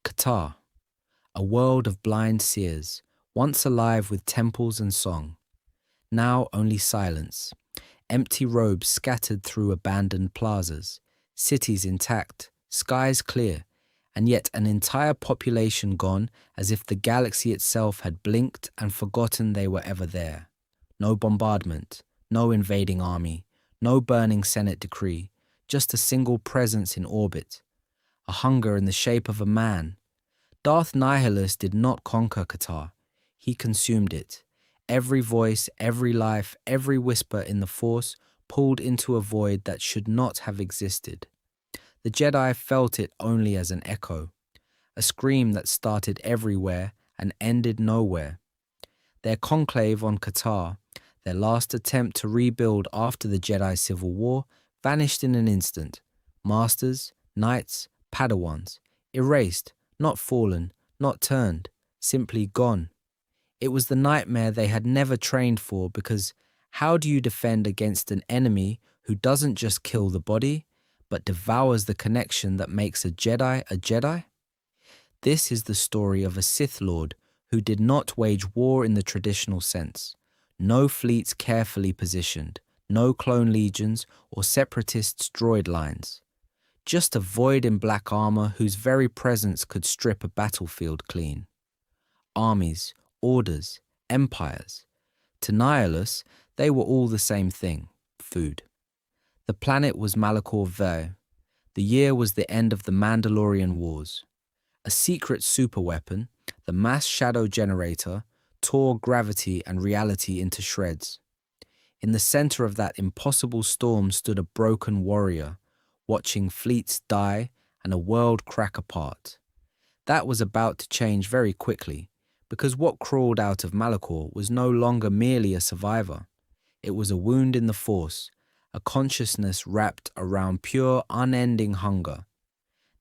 Katarr, a world of blind seers, once alive with temples and song. Now only silence, empty robes scattered through abandoned plazas, cities intact, skies clear, and yet an entire population gone as if the galaxy itself had blinked and forgotten they were ever there. No bombardment, no invading army, no burning Senate decree, just a single presence in orbit, a hunger in the shape of a man. Darth Nihilus did not conquer Katarr, he consumed it. Every voice, every life, every whisper in the Force pulled into a void that should not have existed. The Jedi felt it only as an echo, a scream that started everywhere and ended nowhere. Their conclave on Katarr, their last attempt to rebuild after the Jedi Civil War, vanished in an instant. Masters, knights, Padawans, erased, not fallen, not turned, simply gone. It was the nightmare they had never trained for, because how do you defend against an enemy who doesn't just kill the body, but devours the connection that makes a Jedi a Jedi? This is the story of a Sith Lord who did not wage war in the traditional sense. No fleets carefully positioned, no clone legions or separatist droid lines. Just a void in black armor whose very presence could strip a battlefield clean. Armies, orders, empires. To Nihilus, they were all the same thing, food. The planet was Malachor V. The year was the end of the Mandalorian Wars. A secret superweapon, the mass shadow generator, tore gravity and reality into shreds. In the center of that impossible storm stood a broken warrior, watching fleets die and a world crack apart. That was about to change very quickly, because what crawled out of Malachor was no longer merely a survivor. It was a wound in the Force, a consciousness wrapped around pure, unending hunger.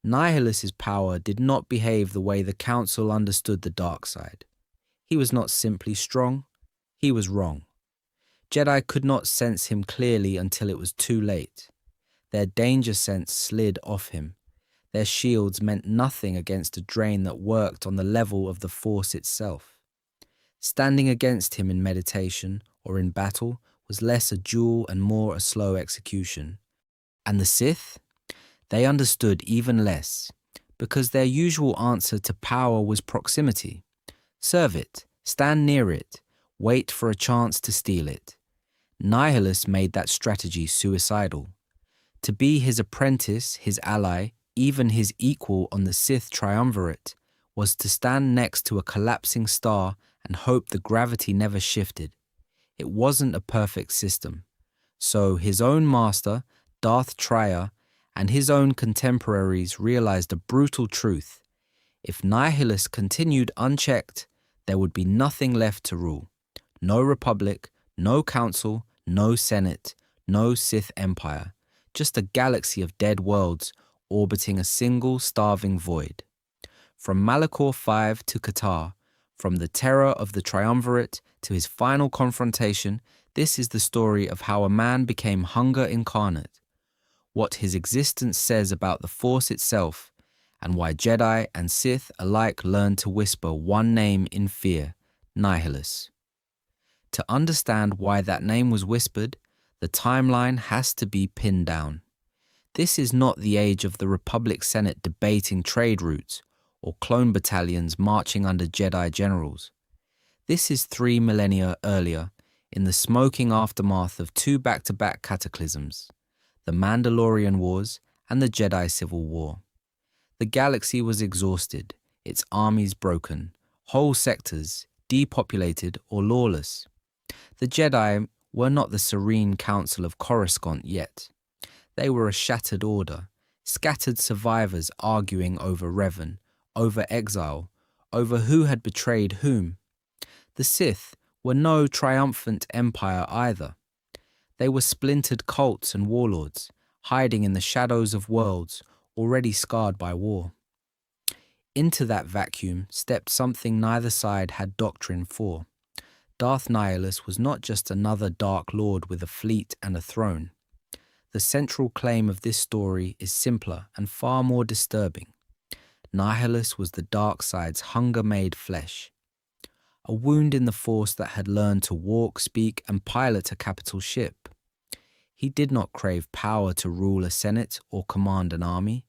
Nihilus's power did not behave the way the Council understood the dark side. He was not simply strong, he was wrong. Jedi could not sense him clearly until it was too late. Their danger sense slid off him. Their shields meant nothing against a drain that worked on the level of the Force itself. Standing against him in meditation or in battle was less a duel and more a slow execution. And the Sith? They understood even less, because their usual answer to power was proximity. Serve it, stand near it, wait for a chance to steal it. Nihilus made that strategy suicidal. To be his apprentice, his ally, even his equal on the Sith Triumvirate, was to stand next to a collapsing star and hope the gravity never shifted. It wasn't a perfect system. So his own master, Darth Triumvirate, and his own contemporaries realized a brutal truth. If Nihilus continued unchecked, there would be nothing left to rule. No republic, no council, no senate, no Sith empire. Just a galaxy of dead worlds orbiting a single starving void. From Malachor V to Katarr, from the terror of the Triumvirate to his final confrontation, this is the story of how a man became hunger incarnate, what his existence says about the Force itself, and why Jedi and Sith alike learned to whisper one name in fear, Nihilus. To understand why that name was whispered, the timeline has to be pinned down. This is not the age of the Republic Senate debating trade routes or clone battalions marching under Jedi generals. This is 3 millennia earlier, in the smoking aftermath of two back-to-back cataclysms, the Mandalorian Wars and the Jedi Civil War. The galaxy was exhausted, its armies broken, whole sectors depopulated or lawless. The Jedi were not the serene council of Coruscant yet. They were a shattered order, scattered survivors arguing over Revan, over exile, over who had betrayed whom. The Sith were no triumphant empire either. They were splintered cults and warlords, hiding in the shadows of worlds already scarred by war. Into that vacuum stepped something neither side had doctrine for. Darth Nihilus was not just another Dark Lord with a fleet and a throne. The central claim of this story is simpler and far more disturbing. Nihilus was the dark side's hunger made flesh. A wound in the Force that had learned to walk, speak, and pilot a capital ship. He did not crave power to rule a senate or command an army.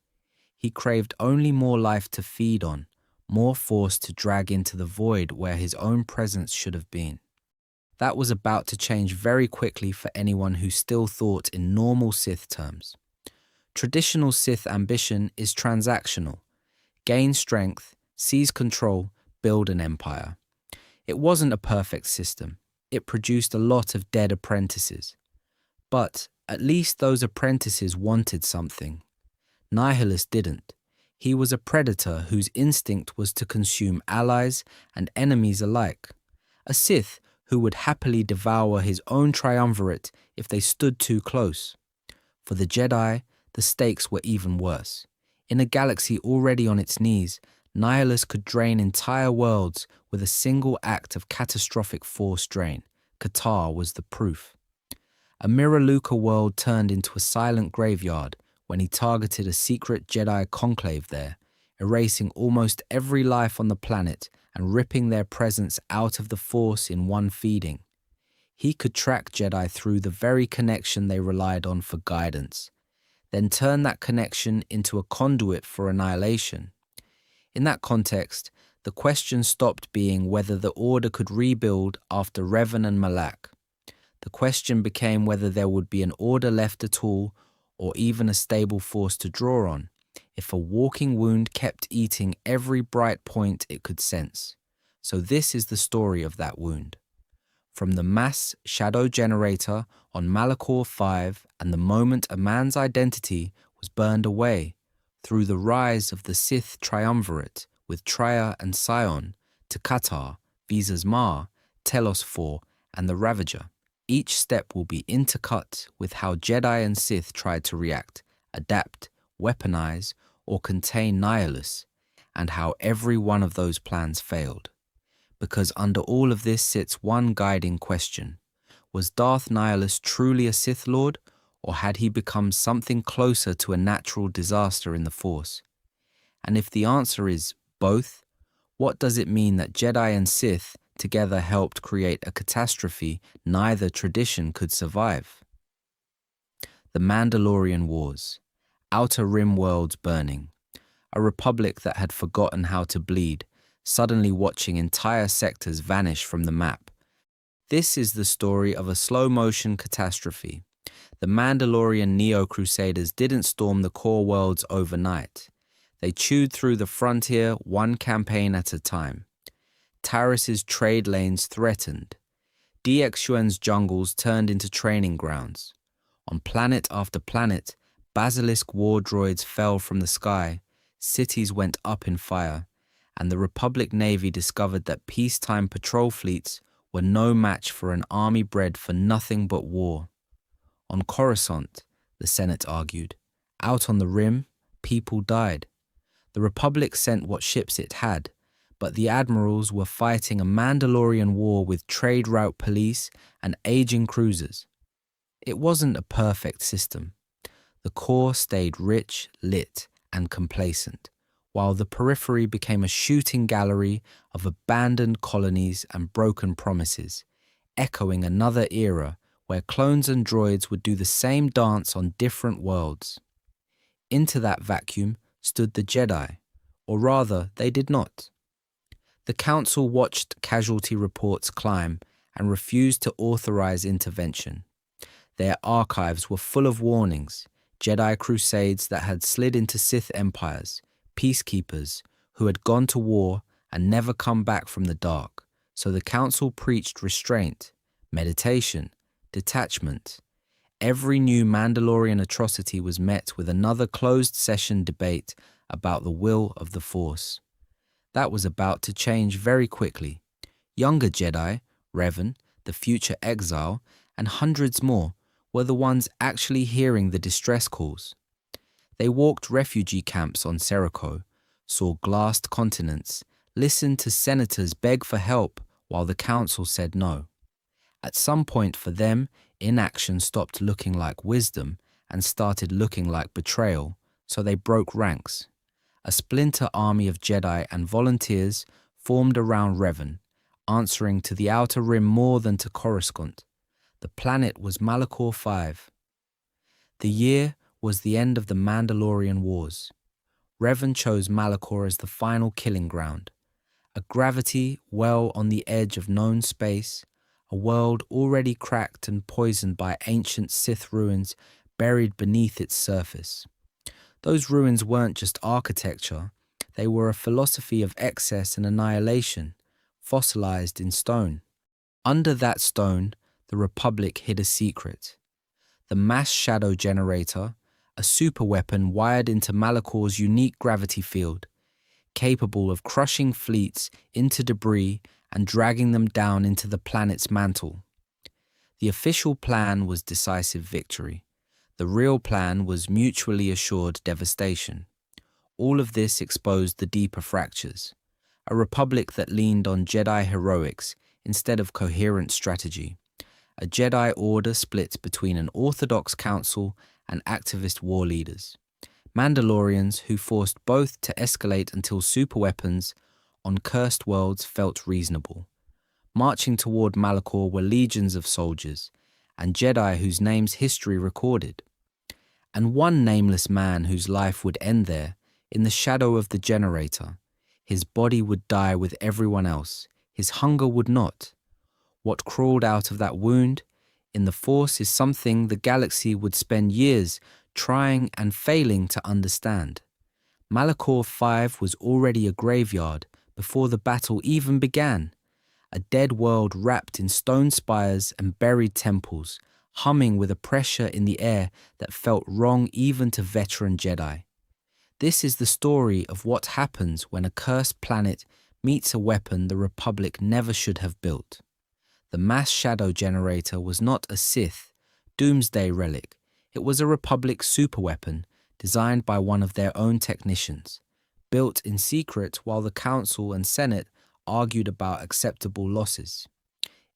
He craved only more life to feed on, more force to drag into the void where his own presence should have been. That was about to change very quickly for anyone who still thought in normal Sith terms. Traditional Sith ambition is transactional. Gain strength, seize control, build an empire. It wasn't a perfect system. It produced a lot of dead apprentices. But at least those apprentices wanted something. Nihilus didn't. He was a predator whose instinct was to consume allies and enemies alike. A Sith who would happily devour his own triumvirate if they stood too close. For the Jedi, the stakes were even worse. In a galaxy already on its knees, Nihilus could drain entire worlds with a single act of catastrophic force drain. Katarr was the proof. A Mirror-Luca world turned into a silent graveyard when he targeted a secret Jedi conclave there, erasing almost every life on the planet and ripping their presence out of the Force in one feeding. He could track Jedi through the very connection they relied on for guidance, then turn that connection into a conduit for annihilation. In that context, the question stopped being whether the Order could rebuild after Revan and Malak. The question became whether there would be an Order left at all, or even a stable force to draw on, if a walking wound kept eating every bright point it could sense. So this is the story of that wound. From the mass shadow generator on Malachor V and the moment a man's identity was burned away, through the rise of the Sith Triumvirate with Trier and Sion, to Katarr, Visas Ma, Telos IV, and the Ravager. Each step will be intercut with how Jedi and Sith tried to react, adapt, weaponize, or contain Nihilus, and how every one of those plans failed. Because under all of this sits one guiding question. Was Darth Nihilus truly a Sith Lord, or had he become something closer to a natural disaster in the Force? And if the answer is both, what does it mean that Jedi and Sith together helped create a catastrophe neither tradition could survive? The Mandalorian Wars. Outer Rim worlds burning. A republic that had forgotten how to bleed, suddenly watching entire sectors vanish from the map. This is the story of a slow-motion catastrophe. The Mandalorian Neo-Crusaders didn't storm the core worlds overnight. They chewed through the frontier one campaign at a time. Taris's trade lanes threatened. Diexuan's jungles turned into training grounds. On planet after planet, basilisk war droids fell from the sky, cities went up in fire, and the Republic Navy discovered that peacetime patrol fleets were no match for an army bred for nothing but war. On Coruscant, the Senate argued, out on the Rim, people died. The Republic sent what ships it had, but the admirals were fighting a Mandalorian war with trade route police and aging cruisers. It wasn't a perfect system. The core stayed rich, lit, and complacent, while the periphery became a shooting gallery of abandoned colonies and broken promises, echoing another era where clones and droids would do the same dance on different worlds. Into that vacuum stood the Jedi, or rather, they did not. The Council watched casualty reports climb and refused to authorize intervention. Their archives were full of warnings, Jedi crusades that had slid into Sith empires, peacekeepers who had gone to war and never come back from the dark. So the Council preached restraint, meditation, detachment. Every new Mandalorian atrocity was met with another closed-session debate about the will of the Force. That was about to change very quickly. Younger Jedi, Revan, the future exile, and hundreds more were the ones actually hearing the distress calls. They walked refugee camps on Seriko, saw glassed continents, listened to senators beg for help while the Council said no. At some point for them, inaction stopped looking like wisdom and started looking like betrayal, so they broke ranks. A splinter army of Jedi and volunteers formed around Revan, answering to the Outer Rim more than to Coruscant. The planet was Malachor V. The year was the end of the Mandalorian Wars. Revan chose Malachor as the final killing ground, a gravity well on the edge of known space, a world already cracked and poisoned by ancient Sith ruins buried beneath its surface. Those ruins weren't just architecture, they were a philosophy of excess and annihilation, fossilized in stone. Under that stone, the Republic hid a secret. The mass shadow generator, a superweapon wired into Malachor's unique gravity field, capable of crushing fleets into debris and dragging them down into the planet's mantle. The official plan was decisive victory. The real plan was mutually assured devastation. All of this exposed the deeper fractures. A republic that leaned on Jedi heroics instead of coherent strategy. A Jedi order split between an orthodox council and activist war leaders. Mandalorians who forced both to escalate until superweapons on cursed worlds felt reasonable. Marching toward Malachor were legions of soldiers, and Jedi whose names history recorded. And one nameless man whose life would end there, in the shadow of the generator. His body would die with everyone else. His hunger would not. What crawled out of that wound in the Force is something the galaxy would spend years trying and failing to understand. Malachor V was already a graveyard before the battle even began. A dead world wrapped in stone spires and buried temples, humming with a pressure in the air that felt wrong even to veteran Jedi. This is the story of what happens when a cursed planet meets a weapon the Republic never should have built. The mass shadow generator was not a Sith, doomsday relic. It was a Republic superweapon designed by one of their own technicians, built in secret while the Council and Senate argued about acceptable losses.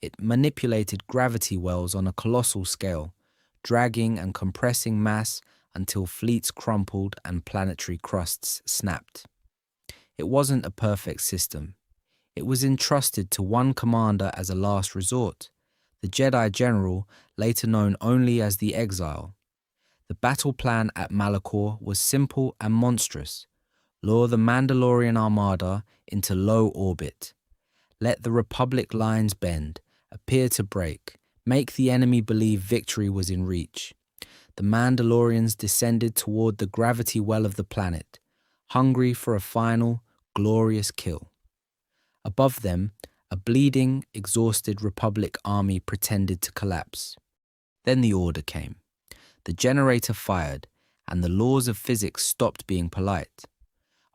It manipulated gravity wells on a colossal scale, dragging and compressing mass until fleets crumpled and planetary crusts snapped. It wasn't a perfect system. It was entrusted to one commander as a last resort, the Jedi General, later known only as the Exile. The battle plan at Malachor was simple and monstrous. Lure the Mandalorian Armada into low orbit. Let the Republic lines bend, appear to break, make the enemy believe victory was in reach. The Mandalorians descended toward the gravity well of the planet, hungry for a final, glorious kill. Above them, a bleeding, exhausted Republic army pretended to collapse. Then the order came. The generator fired, and the laws of physics stopped being polite.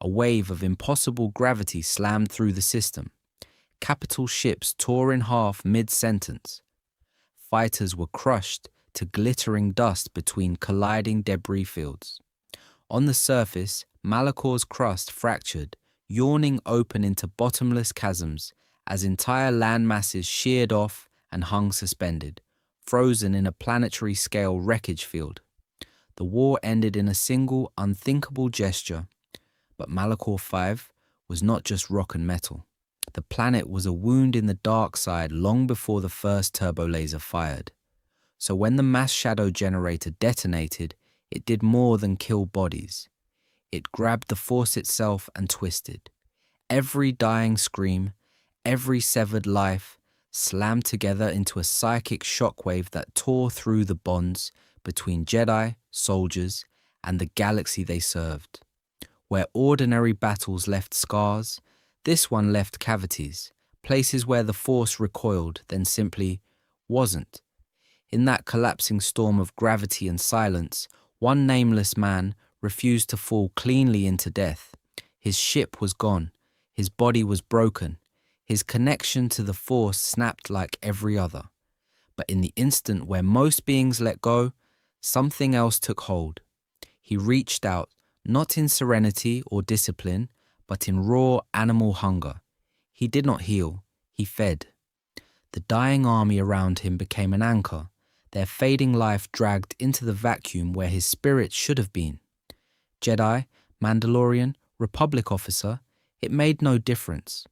A wave of impossible gravity slammed through the system. Capital ships tore in half mid-sentence. Fighters were crushed to glittering dust between colliding debris fields. On the surface, Malachor's crust fractured, yawning open into bottomless chasms as entire land masses sheared off and hung suspended, frozen in a planetary-scale wreckage field. The war ended in a single, unthinkable gesture, but Malachor V was not just rock and metal. The planet was a wound in the dark side long before the first turbo laser fired. So when the mass shadow generator detonated, it did more than kill bodies. It grabbed the Force itself and twisted. Every dying scream, every severed life, slammed together into a psychic shockwave that tore through the bonds between Jedi, soldiers, and the galaxy they served. Where ordinary battles left scars, this one left cavities, places where the Force recoiled, then simply wasn't. In that collapsing storm of gravity and silence, one nameless man refused to fall cleanly into death. His ship was gone. His body was broken. His connection to the Force snapped like every other. But in the instant where most beings let go, something else took hold. He reached out, not in serenity or discipline, but in raw animal hunger. He did not heal, he fed. The dying army around him became an anchor, their fading life dragged into the vacuum where his spirit should have been. Jedi, Mandalorian, Republic officer, it made no difference.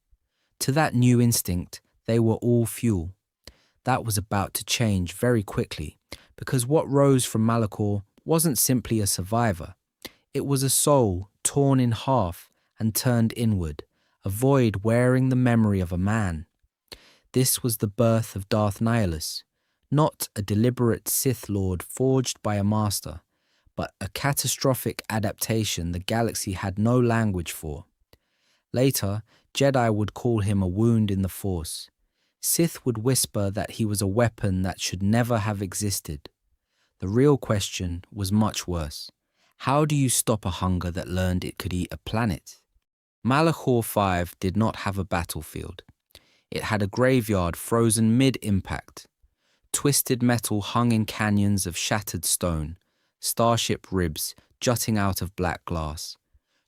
To that new instinct, they were all fuel. That was about to change very quickly, because what rose from Malachor wasn't simply a survivor. It was a soul torn in half and turned inward, a void wearing the memory of a man. This was the birth of Darth Nihilus, not a deliberate Sith Lord forged by a master, but a catastrophic adaptation the galaxy had no language for. Later, Jedi would call him a wound in the Force. Sith would whisper that he was a weapon that should never have existed. The real question was much worse. How do you stop a hunger that learned it could eat a planet? Malachor V did not have a battlefield. It had a graveyard frozen mid-impact. Twisted metal hung in canyons of shattered stone, starship ribs jutting out of black glass.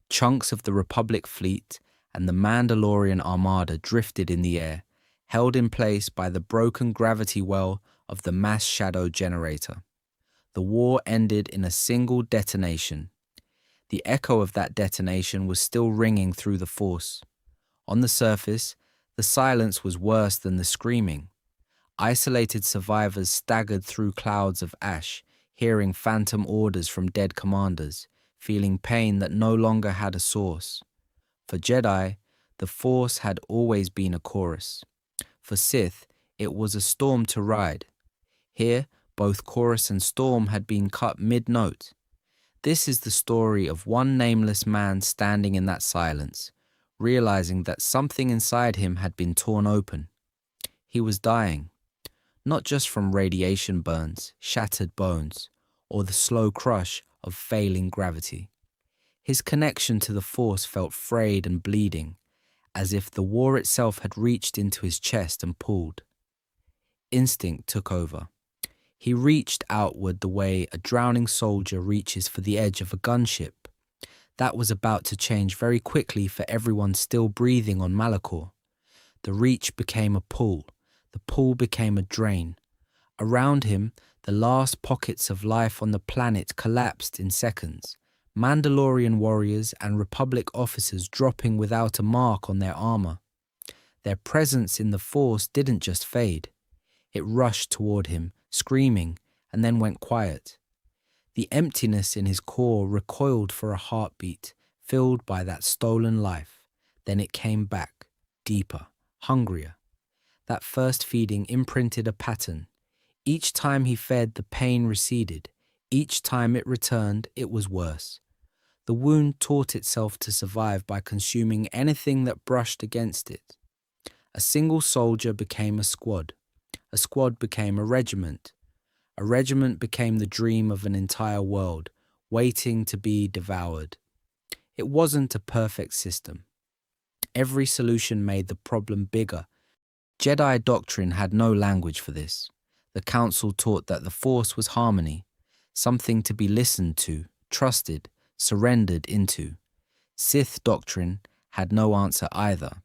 Chunks of the Republic fleet and the Mandalorian armada drifted in the air, held in place by the broken gravity well of the mass shadow generator. The war ended in a single detonation. The echo of that detonation was still ringing through the Force. On the surface, the silence was worse than the screaming. Isolated survivors staggered through clouds of ash, hearing phantom orders from dead commanders, feeling pain that no longer had a source. For Jedi, the Force had always been a chorus. For Sith, it was a storm to ride. Here, both chorus and storm had been cut mid-note. This is the story of one nameless man standing in that silence, realizing that something inside him had been torn open. He was dying, not just from radiation burns, shattered bones, or the slow crush of failing gravity. His connection to the Force felt frayed and bleeding, as if the war itself had reached into his chest and pulled. Instinct took over. He reached outward the way a drowning soldier reaches for the edge of a gunship. That was about to change very quickly for everyone still breathing on Malachor. The reach became a pull. The pull became a drain. Around him, the last pockets of life on the planet collapsed in seconds. Mandalorian warriors and Republic officers dropping without a mark on their armor. Their presence in the Force didn't just fade. It rushed toward him, screaming, and then went quiet. The emptiness in his core recoiled for a heartbeat, filled by that stolen life. Then it came back, deeper, hungrier. That first feeding imprinted a pattern. Each time he fed, the pain receded. Each time it returned, it was worse. The wound taught itself to survive by consuming anything that brushed against it. A single soldier became a squad. A squad became a regiment. A regiment became the dream of an entire world, waiting to be devoured. It wasn't a perfect system. Every solution made the problem bigger. Jedi doctrine had no language for this. The Council taught that the Force was harmony, something to be listened to, trusted, surrendered into. Sith doctrine had no answer either.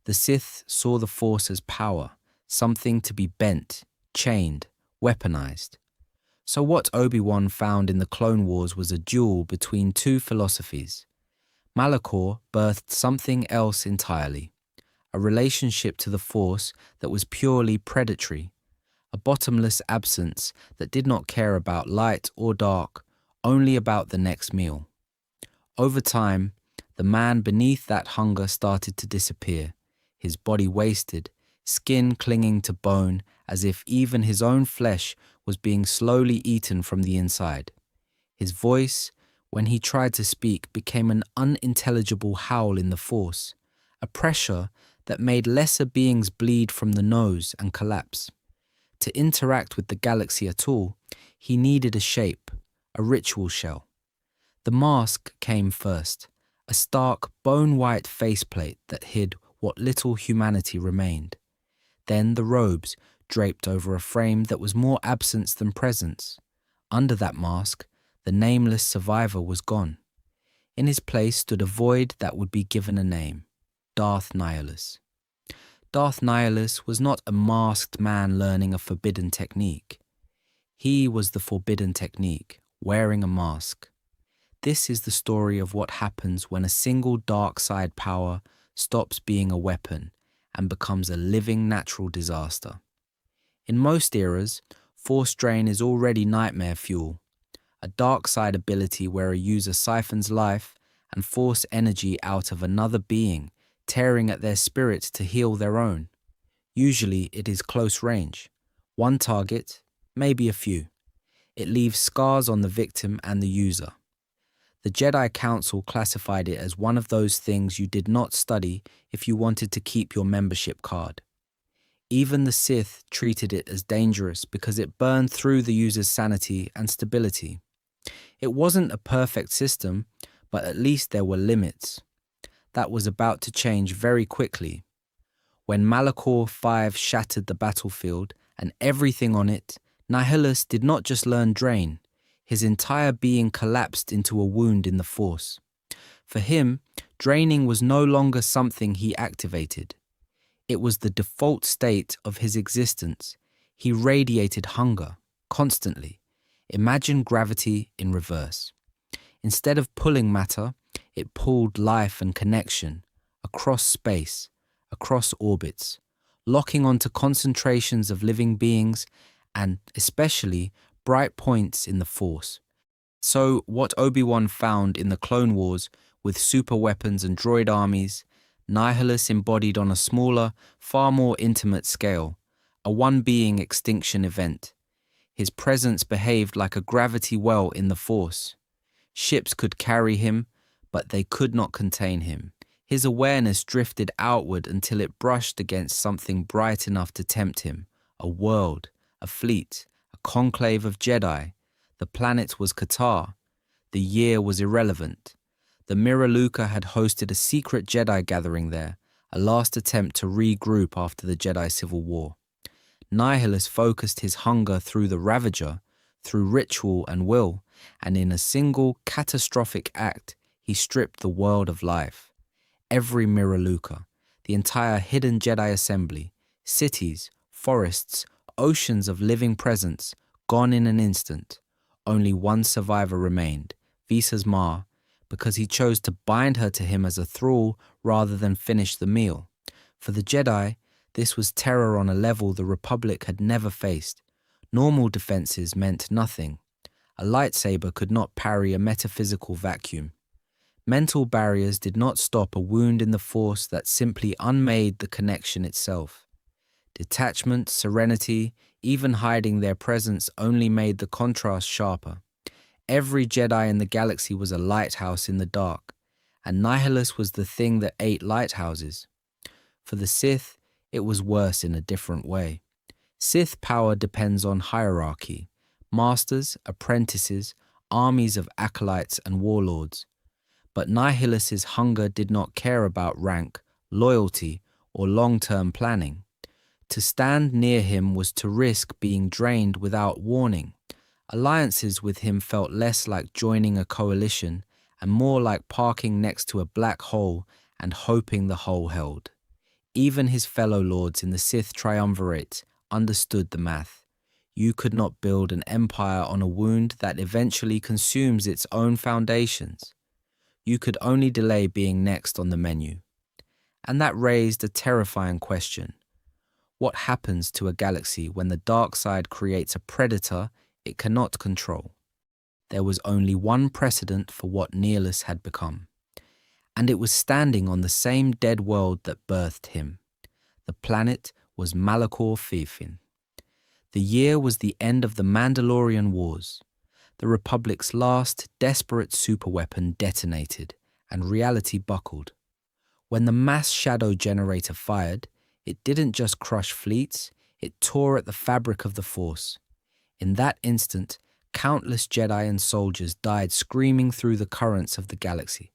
The Sith saw the Force as power, something to be bent, chained, weaponized. So what Obi-Wan found in the Clone Wars was a duel between two philosophies. Malachor birthed something else entirely, a relationship to the Force that was purely predatory, a bottomless absence that did not care about light or dark, only about the next meal. Over time, the man beneath that hunger started to disappear, his body wasted, skin clinging to bone as if even his own flesh was being slowly eaten from the inside. His voice, when he tried to speak, became an unintelligible howl in the Force, a pressure that made lesser beings bleed from the nose and collapse. To interact with the galaxy at all, he needed a shape, a ritual shell. The mask came first, a stark, bone-white faceplate that hid what little humanity remained. Then the robes, draped over a frame that was more absence than presence. Under that mask, the nameless survivor was gone. In his place stood a void that would be given a name, Darth Nihilus. Darth Nihilus was not a masked man learning a forbidden technique. He was the forbidden technique, wearing a mask. This is the story of what happens when a single dark side power stops being a weapon and becomes a living natural disaster. In most eras, Force Drain is already nightmare fuel, a dark side ability where a user siphons life and force energy out of another being, tearing at their spirit to heal their own. Usually it is close range. One target, maybe a few. It leaves scars on the victim and the user. The Jedi Council classified it as one of those things you did not study if you wanted to keep your membership card. Even the Sith treated it as dangerous because it burned through the user's sanity and stability. It wasn't a perfect system, but at least there were limits. That was about to change very quickly. When Malachor V shattered the battlefield and everything on it, Nihilus did not just learn Drain. His entire being collapsed into a wound in the Force. For him, draining was no longer something he activated. It was the default state of his existence. He radiated hunger, constantly. Imagine gravity in reverse. Instead of pulling matter, it pulled life and connection, across space, across orbits, locking onto concentrations of living beings and, especially, bright points in the Force. So what Obi-Wan found in the Clone Wars with super weapons and droid armies, Nihilus embodied on a smaller, far more intimate scale, a one-being extinction event. His presence behaved like a gravity well in the Force. Ships could carry him, but they could not contain him. His awareness drifted outward until it brushed against something bright enough to tempt him, a world, a fleet, a conclave of Jedi. The planet was Katarr. The year was irrelevant. The Mirror Luca had hosted a secret Jedi gathering there, a last attempt to regroup after the Jedi Civil War. Nihilus focused his hunger through the Ravager, through ritual and will, and in a single catastrophic act, he stripped the world of life. Every Mirror Luca, the entire hidden Jedi assembly, cities, forests, oceans of living presence, gone in an instant. Only one survivor remained, Visa's Ma, because he chose to bind her to him as a thrall rather than finish the meal. For the Jedi, this was terror on a level the Republic had never faced. Normal defenses meant nothing. A lightsaber could not parry a metaphysical vacuum. Mental barriers did not stop a wound in the Force that simply unmade the connection itself. Detachment, serenity, even hiding their presence only made the contrast sharper. Every Jedi in the galaxy was a lighthouse in the dark, and Nihilus was the thing that ate lighthouses. For the Sith, it was worse in a different way. Sith power depends on hierarchy, masters, apprentices, armies of acolytes and warlords. But Nihilus's hunger did not care about rank, loyalty, or long-term planning. To stand near him was to risk being drained without warning. Alliances with him felt less like joining a coalition and more like parking next to a black hole and hoping the hole held. Even his fellow lords in the Sith Triumvirate understood the math. You could not build an empire on a wound that eventually consumes its own foundations. You could only delay being next on the menu. And that raised a terrifying question. What happens to a galaxy when the dark side creates a predator it cannot control? There was only one precedent for what Nihilus had become, and it was standing on the same dead world that birthed him. The planet was Malachor V. The year was the end of the Mandalorian Wars. The Republic's last desperate superweapon detonated, and reality buckled. When the mass shadow generator fired, it didn't just crush fleets, it tore at the fabric of the Force. In that instant, countless Jedi and soldiers died screaming through the currents of the galaxy.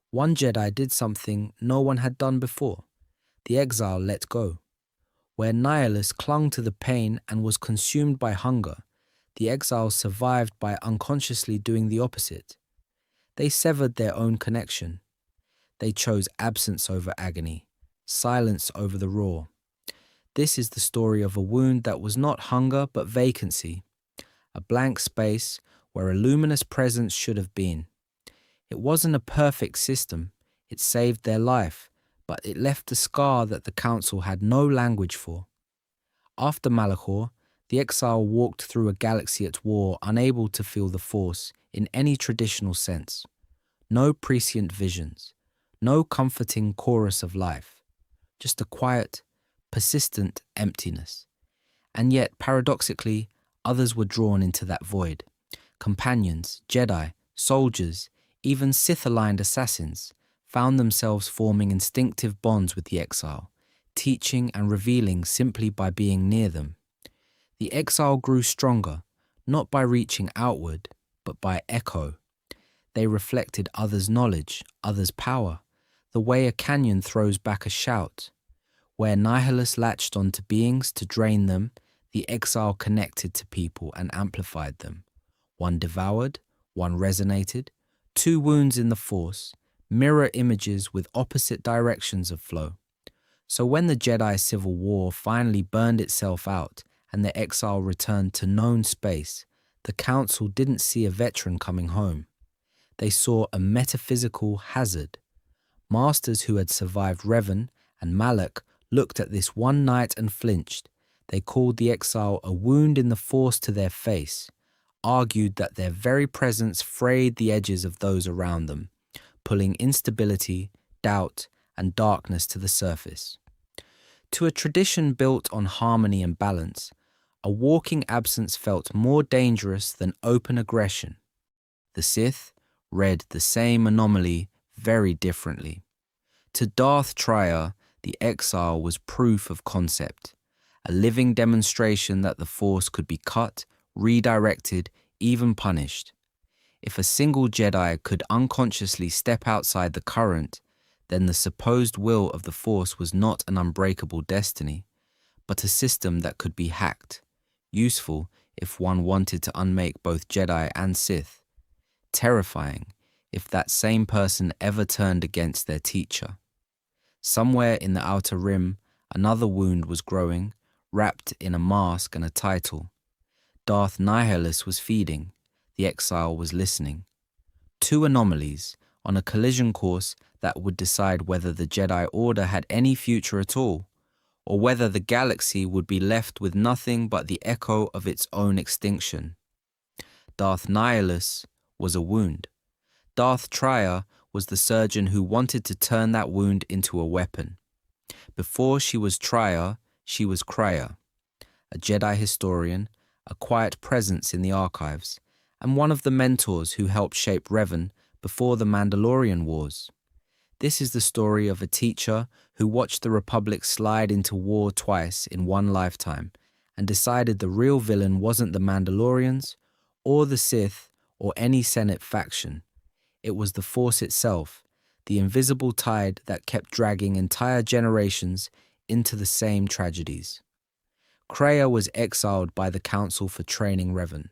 One Jedi did something no one had done before. The exile let go. Where Nihilus clung to the pain and was consumed by hunger, the exiles survived by unconsciously doing the opposite. They severed their own connection. They chose absence over agony, silence over the roar. This is the story of a wound that was not hunger but vacancy, a blank space where a luminous presence should have been. It wasn't a perfect system. It saved their life, but it left a scar that the Council had no language for. After Malachor, the exile walked through a galaxy at war, unable to feel the Force in any traditional sense. No prescient visions, no comforting chorus of life, just a quiet, persistent emptiness. And yet, paradoxically, others were drawn into that void. Companions, Jedi, soldiers, even Sith-aligned assassins found themselves forming instinctive bonds with the exile, teaching and revealing simply by being near them. The exile grew stronger, not by reaching outward, but by echo. They reflected others' knowledge, others' power, the way a canyon throws back a shout. Where Nihilus latched onto beings to drain them, the exile connected to people and amplified them. One devoured, one resonated, two wounds in the Force, mirror images with opposite directions of flow. So when the Jedi Civil War finally burned itself out and the exile returned to known space, the Council didn't see a veteran coming home. They saw a metaphysical hazard. Masters who had survived Revan and Malak looked at this one night and flinched. They called the exile a wound in the Force to their face, argued that their very presence frayed the edges of those around them, pulling instability, doubt, and darkness to the surface. To a tradition built on harmony and balance, a walking absence felt more dangerous than open aggression. The Sith read the same anomaly very differently. To Darth Triumvirate, the exile was proof of concept, a living demonstration that the Force could be cut, redirected, even punished. If a single Jedi could unconsciously step outside the current, then the supposed will of the Force was not an unbreakable destiny, but a system that could be hacked, useful if one wanted to unmake both Jedi and Sith, terrifying if that same person ever turned against their teacher. Somewhere in the Outer Rim, another wound was growing, wrapped in a mask and a title. Darth Nihilus was feeding, the exile was listening. Two anomalies on a collision course that would decide whether the Jedi Order had any future at all, or whether the galaxy would be left with nothing but the echo of its own extinction. Darth Nihilus was a wound. Darth Triumvirate was the surgeon who wanted to turn that wound into a weapon. Before she was Triumvirate, she was Katarr, a Jedi historian, a quiet presence in the archives, and one of the mentors who helped shape Revan before the Mandalorian Wars. This is the story of a teacher who watched the Republic slide into war twice in one lifetime and decided the real villain wasn't the Mandalorians or the Sith or any Senate faction. It was the Force itself, the invisible tide that kept dragging entire generations into the same tragedies. Katarr was exiled by the Council for training Revan,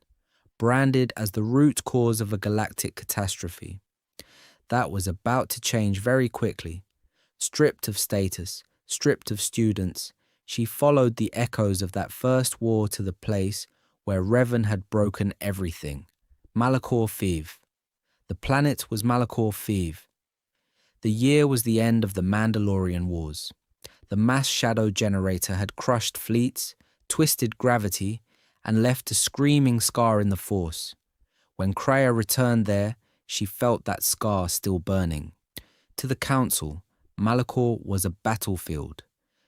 branded as the root cause of a galactic catastrophe. That was about to change very quickly. Stripped of status, stripped of students, she followed the echoes of that first war to the place where Revan had broken everything, Malachor V. The planet was Malachor V. The year was the end of the Mandalorian Wars. The mass shadow generator had crushed fleets, twisted gravity, and left a screaming scar in the Force. When Katarr returned there, she felt that scar still burning. To the Council, Malachor was a battlefield.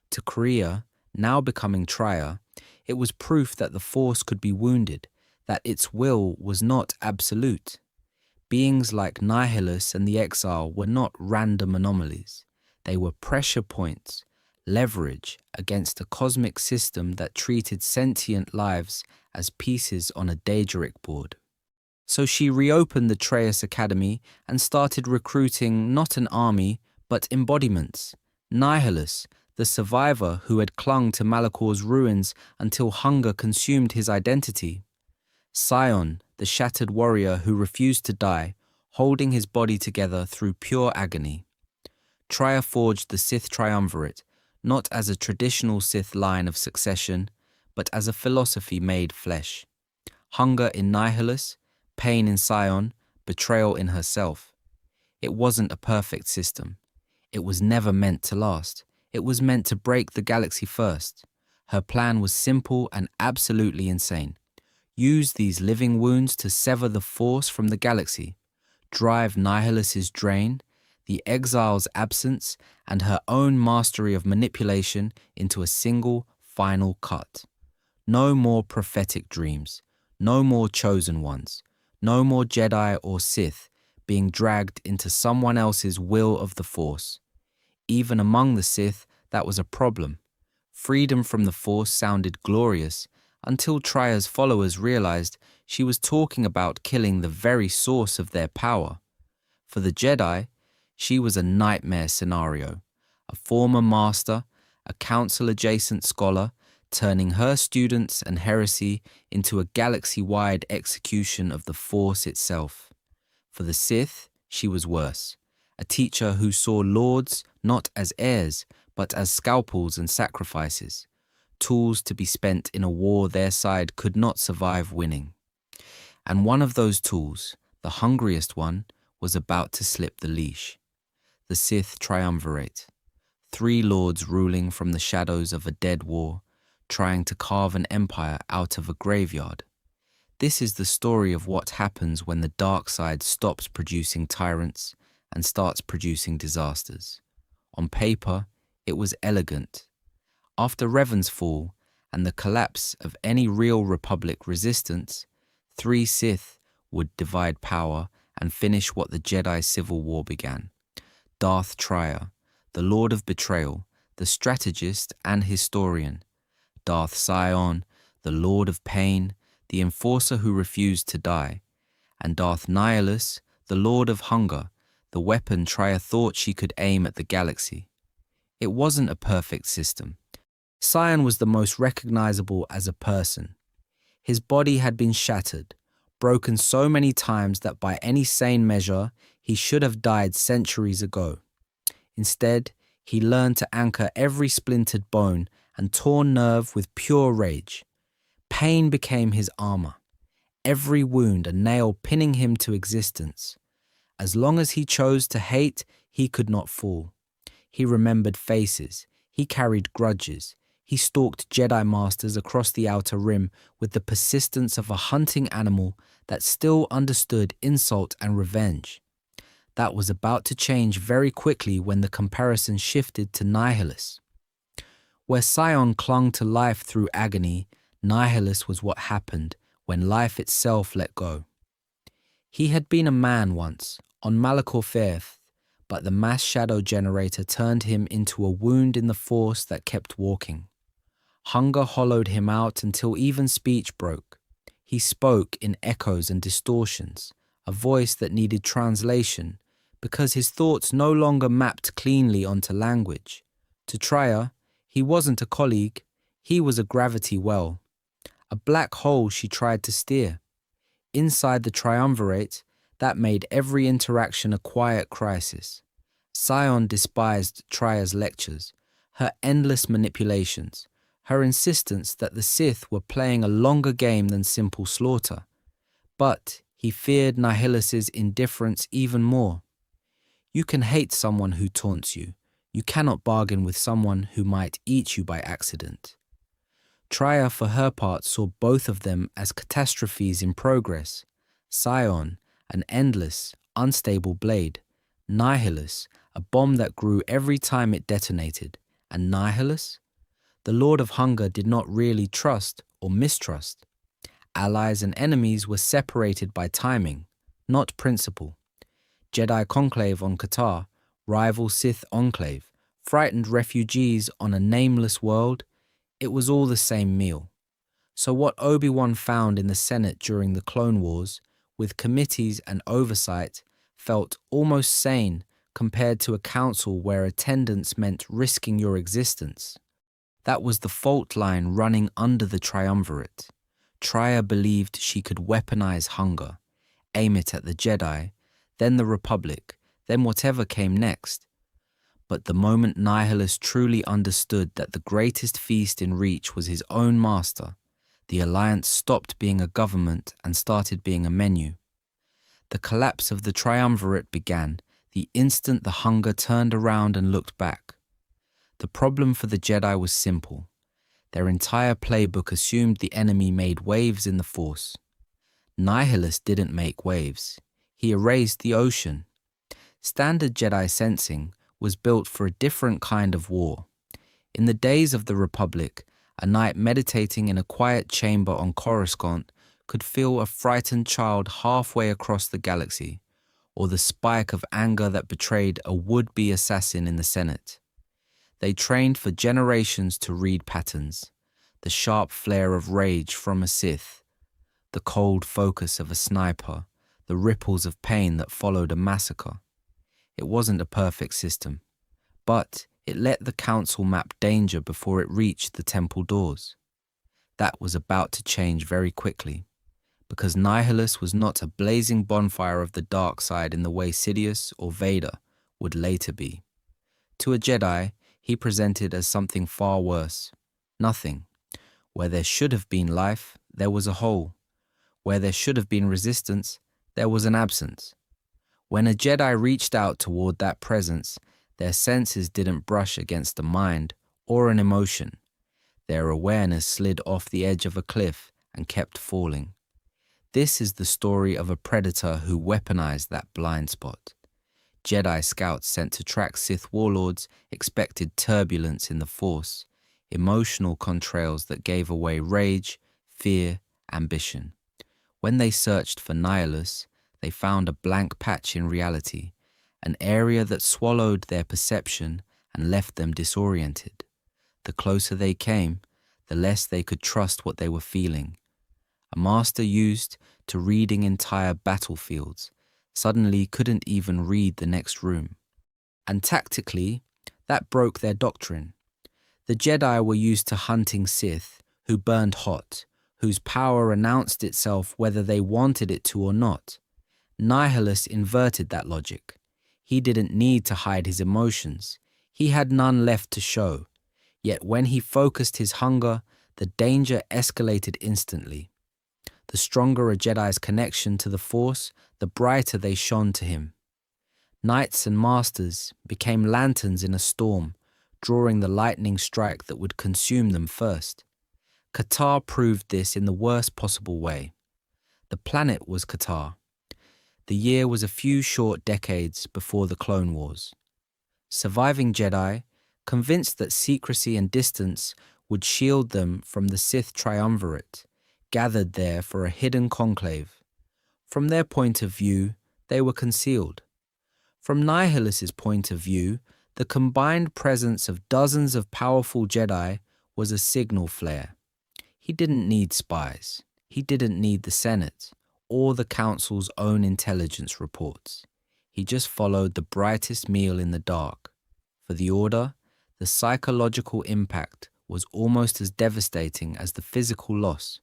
To Katarr, now becoming Triumvirate, it was proof that the Force could be wounded, that its will was not absolute. Beings like Nihilus and the exile were not random anomalies. They were pressure points, leverage against a cosmic system that treated sentient lives as pieces on a Daedric board. So she reopened the Traeus Academy and started recruiting not an army, but embodiments. Nihilus, the survivor who had clung to Malachor's ruins until hunger consumed his identity. Sion, the shattered warrior who refused to die, holding his body together through pure agony. Triumvirate forged the Sith Triumvirate, not as a traditional Sith line of succession, but as a philosophy made flesh. Hunger in Nihilus, pain in Sion, betrayal in herself. It wasn't a perfect system. It was never meant to last. It was meant to break the galaxy first. Her plan was simple and absolutely insane. Use these living wounds to sever the Force from the galaxy, drive Nihilus's drain, the exile's absence, and her own mastery of manipulation into a single, final cut. No more prophetic dreams, no more chosen ones, no more Jedi or Sith being dragged into someone else's will of the Force. Even among the Sith, that was a problem. Freedom from the Force sounded glorious until Tria's followers realized she was talking about killing the very source of their power. For the Jedi, she was a nightmare scenario. A former master, a council-adjacent scholar, turning her students and heresy into a galaxy-wide execution of the Force itself. For the Sith, she was worse. A teacher who saw lords not as heirs, but as scalpels and sacrifices, tools to be spent in a war their side could not survive winning. And one of those tools, the hungriest one, was about to slip the leash. The Sith Triumvirate. 3 lords ruling from the shadows of a dead war, trying to carve an empire out of a graveyard. This is the story of what happens when the dark side stops producing tyrants and starts producing disasters. On paper, it was elegant. After Revan's fall and the collapse of any real Republic resistance, 3 Sith would divide power and finish what the Jedi Civil War began. Darth Trier, the Lord of Betrayal, the strategist and historian. Darth Sion, the Lord of Pain, the enforcer who refused to die. And Darth Nihilus, the Lord of Hunger, the weapon Trier thought she could aim at the galaxy. It wasn't a perfect system. Sion was the most recognizable as a person. His body had been shattered, broken so many times that by any sane measure, he should have died centuries ago. Instead, he learned to anchor every splintered bone and torn nerve with pure rage. Pain became his armor, every wound a nail pinning him to existence. As long as he chose to hate, he could not fall. He remembered faces, he carried grudges, he stalked Jedi Masters across the Outer Rim with the persistence of a hunting animal that still understood insult and revenge. That was about to change very quickly when the comparison shifted to Nihilus. Where Sion clung to life through agony, Nihilus was what happened when life itself let go. He had been a man once, on Malachor V, but the mass shadow generator turned him into a wound in the Force that kept walking. Hunger hollowed him out until even speech broke. He spoke in echoes and distortions, a voice that needed translation, because his thoughts no longer mapped cleanly onto language. To Trier, he wasn't a colleague, he was a gravity well, a black hole she tried to steer. Inside the Triumvirate, that made every interaction a quiet crisis. Sion despised Trier's lectures, her endless manipulations, her insistence that the Sith were playing a longer game than simple slaughter. But he feared Nihilus's indifference even more. You can hate someone who taunts you. You cannot bargain with someone who might eat you by accident. Trier, for her part, saw both of them as catastrophes in progress. Sion, an endless, unstable blade. Nihilus, a bomb that grew every time it detonated. And Nihilus? The Lord of Hunger did not really trust or mistrust. Allies and enemies were separated by timing, not principle. Jedi conclave on Katarr, rival Sith enclave, frightened refugees on a nameless world, it was all the same meal. So what Obi-Wan found in the Senate during the Clone Wars, with committees and oversight, felt almost sane compared to a council where attendance meant risking your existence. That was the fault line running under the Triumvirate. Trier believed she could weaponize hunger, aim it at the Jedi, then the Republic, then whatever came next. But the moment Nihilus truly understood that the greatest feast in reach was his own master, the Alliance stopped being a government and started being a menu. The collapse of the Triumvirate began, The instant the hunger turned around and looked back. The problem for the Jedi was simple. Their entire playbook assumed the enemy made waves in the Force. Nihilus didn't make waves. He erased the ocean. Standard Jedi sensing was built for a different kind of war. In the days of the Republic, a knight meditating in a quiet chamber on Coruscant could feel a frightened child halfway across the galaxy, or the spike of anger that betrayed a would-be assassin in the Senate. They trained for generations to read patterns, the sharp flare of rage from a Sith, the cold focus of a sniper, the ripples of pain that followed a massacre. It wasn't a perfect system, but it let the Council map danger before it reached the temple doors. That was about to change very quickly, because Nihilus was not a blazing bonfire of the dark side in the way Sidious or Vader would later be. To a Jedi, he presented as something far worse. Nothing. Where there should have been life, there was a hole. Where there should have been resistance, there was an absence. When a Jedi reached out toward that presence, their senses didn't brush against a mind or an emotion. Their awareness slid off the edge of a cliff and kept falling. This is the story of a predator who weaponized that blind spot. Jedi scouts sent to track Sith warlords expected turbulence in the Force, emotional contrails that gave away rage, fear, ambition. When they searched for Nihilus, they found a blank patch in reality, an area that swallowed their perception and left them disoriented. The closer they came, the less they could trust what they were feeling. A master used to reading entire battlefields suddenly couldn't even read the next room. And tactically, that broke their doctrine. The Jedi were used to hunting Sith, who burned hot, whose power announced itself whether they wanted it to or not. Nihilus inverted that logic. He didn't need to hide his emotions. He had none left to show. Yet when he focused his hunger, the danger escalated instantly. The stronger a Jedi's connection to the Force, the brighter they shone to him. Knights and masters became lanterns in a storm, drawing the lightning strike that would consume them first. Katarr proved this in the worst possible way. The planet was Katarr. The year was a few short decades before the Clone Wars. Surviving Jedi, convinced that secrecy and distance would shield them from the Sith Triumvirate, gathered there for a hidden conclave. From their point of view, they were concealed. From Nihilus's point of view, the combined presence of dozens of powerful Jedi was a signal flare. He didn't need spies. He didn't need the Senate or the Council's own intelligence reports. He just followed the brightest meal in the dark. For the Order, the psychological impact was almost as devastating as the physical loss.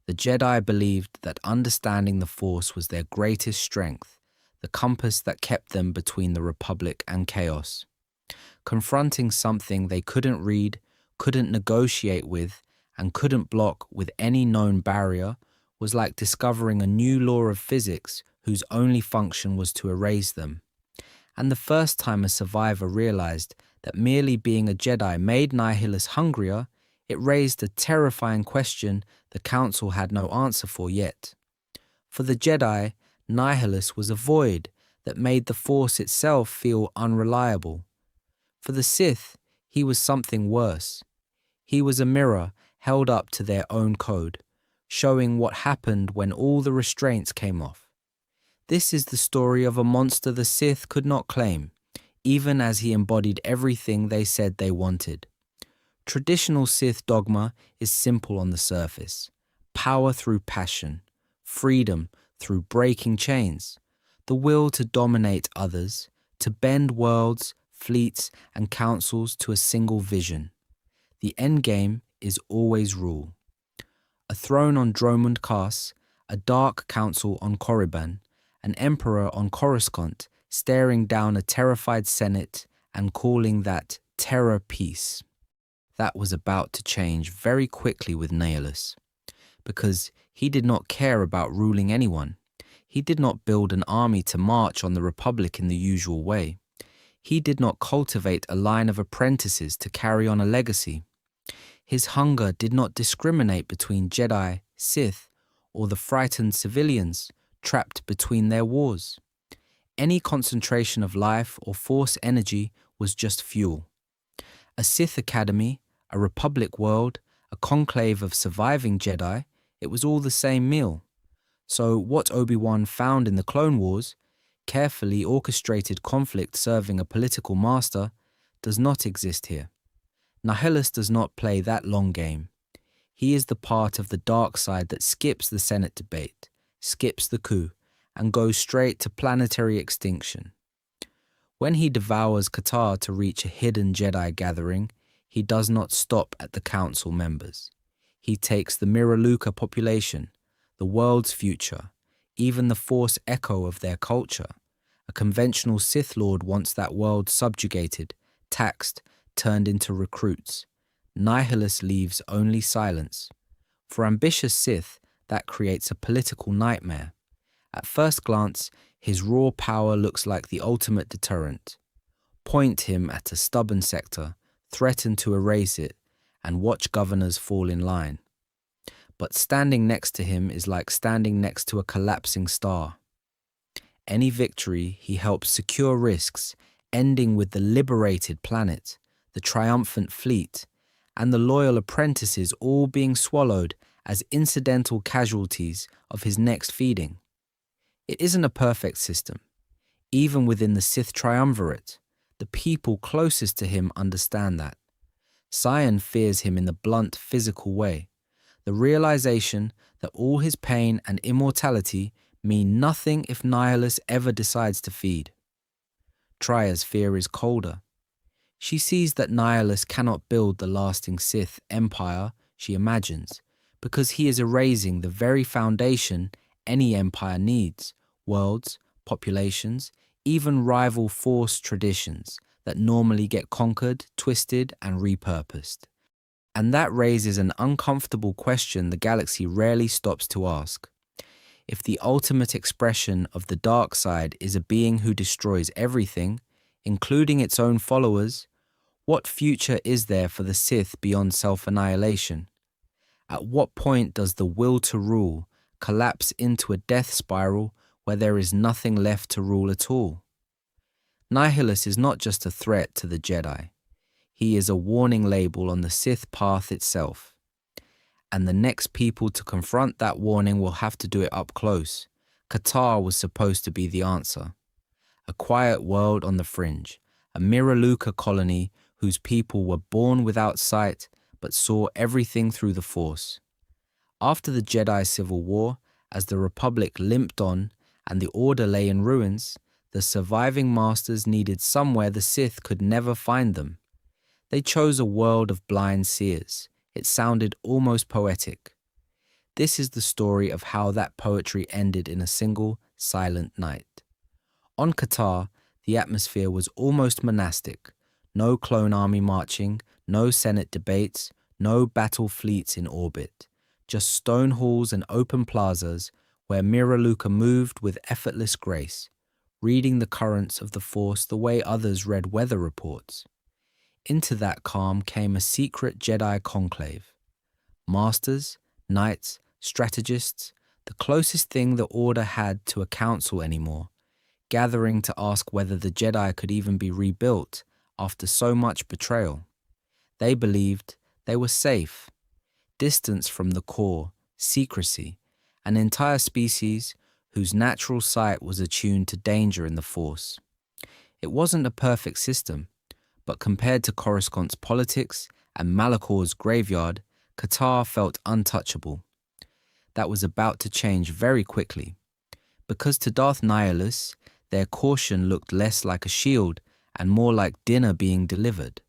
The Jedi believed that understanding the Force was their greatest strength, the compass that kept them between the Republic and chaos. Confronting something they couldn't read, couldn't negotiate with, and couldn't block with any known barrier was like discovering a new law of physics whose only function was to erase them. And the first time a survivor realized that merely being a Jedi made Nihilus hungrier, it raised a terrifying question the Council had no answer for yet. For the Jedi, Nihilus was a void that made the Force itself feel unreliable. For the Sith, he was something worse. He was a mirror held up to their own code, showing what happened when all the restraints came off. This is the story of a monster the Sith could not claim, even as he embodied everything they said they wanted. Traditional Sith dogma is simple on the surface. Power through passion, freedom through breaking chains, the will to dominate others, to bend worlds, fleets, and councils to a single vision. The endgame is always rule. A throne on Dromund Kaas, a dark council on Korriban, an emperor on Coruscant staring down a terrified Senate and calling that terror peace. That was about to change very quickly with Nihilus, because he did not care about ruling anyone. He did not build an army to march on the Republic in the usual way. He did not cultivate a line of apprentices to carry on a legacy. His hunger did not discriminate between Jedi, Sith, or the frightened civilians trapped between their wars. Any concentration of life or force energy was just fuel. A Sith academy, a Republic world, a conclave of surviving Jedi, it was all the same meal. So what Obi-Wan found in the Clone Wars, carefully orchestrated conflict serving a political master, does not exist here. Nihilus does not play that long game. He is the part of the dark side that skips the Senate debate, skips the coup, and goes straight to planetary extinction. When he devours Katarr to reach a hidden Jedi gathering, he does not stop at the council members. He takes the Miraluka population, the world's future, even the Force echo of their culture. A conventional Sith Lord wants that world subjugated, taxed, turned into recruits. Nihilus leaves only silence. For ambitious Sith, that creates a political nightmare. At first glance, his raw power looks like the ultimate deterrent. Point him at a stubborn sector, threaten to erase it, and watch governors fall in line. But standing next to him is like standing next to a collapsing star. Any victory, he helps secure risks, ending with the liberated planet, the triumphant fleet, and the loyal apprentices all being swallowed as incidental casualties of his next feeding. It isn't a perfect system. Even within the Sith Triumvirate, the people closest to him understand that. Sion fears him in the blunt physical way, the realization that all his pain and immortality mean nothing if Nihilus ever decides to feed. Tria's fear is colder. She sees that Nihilus cannot build the lasting Sith empire she imagines, because he is erasing the very foundation any empire needs: worlds, populations, even rival Force traditions that normally get conquered, twisted, and repurposed. And that raises an uncomfortable question the galaxy rarely stops to ask. If the ultimate expression of the dark side is a being who destroys everything, including its own followers, what future is there for the Sith beyond self-annihilation? At what point does the will to rule collapse into a death spiral where there is nothing left to rule at all? Nihilus is not just a threat to the Jedi. He is a warning label on the Sith path itself. And the next people to confront that warning will have to do it up close. Katarr was supposed to be the answer. A quiet world on the fringe, a Miraluka colony whose people were born without sight but saw everything through the Force. After the Jedi Civil War, as the Republic limped on and the Order lay in ruins, the surviving masters needed somewhere the Sith could never find them. They chose a world of blind seers. It sounded almost poetic. This is the story of how that poetry ended in a single, silent night. On Katarr, the atmosphere was almost monastic. No clone army marching, no Senate debates, no battle fleets in orbit. Just stone halls and open plazas where Miraluka moved with effortless grace, reading the currents of the Force the way others read weather reports. Into that calm came a secret Jedi conclave. Masters, knights, strategists, the closest thing the Order had to a council anymore, gathering to ask whether the Jedi could even be rebuilt after so much betrayal. They believed they were safe. Distance from the core, secrecy, an entire species whose natural sight was attuned to danger in the Force. It wasn't a perfect system, but compared to Coruscant's politics and Malachor's graveyard, Katarr felt untouchable. That was about to change very quickly, because to Darth Nihilus, their caution looked less like a shield and more like dinner being delivered.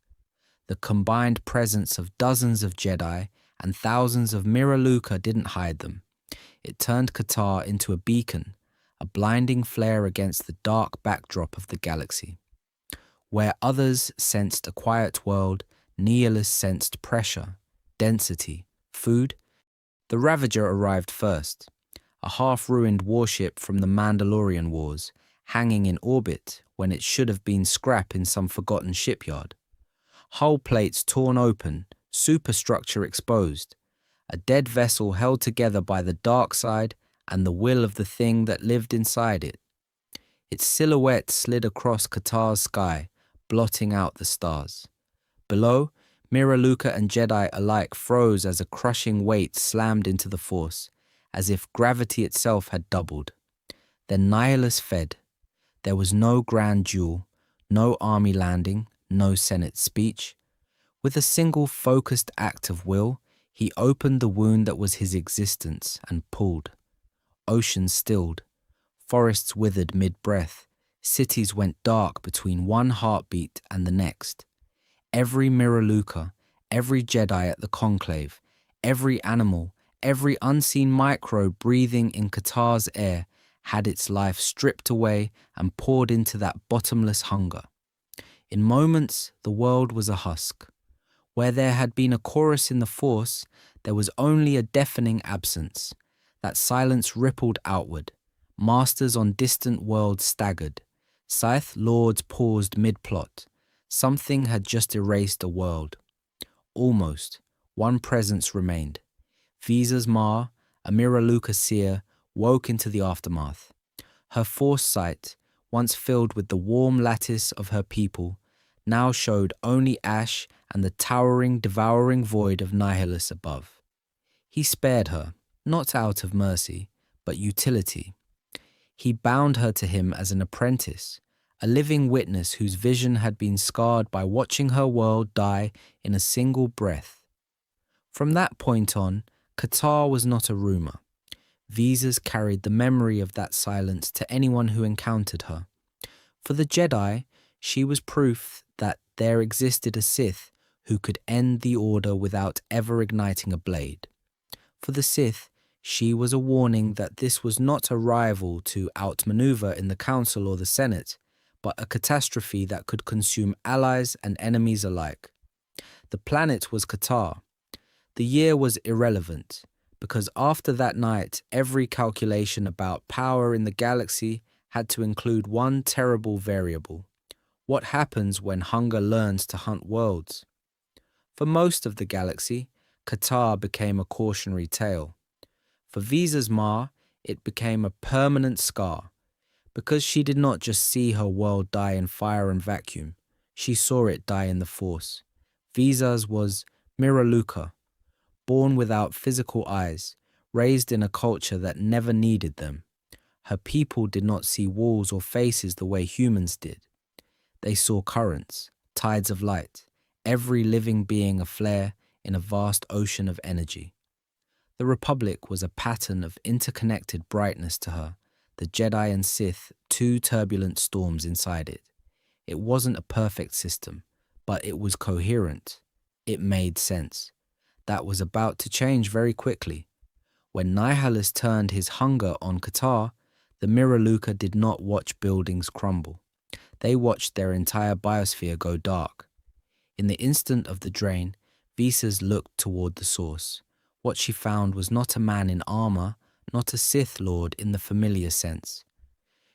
The combined presence of dozens of Jedi and thousands of Miraluka didn't hide them. It turned Katarr into a beacon, a blinding flare against the dark backdrop of the galaxy. Where others sensed a quiet world, Nihilus sensed pressure, density, food. The Ravager arrived first, a half-ruined warship from the Mandalorian Wars, hanging in orbit when it should have been scrap in some forgotten shipyard. Hull plates torn open, superstructure exposed, a dead vessel held together by the dark side and the will of the thing that lived inside it. Its silhouette slid across Katarr's sky, blotting out the stars. Below, Miraluka and Jedi alike froze as a crushing weight slammed into the Force, as if gravity itself had doubled. Then Nihilus fed. There was no grand duel, no army landing, no Senate speech. With a single focused act of will, he opened the wound that was his existence and pulled. Oceans stilled. Forests withered mid-breath. Cities went dark between one heartbeat and the next. Every Miraluka, every Jedi at the conclave, every animal, every unseen microbe breathing in Katarr's air had its life stripped away and poured into that bottomless hunger. In moments, the world was a husk. Where there had been a chorus in the Force, there was only a deafening absence. That silence rippled outward. Masters on distant worlds staggered. Sith Lords paused mid-plot. Something had just erased a world. Almost. One presence remained. Visa's Ma, a Miraluka seer, woke into the aftermath. Her Force sight, once filled with the warm lattice of her people, now showed only ash and the towering, devouring void of Nihilus above. He spared her, not out of mercy, but utility. He bound her to him as an apprentice, a living witness whose vision had been scarred by watching her world die in a single breath. From that point on, Katarr was not a rumor. Visas carried the memory of that silence to anyone who encountered her. For the Jedi, she was proof that there existed a Sith who could end the Order without ever igniting a blade. For the Sith, she was a warning that this was not a rival to outmaneuver in the Council or the Senate, but a catastrophe that could consume allies and enemies alike. The planet was Katarr. The year was irrelevant, because after that night, every calculation about power in the galaxy had to include one terrible variable. What happens when hunger learns to hunt worlds? For most of the galaxy, Katarr became a cautionary tale. For Visa's Ma, it became a permanent scar, because she did not just see her world die in fire and vacuum, she saw it die in the Force. Visa's was Miraluka, born without physical eyes, raised in a culture that never needed them. Her people did not see walls or faces the way humans did. They saw currents, tides of light, every living being a flare in a vast ocean of energy. The Republic was a pattern of interconnected brightness to her, the Jedi and Sith, two turbulent storms inside it. It wasn't a perfect system, but it was coherent. It made sense. That was about to change very quickly. When Nihilus turned his hunger on Katarr, the Miraluka did not watch buildings crumble. They watched their entire biosphere go dark. In the instant of the drain, Visas looked toward the source. What she found was not a man in armor, not a Sith Lord in the familiar sense.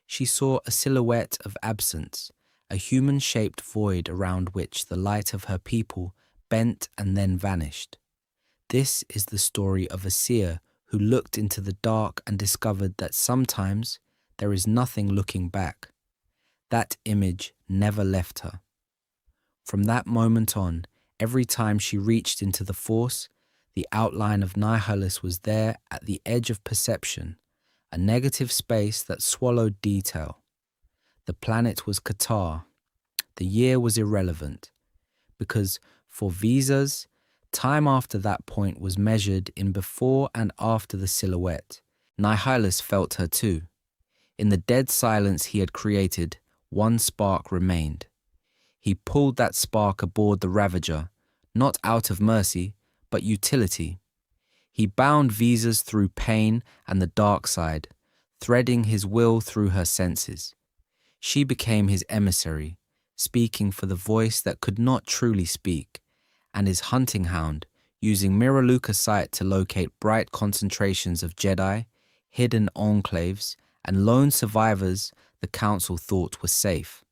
She saw a silhouette of absence, a human-shaped void around which the light of her people bent and then vanished. This is the story of a seer who looked into the dark and discovered that sometimes there is nothing looking back. That image never left her. From that moment on, every time she reached into the Force, the outline of Nihilus was there at the edge of perception, a negative space that swallowed detail. The planet was Katarr. The year was irrelevant, because for Visas, time after that point was measured in before and after the silhouette. Nihilus felt her too. In the dead silence he had created, one spark remained. He pulled that spark aboard the Ravager, not out of mercy, but utility. He bound Visas through pain and the dark side, threading his will through her senses. She became his emissary, speaking for the voice that could not truly speak, and his hunting hound, using Miraluka sight to locate bright concentrations of Jedi, hidden enclaves, and lone survivors the council thought were safe.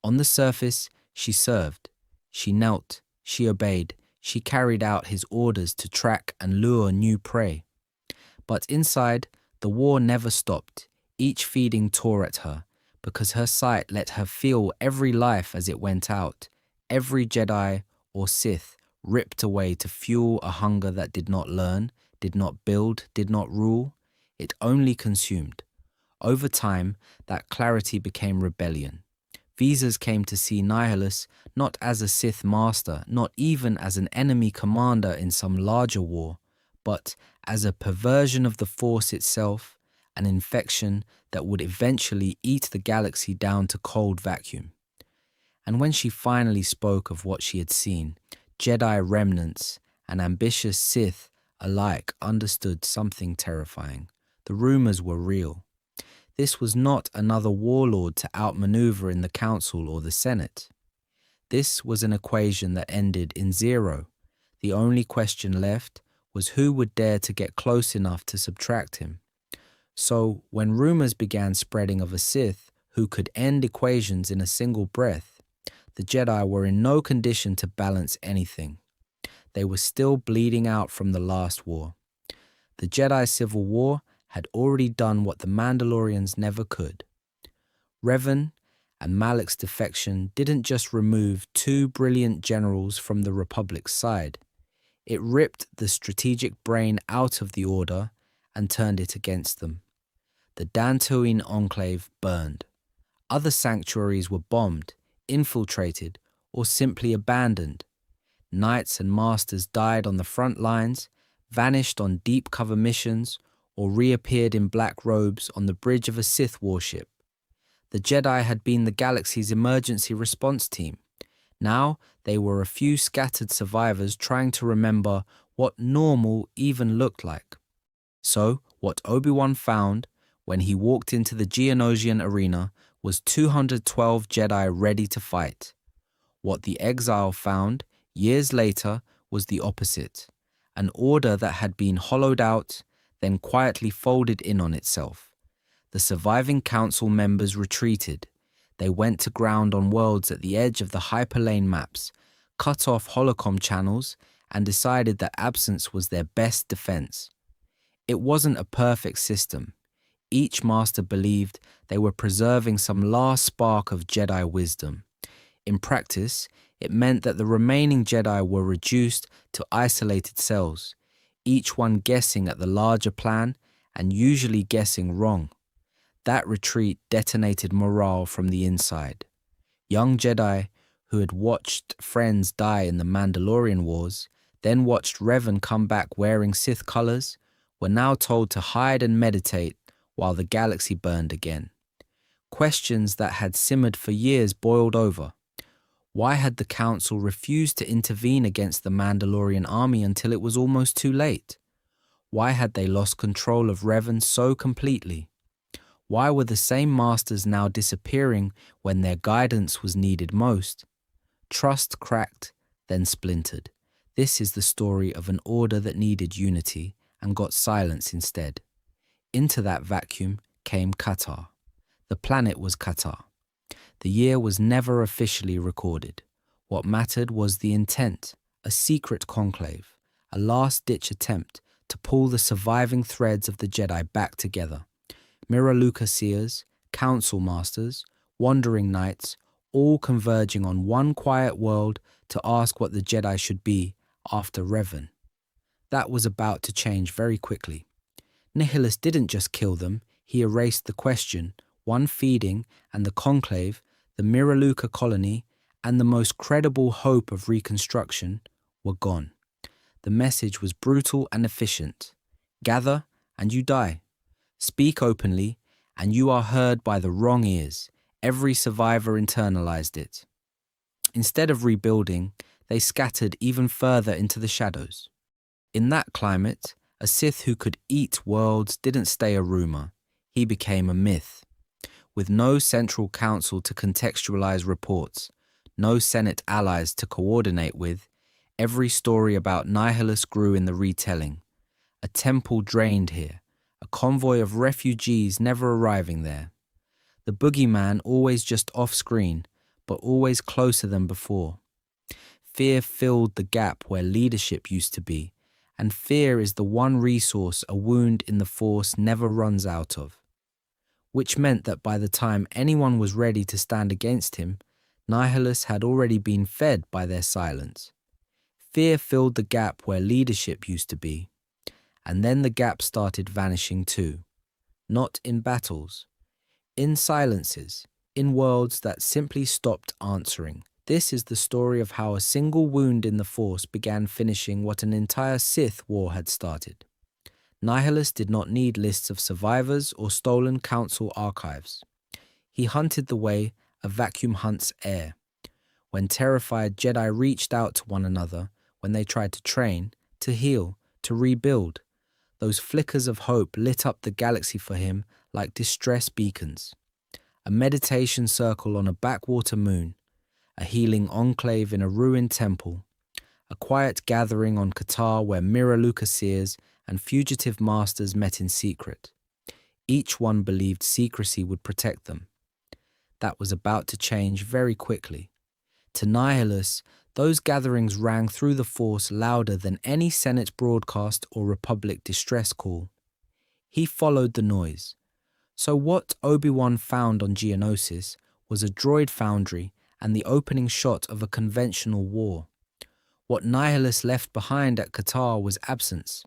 On the surface, she served. She knelt, she obeyed, she carried out his orders to track and lure new prey. But inside, the war never stopped. Each feeding tore at her, because her sight let her feel every life as it went out, every Jedi or Sith ripped away to fuel a hunger that did not learn, did not build, did not rule. It only consumed. Over time, that clarity became rebellion. Visas came to see Nihilus not as a Sith master, not even as an enemy commander in some larger war, but as a perversion of the Force itself, an infection that would eventually eat the galaxy down to cold vacuum. And when she finally spoke of what she had seen, Jedi remnants and ambitious Sith alike understood something terrifying. The rumors were real. This was not another warlord to outmaneuver in the Council or the Senate. This was an equation that ended in zero. The only question left was who would dare to get close enough to subtract him. So, when rumors began spreading of a Sith who could end equations in a single breath, the Jedi were in no condition to balance anything. They were still bleeding out from the last war. The Jedi Civil War had already done what the Mandalorians never could. Revan and Malak's defection didn't just remove two brilliant generals from the Republic's side. It ripped the strategic brain out of the Order and turned it against them. The Dantooine Enclave burned. Other sanctuaries were bombed, infiltrated, or simply abandoned. Knights and masters died on the front lines, vanished on deep cover missions, or reappeared in black robes on the bridge of a Sith warship. The Jedi had been the galaxy's emergency response team. Now they were a few scattered survivors trying to remember what normal even looked like. So, what Obi-Wan found when he walked into the Geonosian arena was 212 Jedi ready to fight. What the exile found years later was the opposite, an order that had been hollowed out, then quietly folded in on itself. The surviving council members retreated. They went to ground on worlds at the edge of the hyperlane maps, cut off holocom channels, and decided that absence was their best defense. It wasn't a perfect system. Each master believed they were preserving some last spark of Jedi wisdom. In practice, it meant that the remaining Jedi were reduced to isolated cells, each one guessing at the larger plan and usually guessing wrong. That retreat detonated morale from the inside. Young Jedi who had watched friends die in the Mandalorian Wars, then watched Revan come back wearing Sith colors, were now told to hide and meditate while the galaxy burned again. Questions that had simmered for years boiled over. Why had the Council refused to intervene against the Mandalorian army until it was almost too late? Why had they lost control of Revan so completely? Why were the same masters now disappearing when their guidance was needed most? Trust cracked, then splintered. This is the story of an order that needed unity and got silence instead. Into that vacuum came Katarr. The planet was Katarr. The year was never officially recorded. What mattered was the intent, a secret conclave, a last-ditch attempt to pull the surviving threads of the Jedi back together. Miraluka seers, council masters, wandering knights, all converging on one quiet world to ask what the Jedi should be after Revan. That was about to change very quickly. Nihilus didn't just kill them, he erased the question, one feeding, and the conclave, the Miraluka colony, and the most credible hope of reconstruction were gone. The message was brutal and efficient. Gather, and you die. Speak openly, and you are heard by the wrong ears. Every survivor internalized it. Instead of rebuilding, they scattered even further into the shadows. In that climate, a Sith who could eat worlds didn't stay a rumor. He became a myth. With no central council to contextualize reports, no Senate allies to coordinate with, every story about Nihilus grew in the retelling. A temple drained here, a convoy of refugees never arriving there. The boogeyman always just off-screen, but always closer than before. Fear filled the gap where leadership used to be, and fear is the one resource a wound in the Force never runs out of. Which meant that by the time anyone was ready to stand against him, Nihilus had already been fed by their silence. Fear filled the gap where leadership used to be, and then the gap started vanishing too. Not in battles, in silences, in worlds that simply stopped answering. This is the story of how a single wound in the Force began finishing what an entire Sith war had started. Nihilus did not need lists of survivors or stolen council archives. He hunted the way a vacuum hunts air. When terrified Jedi reached out to one another, when they tried to train, to heal, to rebuild, those flickers of hope lit up the galaxy for him like distress beacons. A meditation circle on a backwater moon, a healing enclave in a ruined temple, a quiet gathering on Katarr where mirror Lucasiers and fugitive masters met in secret. Each one believed secrecy would protect them. That was about to change very quickly. To Nihilus, those gatherings rang through the Force louder than any Senate broadcast or Republic distress call. He followed the noise. So what Obi-Wan found on Geonosis was a droid foundry and the opening shot of a conventional war. What Nihilus left behind at Katarr was absence.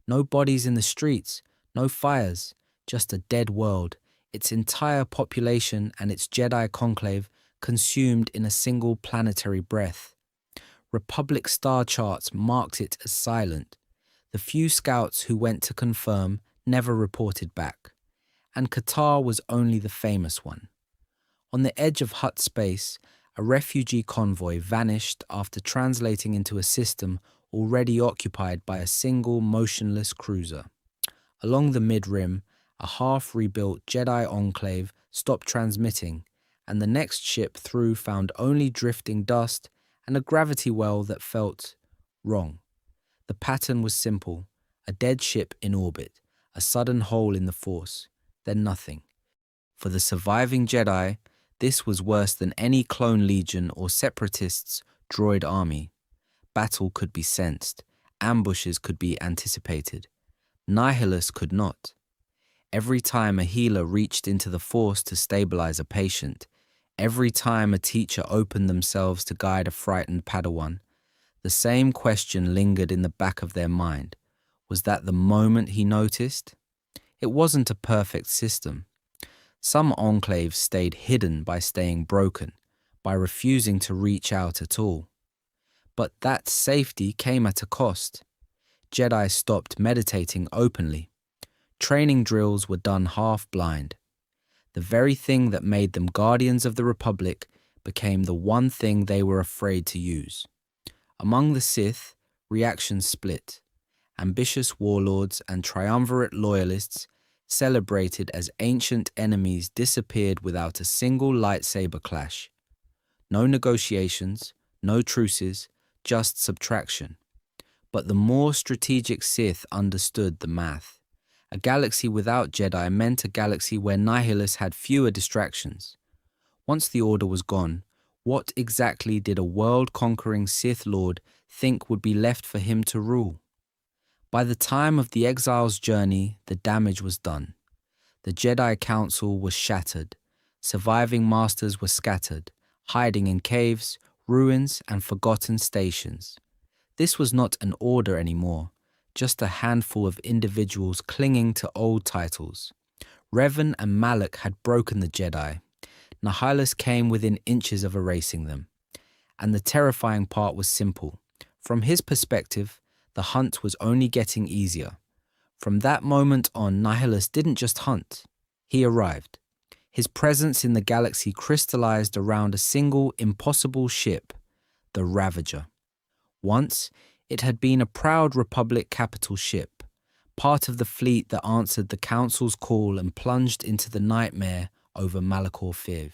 No bodies in the streets, no fires, just a dead world, its entire population and its Jedi conclave consumed in a single planetary breath. Republic star charts marked it as silent. The few scouts who went to confirm never reported back. And Katarr was only the famous one. On the edge of Hutt space, a refugee convoy vanished after translating into a system already occupied by a single motionless cruiser. Along the mid-rim, a half-rebuilt Jedi enclave stopped transmitting, and the next ship through found only drifting dust and a gravity well that felt wrong. The pattern was simple: a dead ship in orbit, a sudden hole in the Force, then nothing. For the surviving Jedi, this was worse than any clone legion or separatists' droid army. Battle could be sensed, ambushes could be anticipated. Nihilus could not. Every time a healer reached into the Force to stabilize a patient, every time a teacher opened themselves to guide a frightened Padawan, the same question lingered in the back of their mind. Was that the moment he noticed? It wasn't a perfect system. Some enclaves stayed hidden by staying broken, by refusing to reach out at all. But that safety came at a cost. Jedi stopped meditating openly. Training drills were done half-blind. The very thing that made them guardians of the Republic became the one thing they were afraid to use. Among the Sith, reactions split. Ambitious warlords and Triumvirate loyalists celebrated as ancient enemies disappeared without a single lightsaber clash. No negotiations, no truces, just subtraction. But the more strategic Sith understood the math. A galaxy without Jedi meant a galaxy where Nihilus had fewer distractions. Once the Order was gone, what exactly did a world-conquering Sith Lord think would be left for him to rule? By the time of the exile's journey, the damage was done. The Jedi Council was shattered. Surviving masters were scattered, hiding in caves, ruins, and forgotten stations. This was not an order anymore, just a handful of individuals clinging to old titles. Revan and Malak had broken the Jedi. Nihilus came within inches of erasing them. And the terrifying part was simple. From his perspective, the hunt was only getting easier. From that moment on, Nihilus didn't just hunt. He arrived. His presence in the galaxy crystallized around a single impossible ship, the Ravager. Once, it had been a proud Republic capital ship, part of the fleet that answered the Council's call and plunged into the nightmare over Malachor V.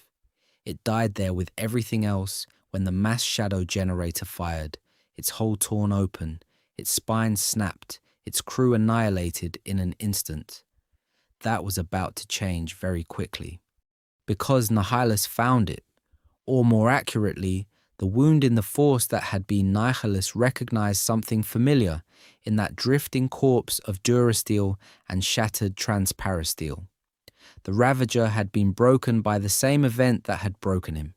It died there with everything else when the mass shadow generator fired, its hull torn open, its spine snapped, its crew annihilated in an instant. that was about to change very quickly. Because Nihilus found it, or more accurately, the wound in the Force that had been Nihilus recognized something familiar in that drifting corpse of durasteel and shattered transparasteel. The Ravager had been broken by the same event that had broken him.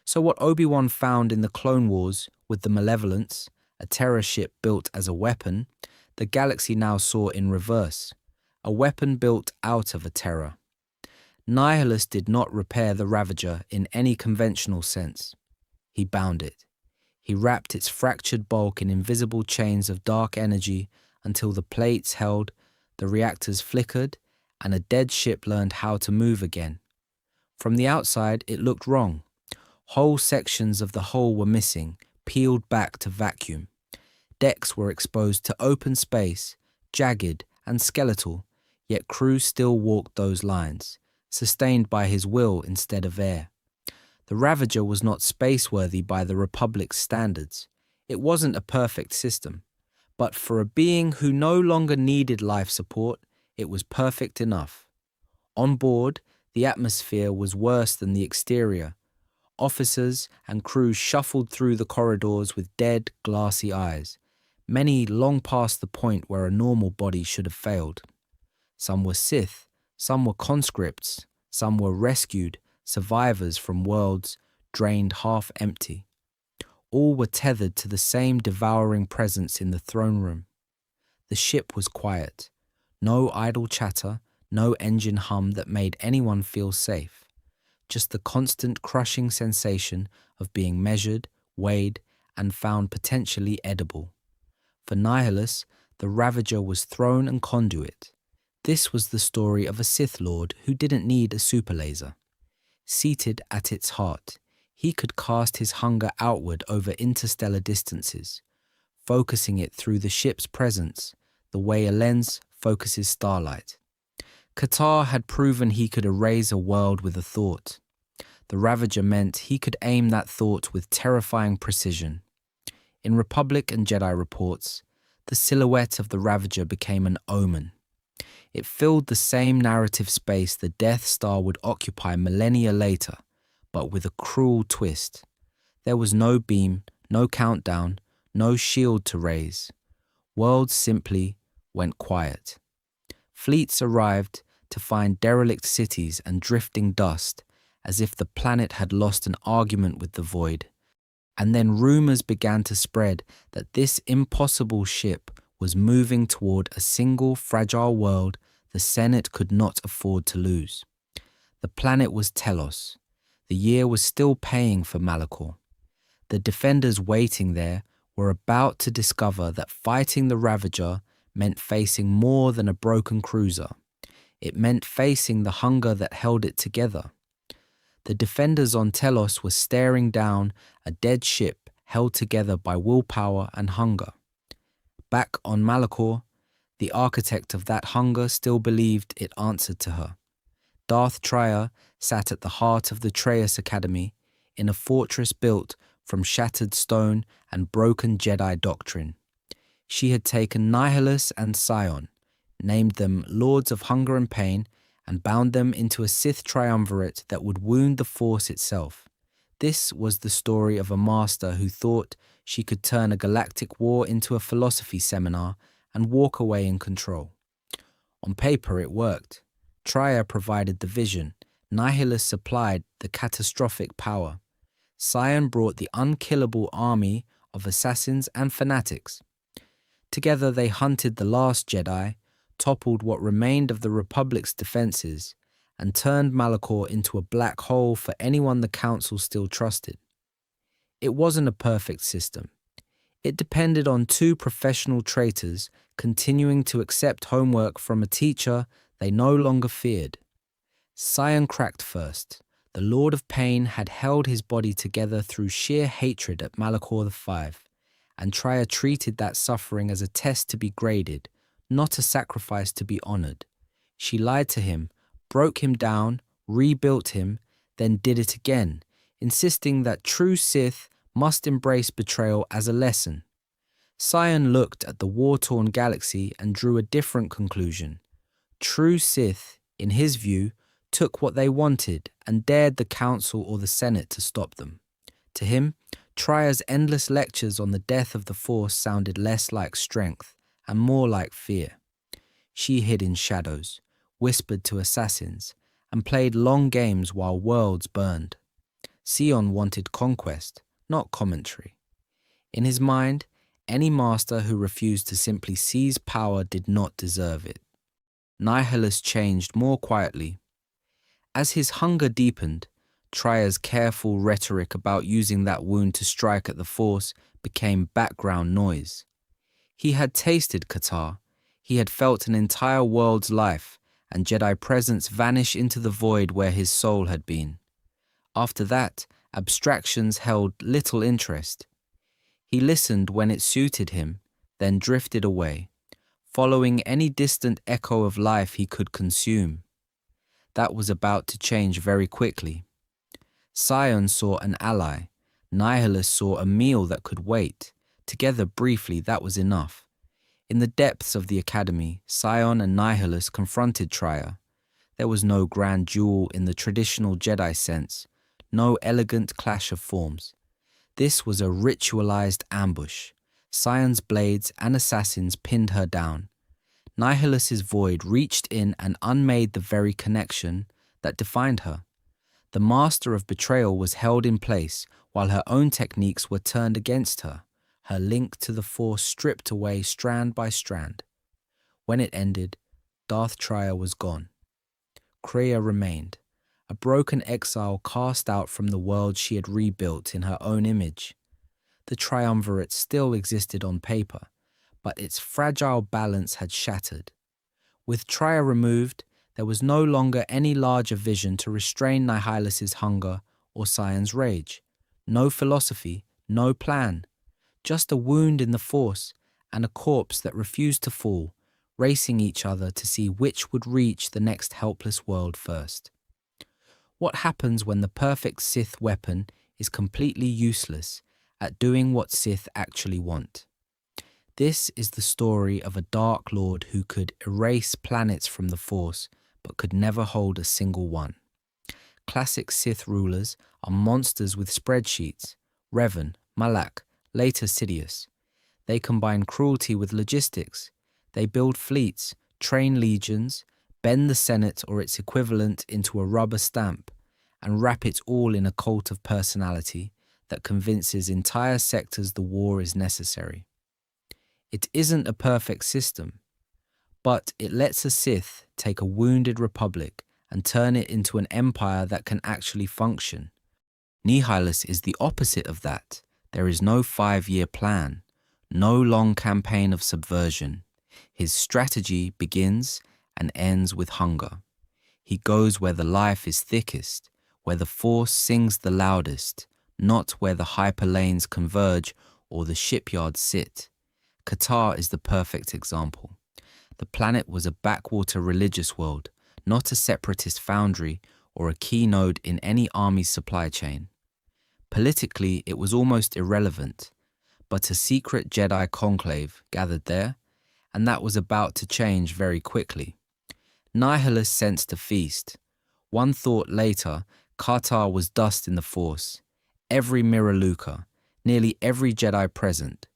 So what Obi-Wan found in the Clone Wars with the Malevolence, a terror ship built as a weapon, the galaxy now saw in reverse, a weapon built out of a terror. Nihilus did not repair the Ravager in any conventional sense. He bound it. He wrapped its fractured bulk in invisible chains of dark energy until the plates held, the reactors flickered, and a dead ship learned how to move again. From the outside, it looked wrong. Whole sections of the hull were missing, peeled back to vacuum. Decks were exposed to open space, jagged and skeletal, yet crew still walked those lines, sustained by his will instead of air. The Ravager was not space-worthy by the Republic's standards. It wasn't a perfect system, but for a being who no longer needed life support, it was perfect enough. On board, the atmosphere was worse than the exterior. Officers and crew shuffled through the corridors with dead, glassy eyes, many long past the point where a normal body should have failed. Some were Sith, some were conscripts, some were rescued survivors from worlds drained half empty. All were tethered to the same devouring presence in the throne room. The ship was quiet. No idle chatter, no engine hum that made anyone feel safe. Just the constant crushing sensation of being measured, weighed, and found potentially edible. For Nihilus, the Ravager was throne and conduit. This was the story of a Sith Lord who didn't need a super laser. Seated at its heart, he could cast his hunger outward over interstellar distances, focusing it through the ship's presence, the way a lens focuses starlight. Katarr had proven he could erase a world with a thought. The Ravager meant he could aim that thought with terrifying precision. In Republic and Jedi reports, the silhouette of the Ravager became an omen. It filled the same narrative space the Death Star would occupy millennia later, but with a cruel twist. There was no beam, no countdown, no shield to raise. Worlds simply went quiet. Fleets arrived to find derelict cities and drifting dust, as if the planet had lost an argument with the void. And then rumors began to spread that this impossible ship was moving toward a single fragile world the Senate could not afford to lose. The planet was Telos. The year was still paying for Malachor. The defenders waiting there were about to discover that fighting the Ravager meant facing more than a broken cruiser. It meant facing the hunger that held it together. The defenders on Telos were staring down a dead ship held together by willpower and hunger. Back on Malachor, the architect of that hunger still believed it answered to her. Darth Triumvirate sat at the heart of the Traeus Academy, in a fortress built from shattered stone and broken Jedi doctrine. She had taken Nihilus and Sion, named them Lords of Hunger and Pain, and bound them into a Sith Triumvirate that would wound the Force itself. This was the story of a master who thought she could turn a galactic war into a philosophy seminar and walk away in control. On paper, it worked. Triumvirate provided the vision. Nihilus supplied the catastrophic power. Sion brought the unkillable army of assassins and fanatics. Together they hunted the last Jedi, toppled what remained of the Republic's defenses, and turned Malachor into a black hole for anyone the Council still trusted. It wasn't a perfect system. It depended on two professional traitors continuing to accept homework from a teacher they no longer feared. Sion cracked first. The Lord of Pain had held his body together through sheer hatred at Malachor V, and Triumvirate treated that suffering as a test to be graded, not a sacrifice to be honored. She lied to him, broke him down, rebuilt him, then did it again, insisting that true Sith must embrace betrayal as a lesson. Sion looked at the war-torn galaxy and drew a different conclusion. True Sith, in his view, took what they wanted and dared the Council or the Senate to stop them. To him, Tria's endless lectures on the death of the Force sounded less like strength and more like fear. She hid in shadows, whispered to assassins, and played long games while worlds burned. Sion wanted conquest, not commentary. In his mind, any master who refused to simply seize power did not deserve it. Nihilus changed more quietly. As his hunger deepened, Tria's careful rhetoric about using that wound to strike at the Force became background noise. He had tasted Katarr. He had felt an entire world's life and Jedi presence vanish into the void where his soul had been. After that, abstractions held little interest. He listened when it suited him, then drifted away, following any distant echo of life he could consume. That was about to change very quickly. Sion saw an ally. Nihilus saw a meal that could wait. Together briefly, that was enough. In the depths of the academy, Sion and Nihilus confronted Tria. There was no grand duel in the traditional Jedi sense, no elegant clash of forms. This was a ritualized ambush. Sion's blades and assassins pinned her down. Nihilus's void reached in and unmade the very connection that defined her. The master of betrayal was held in place while her own techniques were turned against her, her link to the Force stripped away strand by strand. When it ended, Darth Tria was gone. Kreia remained, a broken exile cast out from the world she had rebuilt in her own image. The Triumvirate still existed on paper, but its fragile balance had shattered. With Tria removed, there was no longer any larger vision to restrain Nihilus's hunger or Sion's rage. No philosophy, no plan. Just a wound in the Force and a corpse that refused to fall, racing each other to see which would reach the next helpless world first. What happens when the perfect Sith weapon is completely useless at doing what Sith actually want? This is the story of a Dark Lord who could erase planets from the Force, but could never hold a single one. Classic Sith rulers are monsters with spreadsheets. Revan, Malak, later Sidious. They combine cruelty with logistics. They build fleets, train legions, bend the Senate or its equivalent into a rubber stamp, and wrap it all in a cult of personality that convinces entire sectors the war is necessary. It isn't a perfect system, but it lets a Sith take a wounded republic and turn it into an empire that can actually function. Nihilus is the opposite of that. There is no 5-year plan, no long campaign of subversion. His strategy begins and ends with hunger. He goes where the life is thickest, where the Force sings the loudest, not where the hyperlanes converge or the shipyards sit. Katarr is the perfect example. The planet was a backwater religious world, not a separatist foundry or a key node in any army's supply chain. Politically, it was almost irrelevant, but a secret Jedi conclave gathered there, and that was about to change very quickly. Nihilus sensed a feast. One thought later, Katarr was dust in the Force. Every Miraluka, nearly every Jedi present.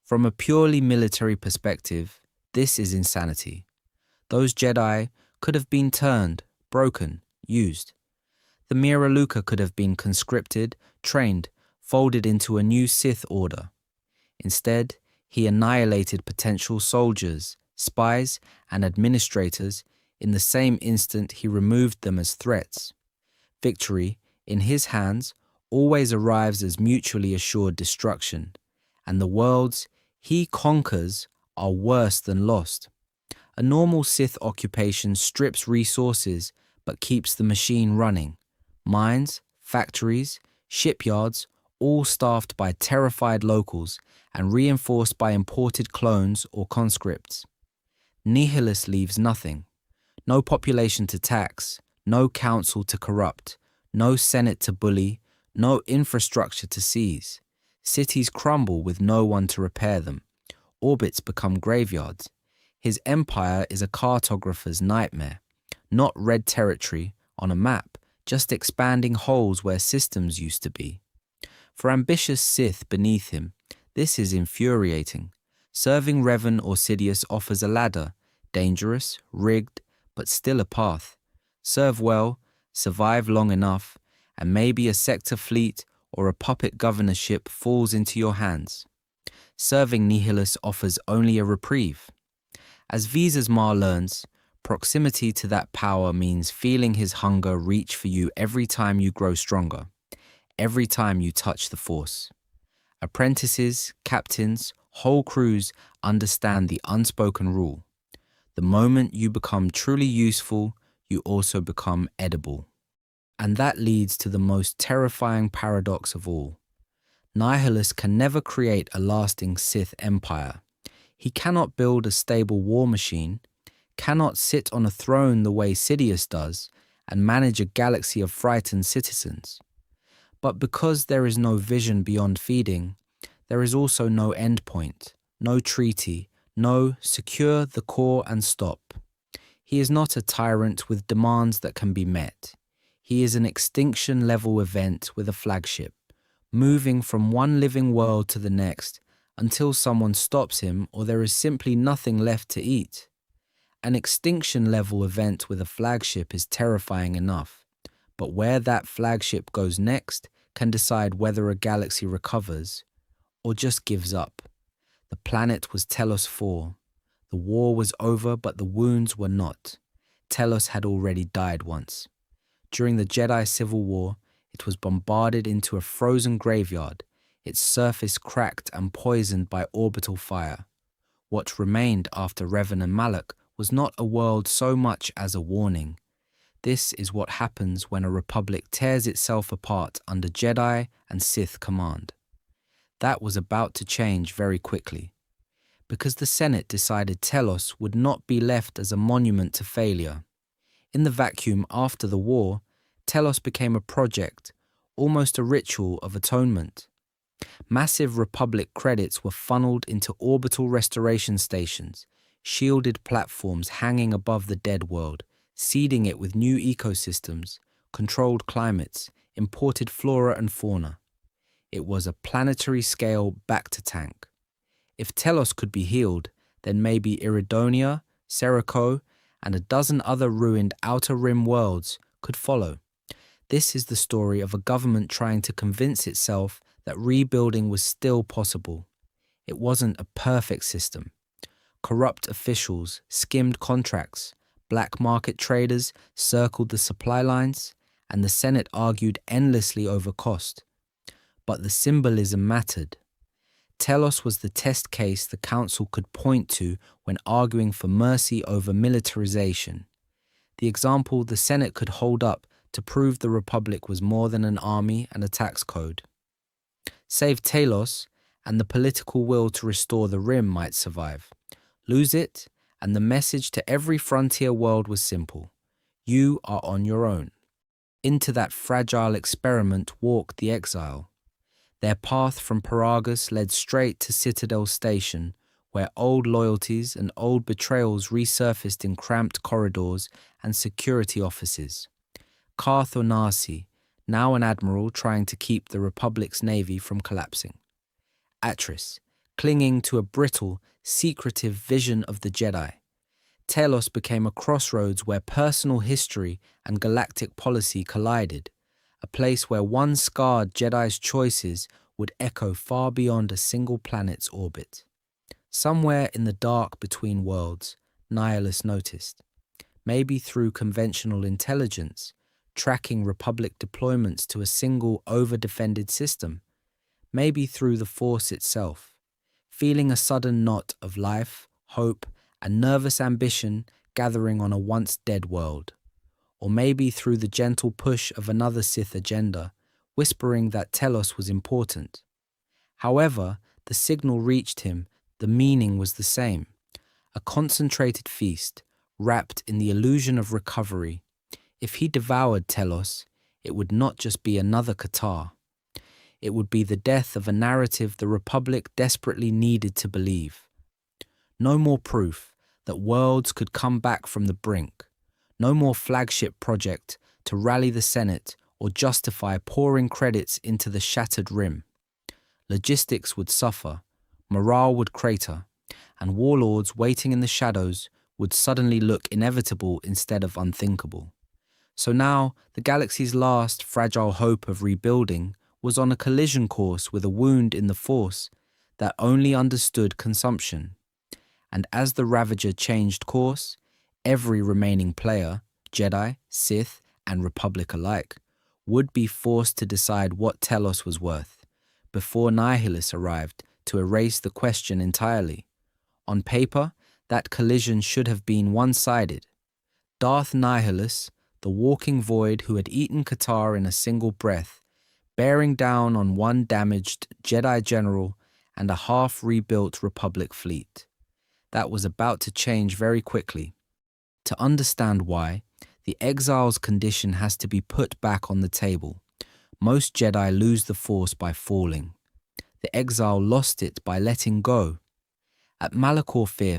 From a purely military perspective, this is insanity. Those Jedi could have been turned, broken, used. The Miraluka could have been conscripted, trained, folded into a new Sith order. Instead, he annihilated potential soldiers, spies, and administrators in the same instant he removed them as threats. Victory, in his hands, always arrives as mutually assured destruction, and the worlds he conquers are worse than lost. A normal Sith occupation strips resources but keeps the machine running. Mines, factories, shipyards, all staffed by terrified locals and reinforced by imported clones or conscripts. Nihilus leaves nothing. No population to tax, no council to corrupt, no senate to bully, no infrastructure to seize. Cities crumble with no one to repair them. Orbits become graveyards. His empire is a cartographer's nightmare, not red territory on a map, just expanding holes where systems used to be. For ambitious Sith beneath him, this is infuriating. Serving Revan or Sidious offers a ladder, dangerous, rigged, but still a path. Serve well, survive long enough, and maybe a sector fleet or a puppet governorship falls into your hands. Serving Nihilus offers only a reprieve. As Visas Mar learns, proximity to that power means feeling his hunger reach for you every time you grow stronger, every time you touch the Force. Apprentices, captains, whole crews understand the unspoken rule. The moment you become truly useful, you also become edible. And that leads to the most terrifying paradox of all. Nihilus can never create a lasting Sith empire. He cannot build a stable war machine, cannot sit on a throne the way Sidious does, and manage a galaxy of frightened citizens. But because there is no vision beyond feeding, there is also no endpoint, no treaty, no secure the core and stop. He is not a tyrant with demands that can be met. He is an extinction-level event with a flagship, moving from one living world to the next until someone stops him or there is simply nothing left to eat. An extinction-level event with a flagship is terrifying enough, but where that flagship goes next can decide whether a galaxy recovers or just gives up. The planet was Telos 4. The war was over, but the wounds were not. Telos had already died once. During the Jedi Civil War, it was bombarded into a frozen graveyard, its surface cracked and poisoned by orbital fire. What remained after Revan and Malak was not a world so much as a warning. This is what happens when a republic tears itself apart under Jedi and Sith command. That was about to change very quickly, because the Senate decided Telos would not be left as a monument to failure. In the vacuum after the war, Telos became a project, almost a ritual of atonement. Massive Republic credits were funneled into orbital restoration stations, shielded platforms hanging above the dead world, seeding it with new ecosystems, controlled climates, imported flora and fauna. It was a planetary-scale back-to-tank. If Telos could be healed, then maybe Iridonia, Seriko, and a dozen other ruined Outer Rim worlds could follow. This is the story of a government trying to convince itself that rebuilding was still possible. It wasn't a perfect system. Corrupt officials skimmed contracts, black market traders circled the supply lines, and the Senate argued endlessly over cost. But the symbolism mattered. Telos was the test case the council could point to when arguing for mercy over militarization. The example the Senate could hold up to prove the Republic was more than an army and a tax code. Save Telos, and the political will to restore the Rim might survive. Lose it, and the message to every frontier world was simple. You are on your own. Into that fragile experiment walked the exile. Their path from Paragus led straight to Citadel Station, where old loyalties and old betrayals resurfaced in cramped corridors and security offices. Carth Onasi, now an admiral trying to keep the Republic's navy from collapsing. Atris, clinging to a brittle, secretive vision of the Jedi. Telos became a crossroads where personal history and galactic policy collided, a place where one scarred Jedi's choices would echo far beyond a single planet's orbit. Somewhere in the dark between worlds, Nihilus noticed, maybe through conventional intelligence, tracking Republic deployments to a single over-defended system, maybe through the Force itself, feeling a sudden knot of life, hope, and nervous ambition gathering on a once-dead world. Or maybe through the gentle push of another Sith agenda, whispering that Telos was important. However, the signal reached him, the meaning was the same. A concentrated feast, wrapped in the illusion of recovery. If he devoured Telos, it would not just be another Katarr. It would be the death of a narrative the Republic desperately needed to believe. No more proof. that worlds could come back from the brink. No more flagship project to rally the Senate or justify pouring credits into the shattered rim. Logistics would suffer, morale would crater, and warlords waiting in the shadows would suddenly look inevitable instead of unthinkable. So now, the galaxy's last fragile hope of rebuilding was on a collision course with a wound in the Force that only understood consumption. And as the Ravager changed course, every remaining player, Jedi, Sith, and Republic alike, would be forced to decide what Telos was worth, before Nihilus arrived to erase the question entirely. On paper, that collision should have been one-sided. Darth Nihilus, the walking void who had eaten Katarr in a single breath, bearing down on one damaged Jedi general and a half-rebuilt Republic fleet. That was about to change very quickly. To understand why, the exile's condition has to be put back on the table. Most Jedi lose the Force by falling. The exile lost it by letting go. At Malachor V,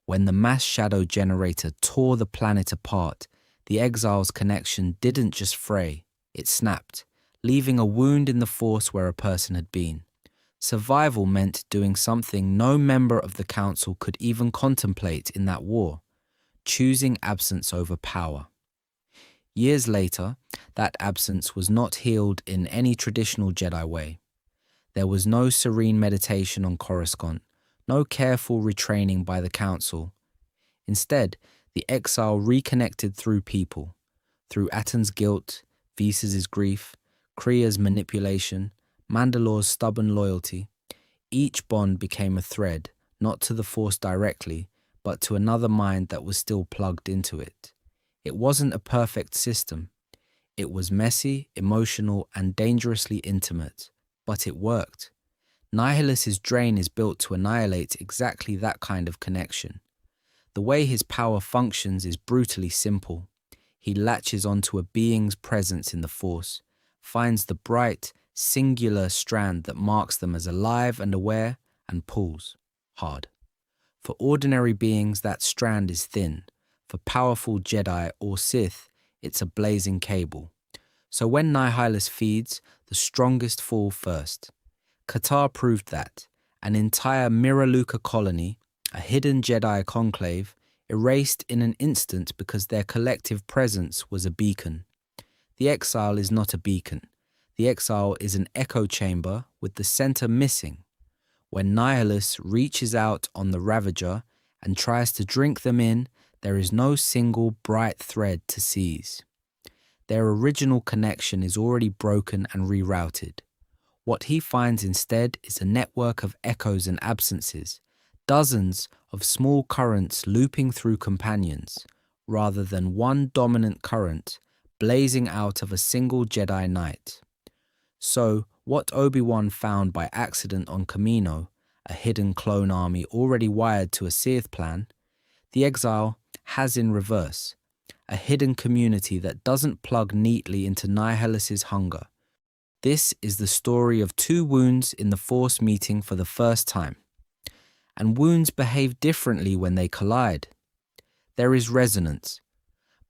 when the mass shadow generator tore the planet apart, the exile's connection didn't just fray, it snapped, leaving a wound in the Force where a person had been. Survival meant doing something no member of the Council could even contemplate in that war, choosing absence over power. Years later, that absence was not healed in any traditional Jedi way. There was no serene meditation on Coruscant, no careful retraining by the Council. Instead, the exile reconnected through people, through Atton's guilt, Visas' grief, Krea's manipulation, Mandalore's stubborn loyalty. Each bond became a thread, not to the Force directly, but to another mind that was still plugged into it. It wasn't a perfect system. It was messy, emotional, and dangerously intimate, but it worked. Nihilus's drain is built to annihilate exactly that kind of connection. The way his power functions is brutally simple. He latches onto a being's presence in the Force, finds the bright, singular strand that marks them as alive and aware, and pulls hard. For ordinary beings, that strand is thin. For powerful Jedi or Sith, it's a blazing cable. So when Nihilus feeds, the strongest fall first. Katarr proved that. An entire Miraluka colony, a hidden Jedi conclave, erased in an instant because their collective presence was a beacon. The exile is not a beacon. The exile is an echo chamber with the center missing. When Nihilus reaches out on the Ravager and tries to drink them in, there is no single bright thread to seize. Their original connection is already broken and rerouted. What he finds instead is a network of echoes and absences, dozens of small currents looping through companions, rather than one dominant current blazing out of a single Jedi Knight. So, what Obi-Wan found by accident on Kamino, a hidden clone army already wired to a Sith plan, the exile has in reverse, a hidden community that doesn't plug neatly into Nihilus's hunger. This is the story of two wounds in the Force meeting for the first time. And wounds behave differently when they collide. There is resonance.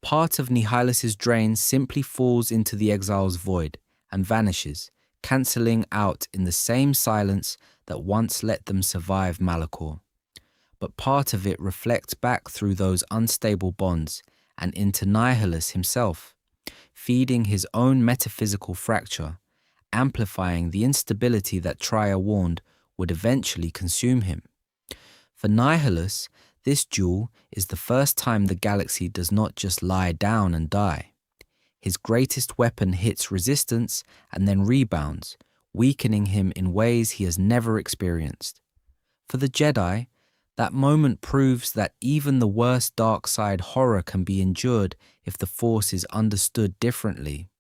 Part of Nihilus's drain simply falls into the exile's void and vanishes, cancelling out in the same silence that once let them survive Malachor. But part of it reflects back through those unstable bonds and into Nihilus himself, feeding his own metaphysical fracture, amplifying the instability that Trier warned would eventually consume him. For Nihilus, this duel is the first time the galaxy does not just lie down and die. His greatest weapon hits resistance and then rebounds, weakening him in ways he has never experienced. For the Jedi, that moment proves that even the worst dark side horror can be endured if the Force is understood differently.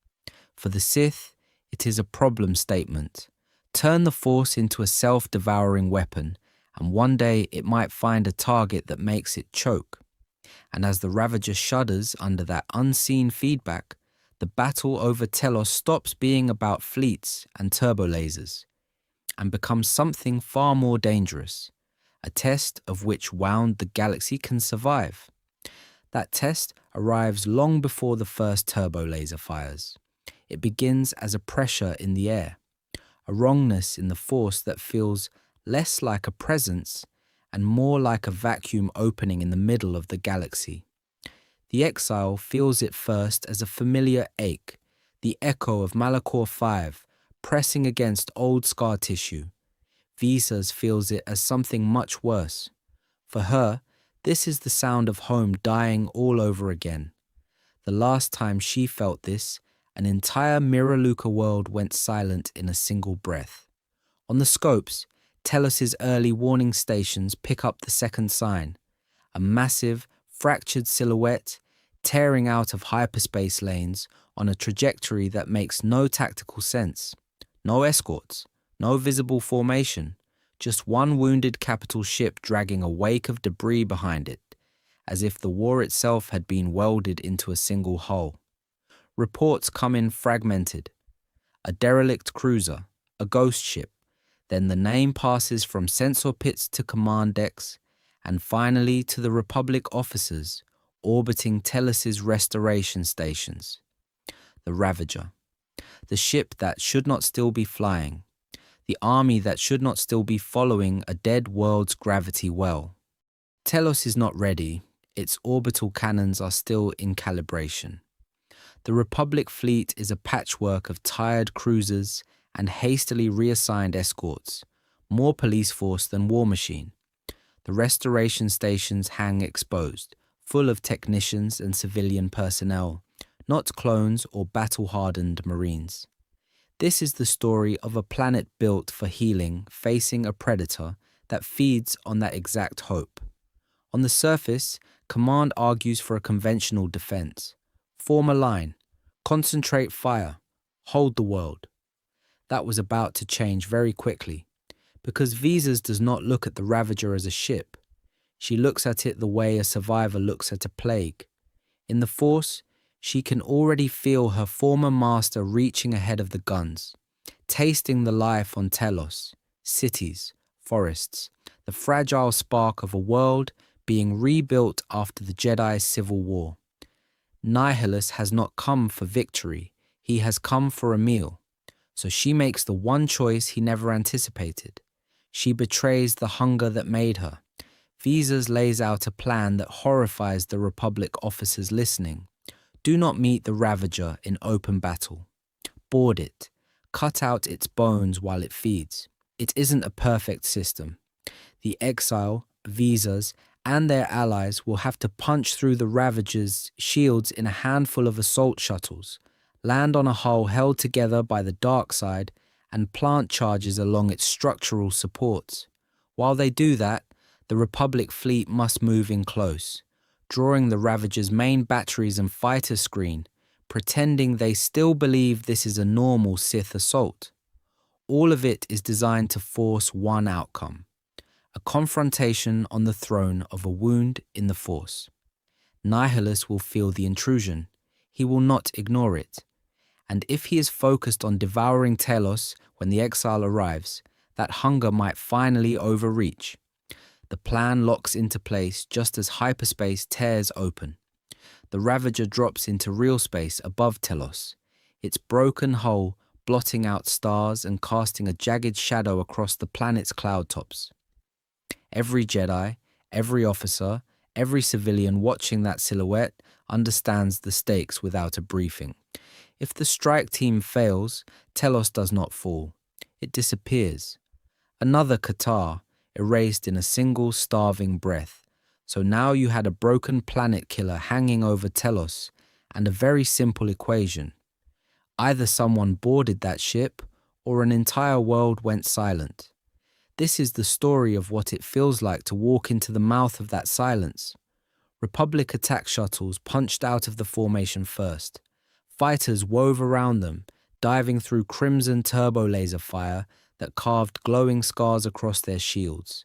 For the Sith, it is a problem statement. Turn the Force into a self-devouring weapon, and one day it might find a target that makes it choke. And as the Ravager shudders under that unseen feedback, the battle over Telos stops being about fleets and turbolasers and becomes something far more dangerous, a test of which wound the galaxy can survive. That test arrives long before the first turbo laser fires. It begins as a pressure in the air, a wrongness in the force that feels less like a presence and more like a vacuum opening in the middle of the galaxy. The exile feels it first as a familiar ache, the echo of Malachor V pressing against old scar tissue. Visas feels it as something much worse. For her, this is the sound of home dying all over again. The last time she felt this, an entire Miraluka world went silent in a single breath. On the scopes, Telos's early warning stations pick up the second sign, a massive, fractured silhouette tearing out of hyperspace lanes on a trajectory that makes no tactical sense. No escorts, no visible formation, just one wounded capital ship dragging a wake of debris behind it, as if the war itself had been welded into a single hull. Reports come in fragmented. A derelict cruiser, a ghost ship, then the name passes from sensor pits to command decks, and finally to the Republic officers orbiting Telos's restoration stations. The Ravager, the ship that should not still be flying, the army that should not still be following a dead world's gravity well. Telos is not ready, its orbital cannons are still in calibration. The Republic fleet is a patchwork of tired cruisers and hastily reassigned escorts, more police force than War Machine. The restoration stations hang exposed, full of technicians and civilian personnel, not clones or battle-hardened Marines. This is the story of a planet built for healing facing a predator that feeds on that exact hope. On the surface, Command argues for a conventional defense. Form a line, concentrate fire, hold the world. That was about to change very quickly, because Visas does not look at the Ravager as a ship. She looks at it the way a survivor looks at a plague. In the Force, she can already feel her former master reaching ahead of the guns, tasting the life on Telos, cities, forests, the fragile spark of a world being rebuilt after the Jedi Civil War. Nihilus has not come for victory, he has come for a meal. So she makes the one choice he never anticipated. She betrays the hunger that made her. Visas lays out a plan that horrifies the Republic officers listening. Do not meet the Ravager in open battle. Board it. Cut out its bones while it feeds. It isn't a perfect system. The Exile, Visas, and their allies will have to punch through the Ravager's shields in a handful of assault shuttles, land on a hull held together by the dark side, and plant charges along its structural supports. While they do that, the Republic fleet must move in close, drawing the Ravager's main batteries and fighter screen, pretending they still believe this is a normal Sith assault. All of it is designed to force one outcome: a confrontation on the throne of a wound in the Force. Nihilus will feel the intrusion. He will not ignore it. And if he is focused on devouring Telos when the exile arrives, that hunger might finally overreach. The plan locks into place just as hyperspace tears open. The Ravager drops into real space above Telos, its broken hull blotting out stars and casting a jagged shadow across the planet's cloud tops. Every Jedi, every officer, every civilian watching that silhouette understands the stakes without a briefing. If the strike team fails, Telos does not fall. It disappears. Another Katarr, erased in a single starving breath. So now you had a broken planet killer hanging over Telos, and a very simple equation. Either someone boarded that ship, or an entire world went silent. This is the story of what it feels like to walk into the mouth of that silence. Republic attack shuttles punched out of the formation first. Fighters wove around them, diving through crimson turbo laser fire that carved glowing scars across their shields.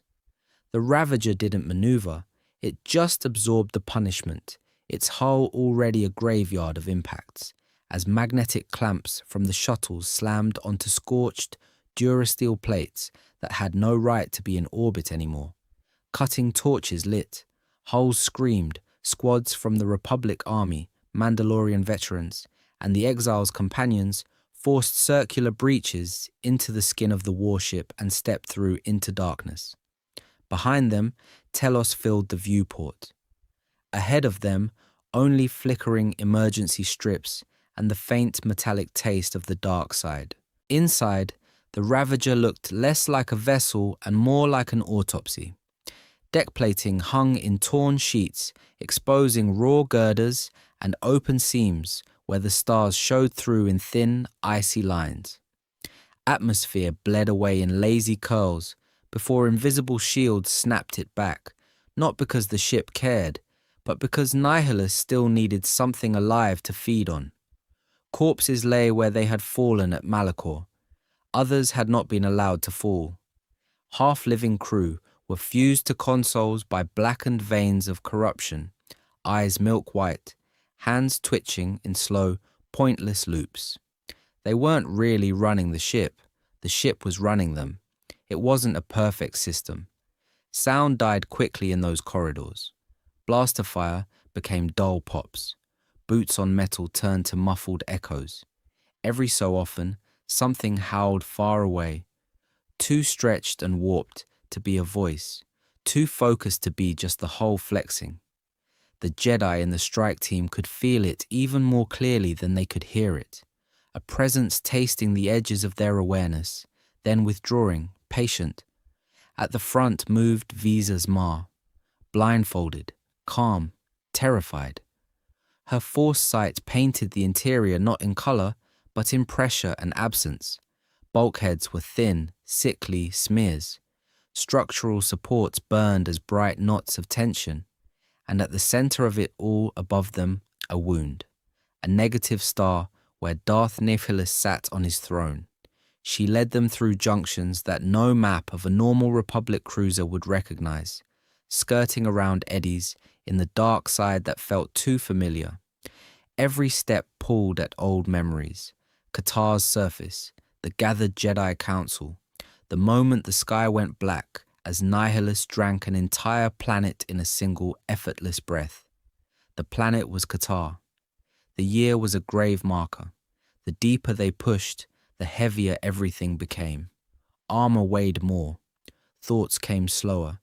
The Ravager didn't maneuver, it just absorbed the punishment, its hull already a graveyard of impacts, as magnetic clamps from the shuttles slammed onto scorched, durasteel plates that had no right to be in orbit anymore. Cutting torches lit. Hulls screamed. Squads from the Republic Army, Mandalorian veterans, and the Exiles' companions forced circular breaches into the skin of the warship and stepped through into darkness. Behind them, Telos filled the viewport. Ahead of them, only flickering emergency strips and the faint metallic taste of the dark side. Inside, the Ravager looked less like a vessel and more like an autopsy. Deck plating hung in torn sheets, exposing raw girders and open seams where the stars showed through in thin, icy lines. Atmosphere bled away in lazy curls before invisible shields snapped it back, not because the ship cared, but because Nihilus still needed something alive to feed on. Corpses lay where they had fallen at Malachor. Others had not been allowed to fall. Half-living crew were fused to consoles by blackened veins of corruption, eyes milk white, hands twitching in slow, pointless loops. They weren't really running the ship was running them. It wasn't a perfect system. Sound died quickly in those corridors. Blaster fire became dull pops. Boots on metal turned to muffled echoes. Every so often, something howled far away, too stretched and warped to be a voice, too focused to be just the hull flexing. The Jedi in the strike team could feel it even more clearly than they could hear it, a presence tasting the edges of their awareness, then withdrawing, patient. At the front moved Visa's Ma, blindfolded, calm, terrified. Her force sight painted the interior not in color, but in pressure and absence. Bulkheads were thin, sickly smears. Structural supports burned as bright knots of tension, and at the center of it all above them, a wound, a negative star where Darth Nihilus sat on his throne. She led them through junctions that no map of a normal Republic cruiser would recognize, skirting around eddies in the dark side that felt too familiar. Every step pulled at old memories, Katarr's surface, the gathered Jedi Council, the moment the sky went black as Nihilus drank an entire planet in a single effortless breath. The planet was Katarr. The year was a grave marker. The deeper they pushed, the heavier everything became. Armor weighed more. Thoughts came slower.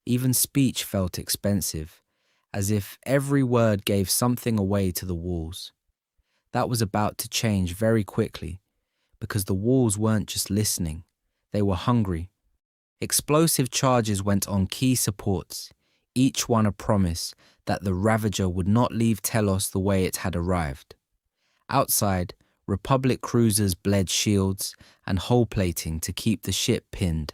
Even speech felt expensive, as if every word gave something away to the walls. That was about to change very quickly, because the walls weren't just listening. They were hungry. Explosive charges went on key supports, each one a promise that the Ravager would not leave Telos the way it had arrived. Outside, Republic cruisers bled shields and hull plating to keep the ship pinned.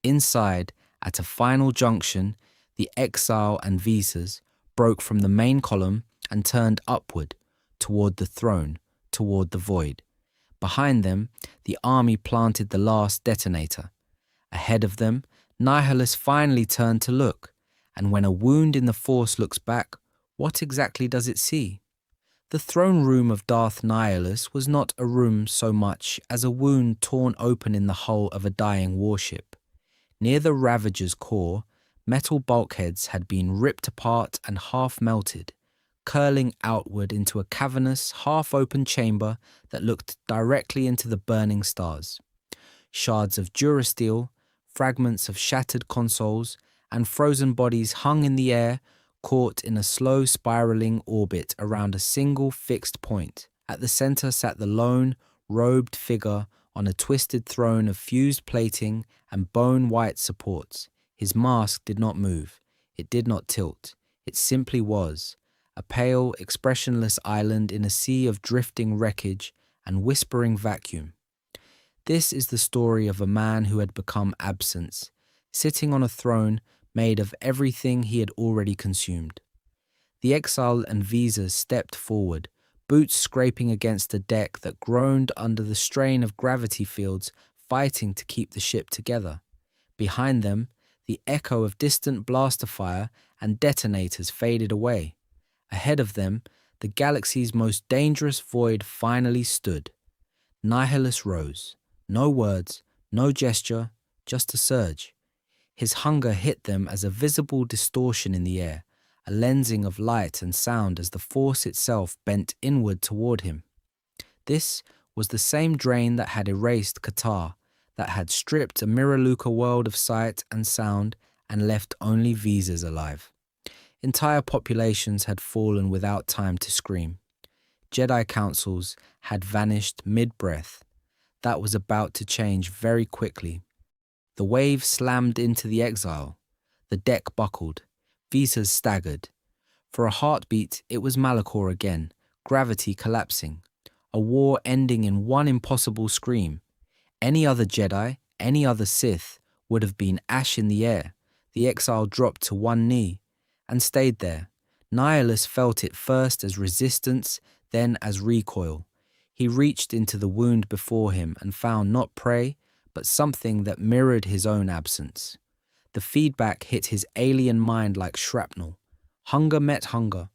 Inside, at a final junction, the Exile and Visas broke from the main column and turned upward, toward the throne, toward the void. Behind them, the army planted the last detonator. Ahead of them, Nihilus finally turned to look, and when a wound in the Force looks back, what exactly does it see? The throne room of Darth Nihilus was not a room so much as a wound torn open in the hull of a dying warship. Near the Ravager's core, metal bulkheads had been ripped apart and half melted, curling outward into a cavernous, half-open chamber that looked directly into the burning stars. Shards of durasteel, fragments of shattered consoles, and frozen bodies hung in the air, caught in a slow spiraling orbit around a single fixed point. At the center sat the lone, robed figure on a twisted throne of fused plating and bone-white supports. His mask did not move. It did not tilt. It simply was. A pale, expressionless island in a sea of drifting wreckage and whispering vacuum. This is the story of a man who had become absence, sitting on a throne made of everything he had already consumed. The Exile and Visas stepped forward, boots scraping against a deck that groaned under the strain of gravity fields fighting to keep the ship together. Behind them, the echo of distant blaster fire and detonators faded away. Ahead of them, the galaxy's most dangerous void finally stood. Nihilus rose. No words, no gesture, just a surge. His hunger hit them as a visible distortion in the air, a lensing of light and sound as the Force itself bent inward toward him. This was the same drain that had erased Katarr, that had stripped a Miraluka world of sight and sound and left only Visas alive. Entire populations had fallen without time to scream. Jedi councils had vanished mid-breath. That was about to change very quickly. The wave slammed into the exile. The deck buckled. Visas staggered. For a heartbeat, it was Malachor again, gravity collapsing. A war ending in one impossible scream. Any other Jedi, any other Sith, would have been ash in the air. The exile dropped to one knee and stayed there. Nihilus felt it first as resistance, then as recoil. He reached into the wound before him and found not prey, but something that mirrored his own absence. The feedback hit his alien mind like shrapnel. Hunger met hunger.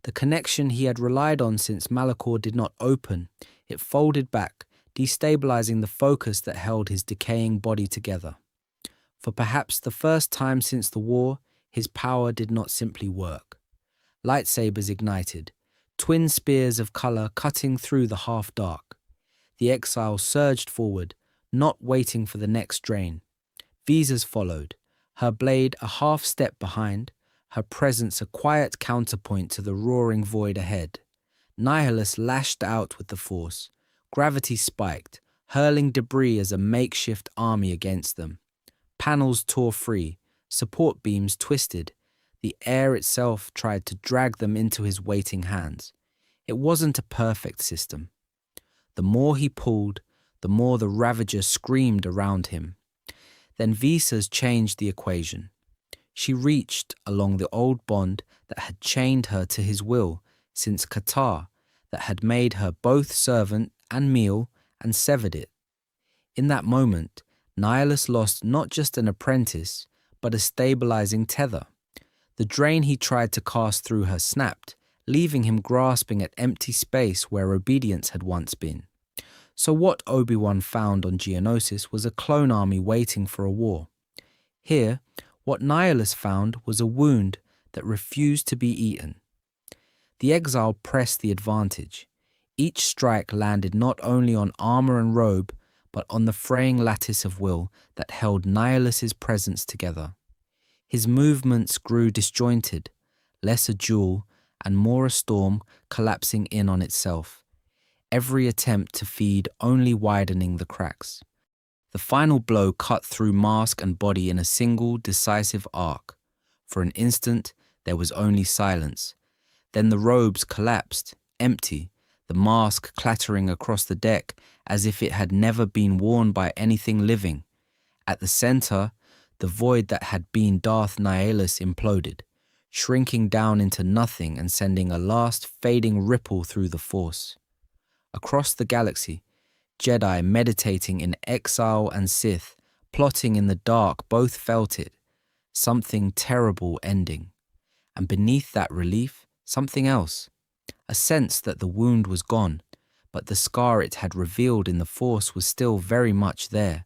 The connection he had relied on since Malachor did not open, it folded back, destabilizing the focus that held his decaying body together. For perhaps the first time since the war, his power did not simply work. Lightsabers ignited, twin spears of color cutting through the half-dark. The exile surged forward, not waiting for the next drain. Visas followed, her blade a half-step behind, her presence a quiet counterpoint to the roaring void ahead. Nihilus lashed out with the Force. Gravity spiked, hurling debris as a makeshift army against them. Panels tore free, support beams twisted. The air itself tried to drag them into his waiting hands. It wasn't a perfect system. The more he pulled, the more the Ravager screamed around him. Then Visas changed the equation. She reached along the old bond that had chained her to his will since Katarr, that had made her both servant and meal and severed it. In that moment, Nihilus lost not just an apprentice, but a stabilizing tether. The drain he tried to cast through her snapped, leaving him grasping at empty space where obedience had once been. So what Obi-Wan found on Geonosis was a clone army waiting for a war. Here, what Nihilus found was a wound that refused to be eaten. The exile pressed the advantage. Each strike landed not only on armor and robe, but on the fraying lattice of will that held Nihilus's presence together. His movements grew disjointed, less a duel and more a storm collapsing in on itself, every attempt to feed only widening the cracks. The final blow cut through mask and body in a single, decisive arc. For an instant, there was only silence. Then the robes collapsed, empty, the mask clattering across the deck as if it had never been worn by anything living. At the center, the void that had been Darth Nihilus imploded, shrinking down into nothing and sending a last fading ripple through the Force. Across the galaxy, Jedi meditating in exile and Sith, plotting in the dark, both felt it, something terrible ending. And beneath that relief, something else, a sense that the wound was gone, but the scar it had revealed in the Force was still very much there,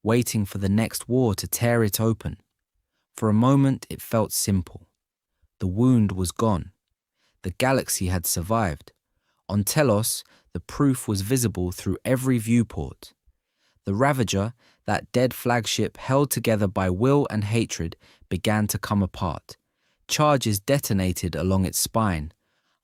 waiting for the next war to tear it open. For a moment it felt simple. The wound was gone. The galaxy had survived. On Telos, the proof was visible through every viewport. The Ravager, that dead flagship held together by will and hatred, began to come apart. Charges detonated along its spine.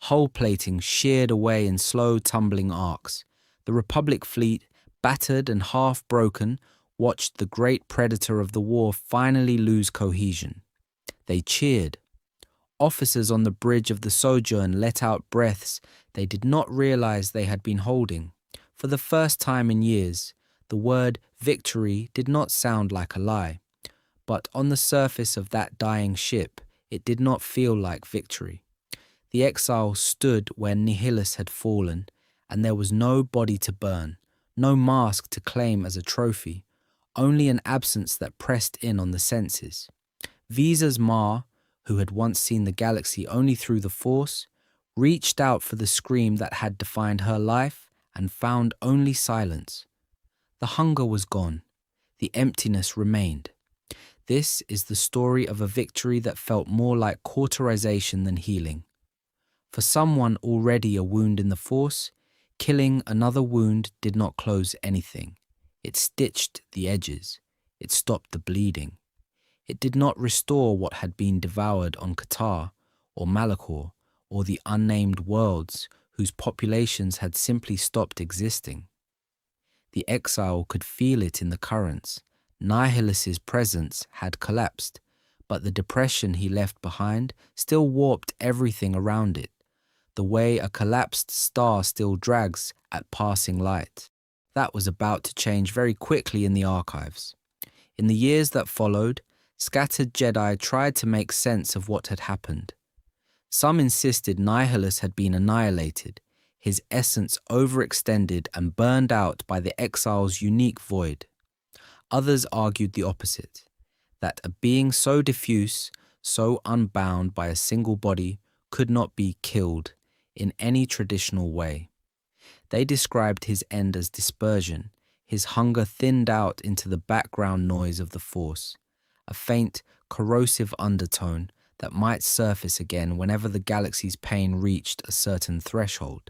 Hull plating sheared away in slow tumbling arcs. The Republic fleet, battered and half broken, watched the great predator of the war finally lose cohesion. They cheered. Officers on the bridge of the Sojourn let out breaths they did not realize they had been holding. For the first time in years, the word victory did not sound like a lie. But on the surface of that dying ship, it did not feel like victory. The exile stood where Nihilus had fallen, and there was no body to burn, no mask to claim as a trophy, only an absence that pressed in on the senses. Visas Ma, who had once seen the galaxy only through the Force, reached out for the scream that had defined her life and found only silence. The hunger was gone. The emptiness remained. This is the story of a victory that felt more like cauterization than healing. For someone already a wound in the Force, killing another wound did not close anything. It stitched the edges. It stopped the bleeding. It did not restore what had been devoured on Katarr or Malachor or the unnamed worlds whose populations had simply stopped existing. The exile could feel it in the currents. Nihilus's presence had collapsed, but the depression he left behind still warped everything around it, the way a collapsed star still drags at passing light. That was about to change very quickly in the archives. In the years that followed, scattered Jedi tried to make sense of what had happened. Some insisted Nihilus had been annihilated, his essence overextended and burned out by the exile's unique void. Others argued the opposite, that a being so diffuse, so unbound by a single body, could not be killed in any traditional way. They described his end as dispersion, his hunger thinned out into the background noise of the Force, a faint, corrosive undertone that might surface again whenever the galaxy's pain reached a certain threshold.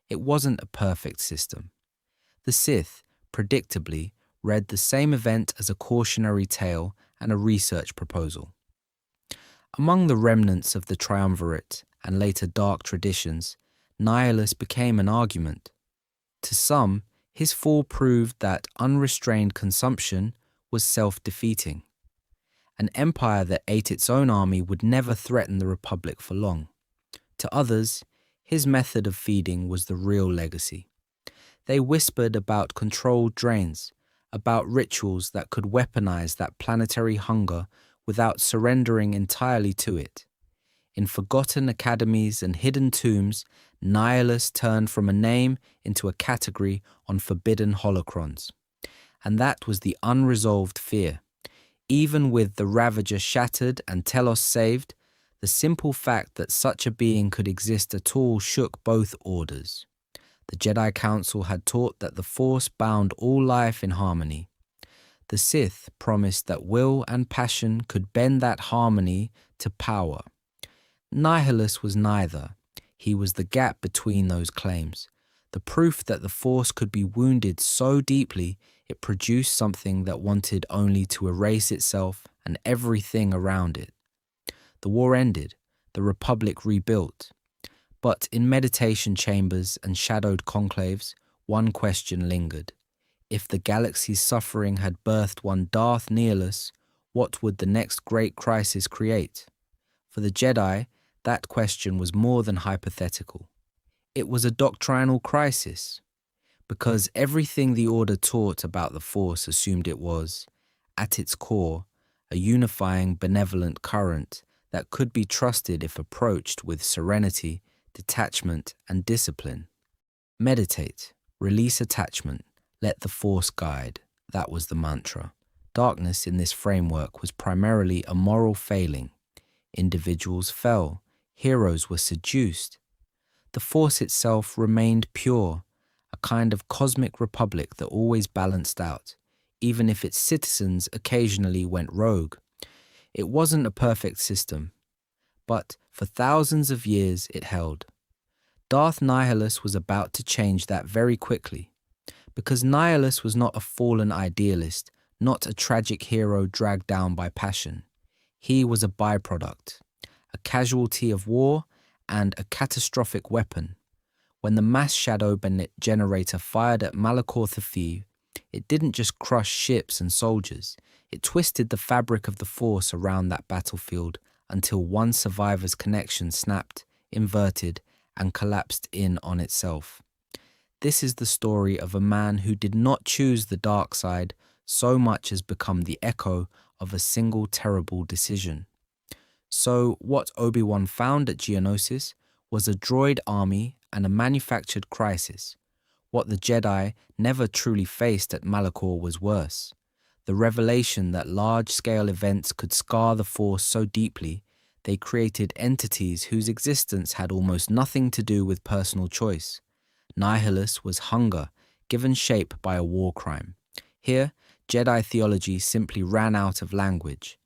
It wasn't a perfect system. The Sith, predictably, read the same event as a cautionary tale and a research proposal. Among the remnants of the Triumvirate and later dark traditions, Nihilus became an argument. To some, his fall proved that unrestrained consumption was self-defeating. An empire that ate its own army would never threaten the Republic for long. To others, his method of feeding was the real legacy. They whispered about controlled drains, about rituals that could weaponize that planetary hunger without surrendering entirely to it. In forgotten academies and hidden tombs, Nihilus turned from a name into a category on forbidden holocrons. And that was the unresolved fear. Even with the Ravager shattered and Telos saved, the simple fact that such a being could exist at all shook both orders. The Jedi Council had taught that the Force bound all life in harmony. The Sith promised that will and passion could bend that harmony to power. Nihilus was neither. He was the gap between those claims, the proof that the Force could be wounded so deeply it produced something that wanted only to erase itself and everything around it. The war ended, the Republic rebuilt. But in meditation chambers and shadowed conclaves, one question lingered. If the galaxy's suffering had birthed one Darth Nihilus, what would the next great crisis create? For the Jedi, that question was more than hypothetical. It was a doctrinal crisis, because everything the Order taught about the Force assumed it was, at its core, a unifying benevolent current that could be trusted if approached with serenity, detachment, and discipline. Meditate, release attachment, let the Force guide. That was the mantra. Darkness in this framework was primarily a moral failing. Individuals fell, heroes were seduced. The Force itself remained pure, a kind of cosmic republic that always balanced out, even if its citizens occasionally went rogue. It wasn't a perfect system, but for thousands of years it held. Darth Nihilus was about to change that very quickly, because Nihilus was not a fallen idealist, not a tragic hero dragged down by passion. He was a byproduct, a casualty of war and a catastrophic weapon. When the mass shadow generator fired at Malachor V, it didn't just crush ships and soldiers, it twisted the fabric of the Force around that battlefield until one survivor's connection snapped, inverted, and collapsed in on itself. This is the story of a man who did not choose the dark side so much as become the echo of a single terrible decision. So what Obi-Wan found at Geonosis was a droid army and a manufactured crisis. What the Jedi never truly faced at Malachor was worse. The revelation that large-scale events could scar the Force so deeply, they created entities whose existence had almost nothing to do with personal choice. Nihilus was hunger, given shape by a war crime. Here, Jedi theology simply ran out of language.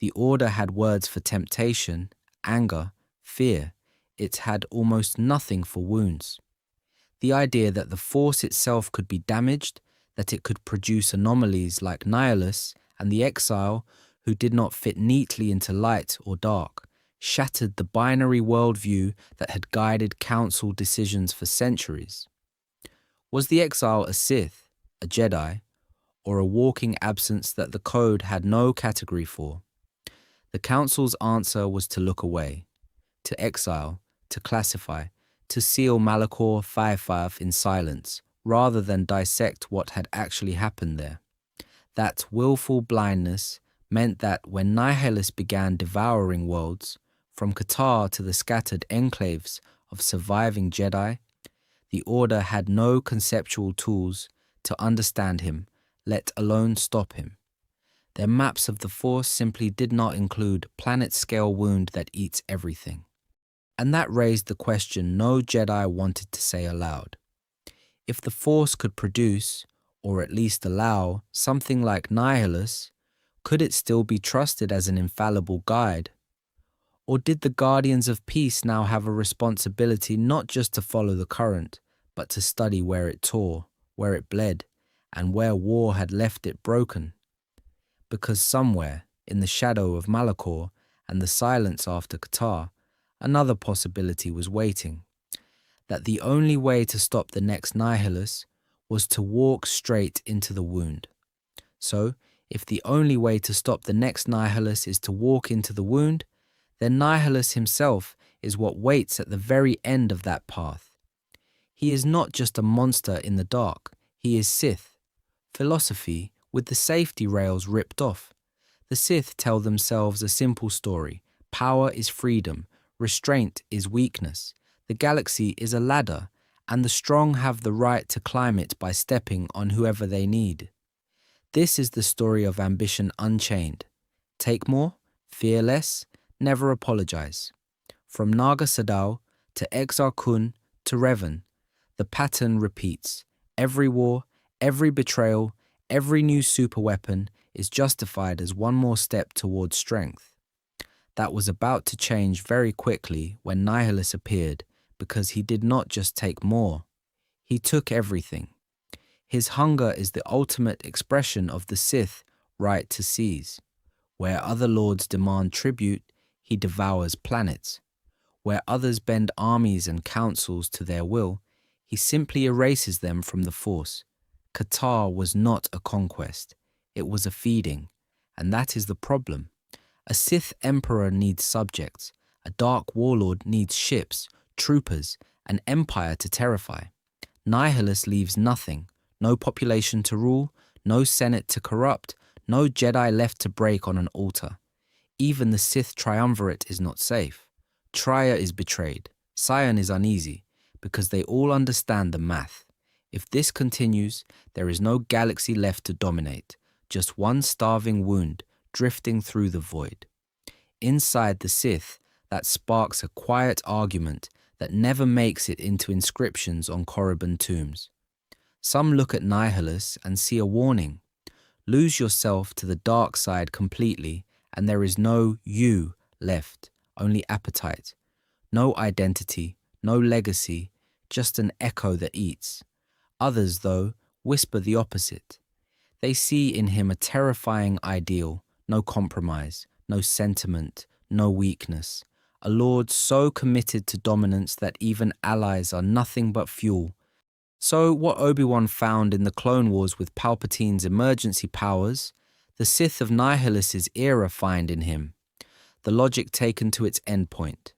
The Order had words for temptation, anger, fear. It had almost nothing for wounds. The idea that the Force itself could be damaged, that it could produce anomalies like Nihilus and the exile who did not fit neatly into light or dark, shattered the binary worldview that had guided council decisions for centuries. Was the exile a Sith, a Jedi, or a walking absence that the code had no category for? The council's answer was to look away, to exile, to classify, to seal Malachor V in silence, rather than dissect what had actually happened there. That willful blindness meant that when Nihilus began devouring worlds, from Katarr to the scattered enclaves of surviving Jedi, the Order had no conceptual tools to understand him, let alone stop him. Their maps of the Force simply did not include planet-scale wound that eats everything. And that raised the question no Jedi wanted to say aloud. If the Force could produce, or at least allow, something like Nihilus, could it still be trusted as an infallible guide? Or did the Guardians of Peace now have a responsibility not just to follow the current, but to study where it tore, where it bled, and where war had left it broken? Because somewhere, in the shadow of Malachor and the silence after Katarr, another possibility was waiting. That the only way to stop the next Nihilus was to walk straight into the wound. So, if the only way to stop the next Nihilus is to walk into the wound, then Nihilus himself is what waits at the very end of that path. He is not just a monster in the dark, he is Sith. Philosophy with the safety rails ripped off. The Sith tell themselves a simple story. Power is freedom, restraint is weakness, the galaxy is a ladder, and the strong have the right to climb it by stepping on whoever they need. This is the story of ambition unchained. Take more, fear less, never apologize. From Naga Sadao to Exar Kun to Revan, the pattern repeats. Every war, every betrayal, every new superweapon is justified as one more step towards strength. That was about to change very quickly when Nihilus appeared, because he did not just take more. He took everything. His hunger is the ultimate expression of the Sith right to seize. Where other lords demand tribute, he devours planets. Where others bend armies and councils to their will, he simply erases them from the Force. Katarr was not a conquest, it was a feeding, and that is the problem. A Sith Emperor needs subjects, a dark warlord needs ships, troopers, an empire to terrify. Nihilus leaves nothing, no population to rule, no senate to corrupt, no Jedi left to break on an altar. Even the Sith Triumvirate is not safe. Trier is betrayed, Sion is uneasy, because they all understand the math. If this continues, there is no galaxy left to dominate, just one starving wound drifting through the void. Inside the Sith, that sparks a quiet argument that never makes it into inscriptions on Korriban tombs. Some look at Nihilus and see a warning. Lose yourself to the dark side completely, and there is no you left, only appetite. No identity, no legacy, just an echo that eats. Others, though, whisper the opposite. They see in him a terrifying ideal, no compromise, no sentiment, no weakness. A lord so committed to dominance that even allies are nothing but fuel. So what Obi-Wan found in the Clone Wars with Palpatine's emergency powers, the Sith of Nihilus's era find in him. The logic taken to its endpoint.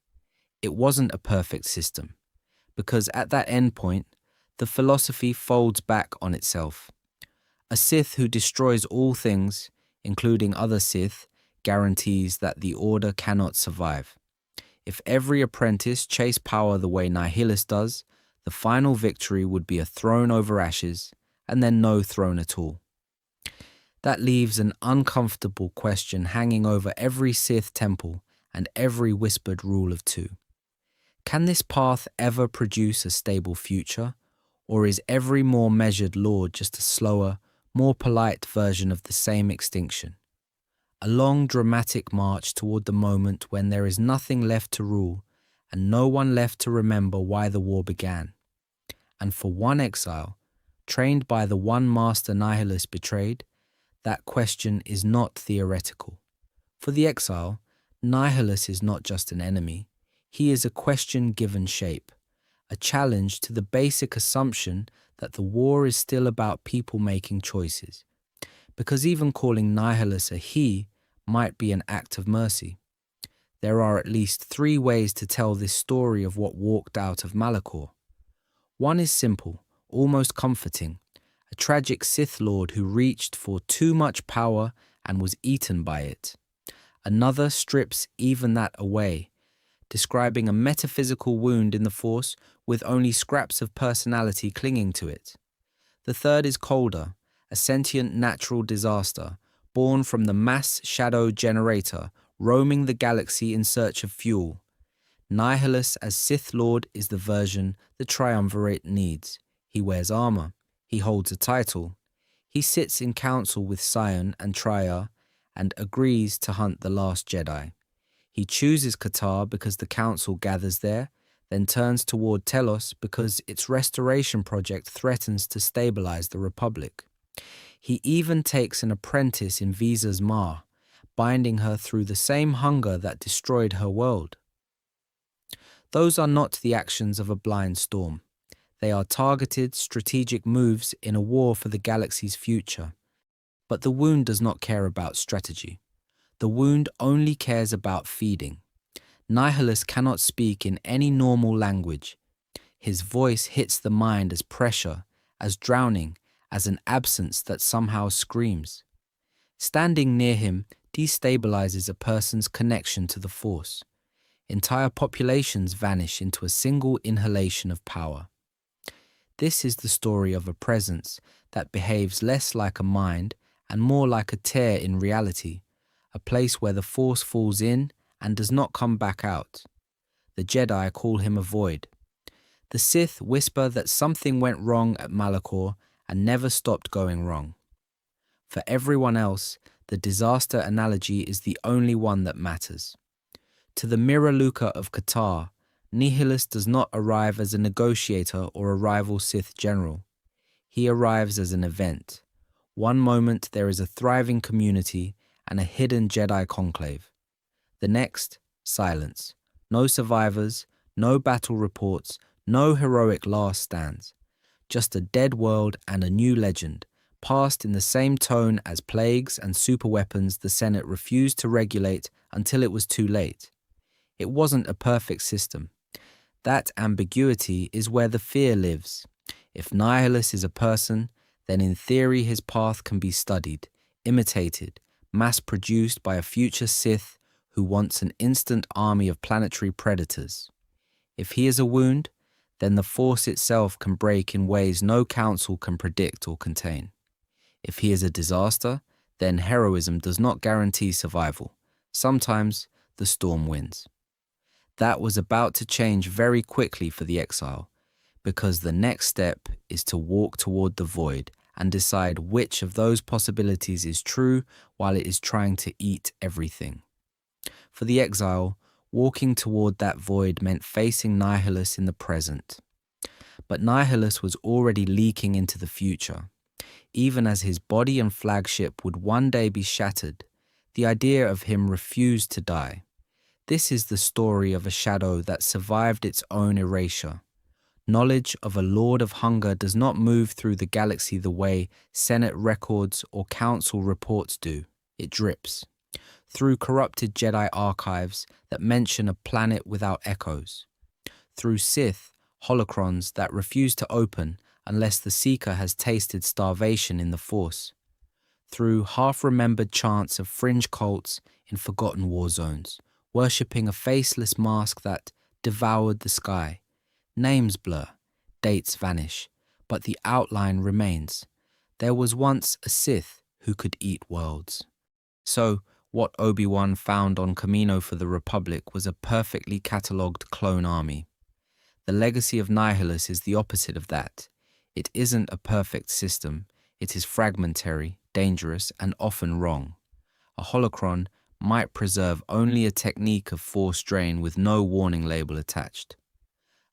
It wasn't a perfect system, because at that endpoint, the philosophy folds back on itself. A Sith who destroys all things, including other Sith, guarantees that the Order cannot survive. If every apprentice chased power the way Nihilus does, the final victory would be a throne over ashes, and then no throne at all. That leaves an uncomfortable question hanging over every Sith temple and every whispered rule of two. Can this path ever produce a stable future, or is every more measured lord just a slower, more polite version of the same extinction. A long dramatic march toward the moment when there is nothing left to rule and no one left to remember why the war began. And for one exile, trained by the one master Nihilus betrayed, that question is not theoretical. For the exile, Nihilus is not just an enemy. He is a question given shape, a challenge to the basic assumption that the war is still about people making choices. Because even calling Nihilus a he might be an act of mercy. There are at least 3 ways to tell this story of what walked out of Malachor. One is simple, almost comforting, a tragic Sith Lord who reached for too much power and was eaten by it. Another strips even that away, describing a metaphysical wound in the Force with only scraps of personality clinging to it. The third is colder, a sentient natural disaster, born from the mass shadow generator, roaming the galaxy in search of fuel. Nihilus as Sith Lord is the version the Triumvirate needs. He wears armor. He holds a title. He sits in council with Sion and Triumvirate and agrees to hunt the last Jedi. He chooses Katarr because the council gathers there, then turns toward Telos because its restoration project threatens to stabilize the Republic. He even takes an apprentice in Visa's Ma, binding her through the same hunger that destroyed her world. Those are not the actions of a blind storm. They are targeted, strategic moves in a war for the galaxy's future. But the wound does not care about strategy. The wound only cares about feeding. Nihilus cannot speak in any normal language. His voice hits the mind as pressure, as drowning, as an absence that somehow screams. Standing near him destabilizes a person's connection to the Force. Entire populations vanish into a single inhalation of power. This is the story of a presence that behaves less like a mind and more like a tear in reality, a place where the Force falls in and does not come back out. The Jedi call him a void. The Sith whisper that something went wrong at Malachor and never stopped going wrong. For everyone else, the disaster analogy is the only one that matters. To the Mirror Luca of Katarr, Nihilus does not arrive as a negotiator or a rival Sith general. He arrives as an event. One moment there is a thriving community and a hidden Jedi conclave. The next, silence. No survivors, no battle reports, no heroic last stands. Just a dead world and a new legend, passed in the same tone as plagues and superweapons the Senate refused to regulate until it was too late. It wasn't a perfect system. That ambiguity is where the fear lives. If Nihilus is a person, then in theory his path can be studied, imitated, mass-produced by a future Sith who wants an instant army of planetary predators. If he is a wound, then the Force itself can break in ways no council can predict or contain. If he is a disaster, then heroism does not guarantee survival. Sometimes the storm wins. That was about to change very quickly for the exile, because the next step is to walk toward the void and decide which of those possibilities is true while it is trying to eat everything. For the exile, walking toward that void meant facing Nihilus in the present. But Nihilus was already leaking into the future. Even as his body and flagship would one day be shattered, the idea of him refused to die. This is the story of a shadow that survived its own erasure. Knowledge of a Lord of Hunger does not move through the galaxy the way Senate records or Council reports do. It drips through corrupted Jedi archives that mention a planet without echoes, through Sith holocrons that refuse to open unless the seeker has tasted starvation in the Force, through half-remembered chants of fringe cults in forgotten war zones, worshipping a faceless mask that devoured the sky. Names blur, dates vanish, but the outline remains. There was once a Sith who could eat worlds. So, what Obi-Wan found on Camino for the Republic was a perfectly catalogued clone army. The legacy of Nihilus is the opposite of that. It isn't a perfect system. It is fragmentary, dangerous, and often wrong. A holocron might preserve only a technique of force drain with no warning label attached.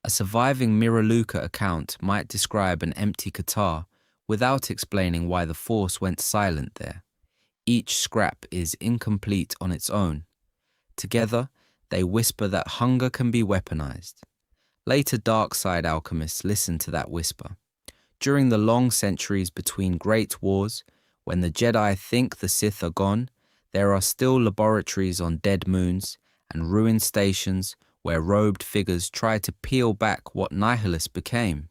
A surviving Miraluka account might describe an empty Katarr without explaining why the force went silent there. Each scrap is incomplete on its own. Together, they whisper that hunger can be weaponized. Later dark side alchemists listened to that whisper. During the long centuries between great wars, when the Jedi think the Sith are gone, there are still laboratories on dead moons and ruined stations where robed figures try to peel back what Nihilus became.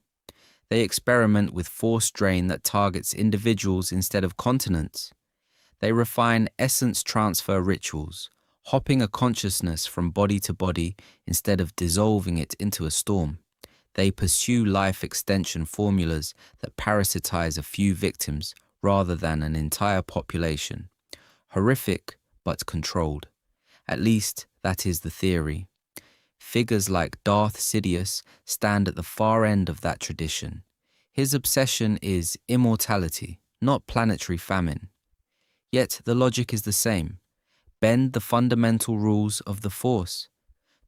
They experiment with force drain that targets individuals instead of continents. They refine essence transfer rituals, hopping a consciousness from body to body instead of dissolving it into a storm. They pursue life extension formulas that parasitize a few victims rather than an entire population. Horrific, but controlled. At least, that is the theory. Figures like Darth Sidious stand at the far end of that tradition. His obsession is immortality, not planetary famine. Yet the logic is the same. Bend the fundamental rules of the Force.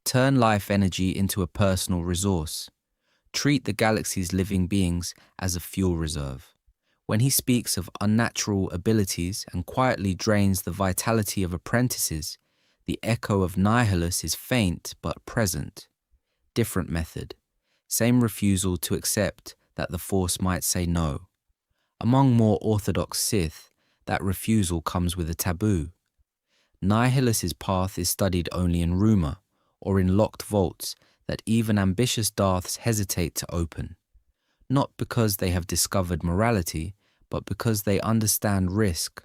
Turn life energy into a personal resource. Treat the galaxy's living beings as a fuel reserve. When he speaks of unnatural abilities and quietly drains the vitality of apprentices, the echo of Nihilus is faint but present. Different method. Same refusal to accept that the Force might say no. Among more orthodox Sith, that refusal comes with a taboo. Nihilus's path is studied only in rumor or in locked vaults that even ambitious Darths hesitate to open. Not because they have discovered morality, but because they understand risk.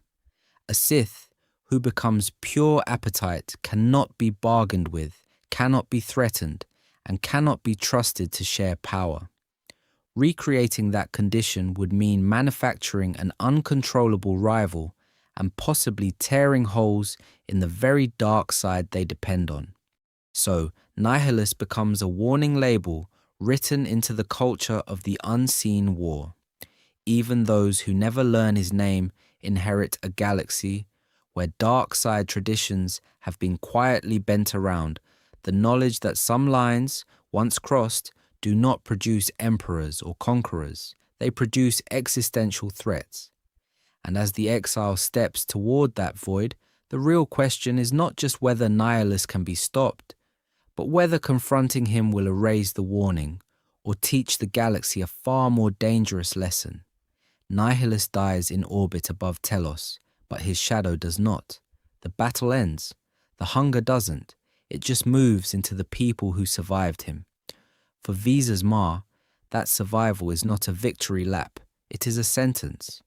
A Sith who becomes pure appetite cannot be bargained with, cannot be threatened, and cannot be trusted to share power. Recreating that condition would mean manufacturing an uncontrollable rival and possibly tearing holes in the very dark side they depend on. So, Nihilus becomes a warning label written into the culture of the unseen war. Even those who never learn his name inherit a galaxy where dark side traditions have been quietly bent around, the knowledge that some lines, once crossed, do not produce emperors or conquerors. They produce existential threats. And as the exile steps toward that void, the real question is not just whether Nihilus can be stopped, but whether confronting him will erase the warning or teach the galaxy a far more dangerous lesson. Nihilus dies in orbit above Telos, but his shadow does not. The battle ends. The hunger doesn't. It just moves into the people who survived him. For Visas Ma, that survival is not a victory lap. It is a sentence.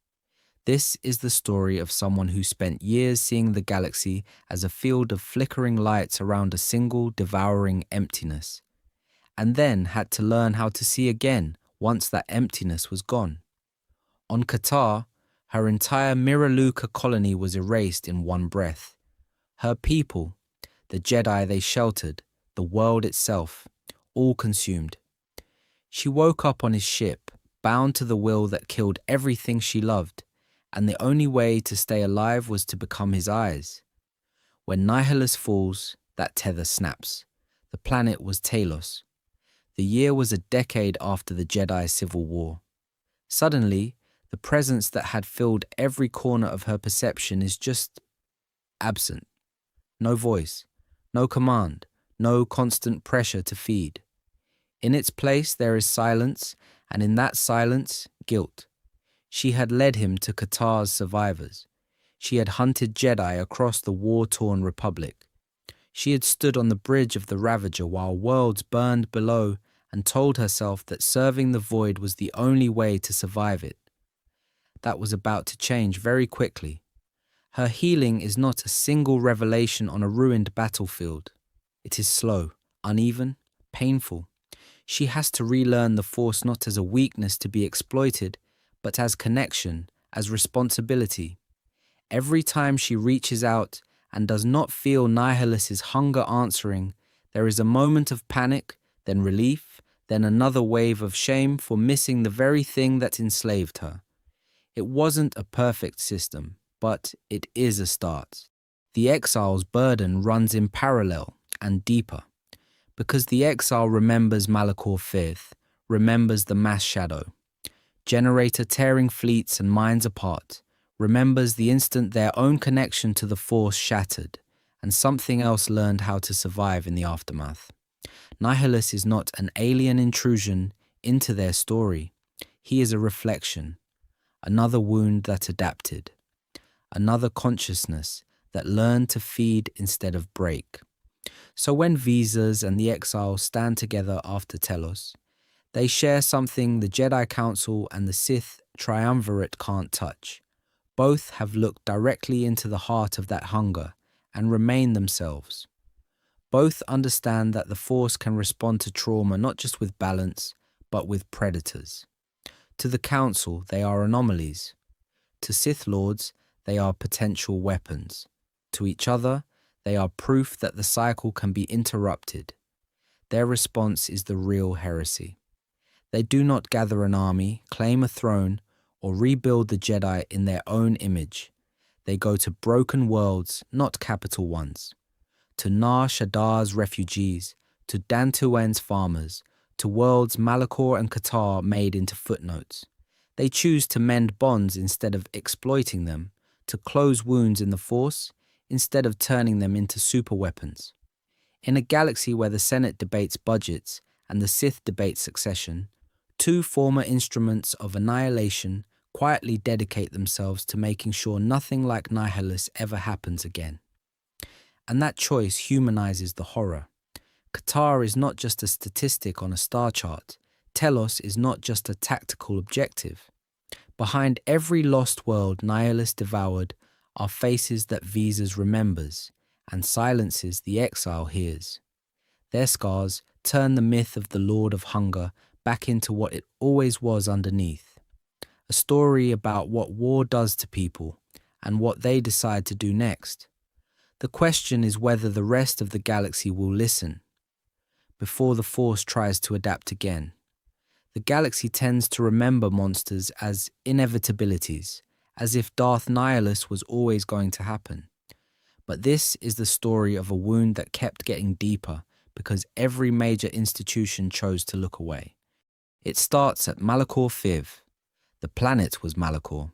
This is the story of someone who spent years seeing the galaxy as a field of flickering lights around a single devouring emptiness, and then had to learn how to see again once that emptiness was gone. On Katarr, her entire Miraluka colony was erased in one breath. Her people, the Jedi they sheltered, the world itself, all consumed. She woke up on his ship, bound to the will that killed everything she loved, and the only way to stay alive was to become his eyes. When Nihilus falls, that tether snaps. The planet was Talos. The year was a decade after the Jedi Civil War. Suddenly, the presence that had filled every corner of her perception is just absent. No voice, no command, no constant pressure to feed. In its place there is silence, and in that silence, guilt. She had led him to Katarr's survivors. She had hunted Jedi across the war-torn Republic. She had stood on the bridge of the Ravager while worlds burned below and told herself that serving the void was the only way to survive it. That was about to change very quickly. Her healing is not a single revelation on a ruined battlefield. It is slow, uneven, painful. She has to relearn the Force not as a weakness to be exploited, but as connection, as responsibility. Every time she reaches out and does not feel Nihilus's hunger answering, there is a moment of panic, then relief, then another wave of shame for missing the very thing that enslaved her. It wasn't a perfect system, but it is a start. The exile's burden runs in parallel and deeper, because the exile remembers Malachor V, remembers the mass shadow, generator tearing fleets and minds apart, remembers the instant their own connection to the Force shattered, and something else learned how to survive in the aftermath. Nihilus is not an alien intrusion into their story. He is a reflection, another wound that adapted, another consciousness that learned to feed instead of break. So when Visas and the Exile stand together after Telos, they share something the Jedi Council and the Sith Triumvirate can't touch. Both have looked directly into the heart of that hunger and remain themselves. Both understand that the Force can respond to trauma not just with balance, but with predators. To the Council, they are anomalies. To Sith Lords, they are potential weapons. To each other, they are proof that the cycle can be interrupted. Their response is the real heresy. They do not gather an army, claim a throne, or rebuild the Jedi in their own image. They go to broken worlds, not capital ones. To Nar Shadar's refugees, to Dantooine's farmers, to worlds Malachor and Katarr made into footnotes. They choose to mend bonds instead of exploiting them, to close wounds in the Force instead of turning them into superweapons. In a galaxy where the Senate debates budgets and the Sith debate succession, two former instruments of annihilation quietly dedicate themselves to making sure nothing like Nihilus ever happens again. And that choice humanizes the horror. Katarr is not just a statistic on a star chart. Telos is not just a tactical objective. Behind every lost world Nihilus devoured are faces that Visas remembers and silences the exile hears. Their scars turn the myth of the Lord of Hunger back into what it always was underneath. A story about what war does to people and what they decide to do next. The question is whether the rest of the galaxy will listen before the Force tries to adapt again. The galaxy tends to remember monsters as inevitabilities, as if Darth Nihilus was always going to happen. But this is the story of a wound that kept getting deeper because every major institution chose to look away. It starts at Malachor V. The planet was Malachor.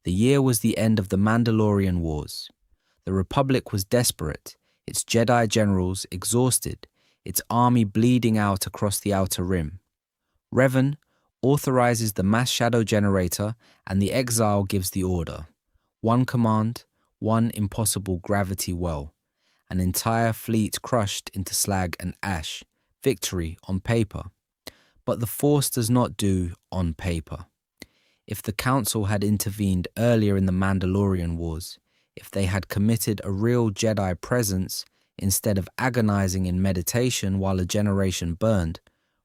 The year was the end of the Mandalorian Wars. The Republic was desperate, its Jedi generals exhausted, its army bleeding out across the Outer Rim. Revan authorizes the mass shadow generator and the exile gives the order. One command, one impossible gravity well. An entire fleet crushed into slag and ash. Victory on paper. But the Force does not do on paper. If the Council had intervened earlier in the Mandalorian Wars, if they had committed a real Jedi presence instead of agonizing in meditation while a generation burned,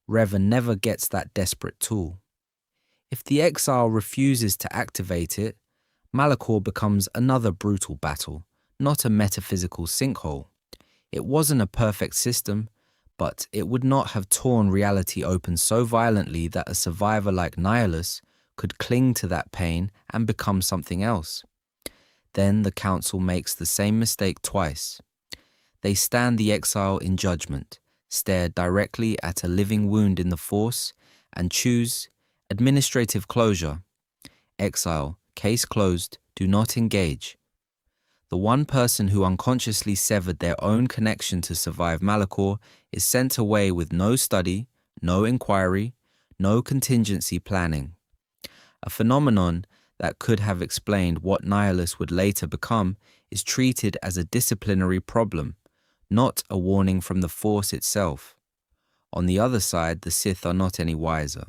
Revan never gets that desperate tool. If the exile refuses to activate it, Malachor becomes another brutal battle, not a metaphysical sinkhole. It wasn't a perfect system, but it would not have torn reality open so violently that a survivor like Nihilus could cling to that pain and become something else. Then the Council makes the same mistake twice. They stand the exile in judgment, stare directly at a living wound in the Force, and choose administrative closure. Exile, case closed, do not engage. The one person who unconsciously severed their own connection to survive Malachor is sent away with no study, no inquiry, no contingency planning. A phenomenon that could have explained what Nihilus would later become is treated as a disciplinary problem, not a warning from the Force itself. On the other side, the Sith are not any wiser.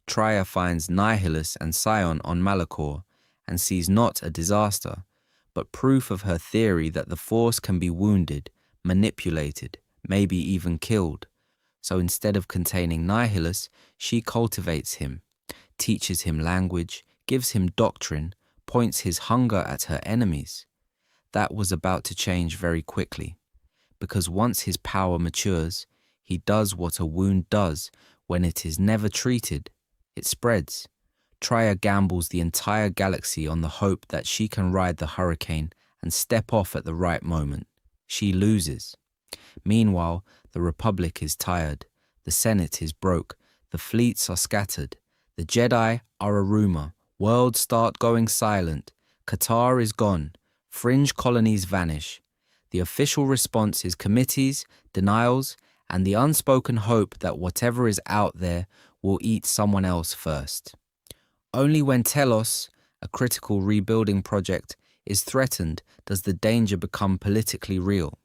Triya finds Nihilus and Sion on Malachor and sees not a disaster, but proof of her theory that the Force can be wounded, manipulated, maybe even killed. So instead of containing Nihilus, she cultivates him, teaches him language, gives him doctrine, points his hunger at her enemies. That was about to change very quickly, because once his power matures, he does what a wound does when it is never treated. It spreads. Triya gambles the entire galaxy on the hope that she can ride the hurricane and step off at the right moment. She loses. Meanwhile, the Republic is tired, the Senate is broke, the fleets are scattered, the Jedi are a rumor, worlds start going silent, Katarr is gone, fringe colonies vanish. The official response is committees, denials, and the unspoken hope that whatever is out there will eat someone else first. Only when Telos, a critical rebuilding project, is threatened does the danger become politically real.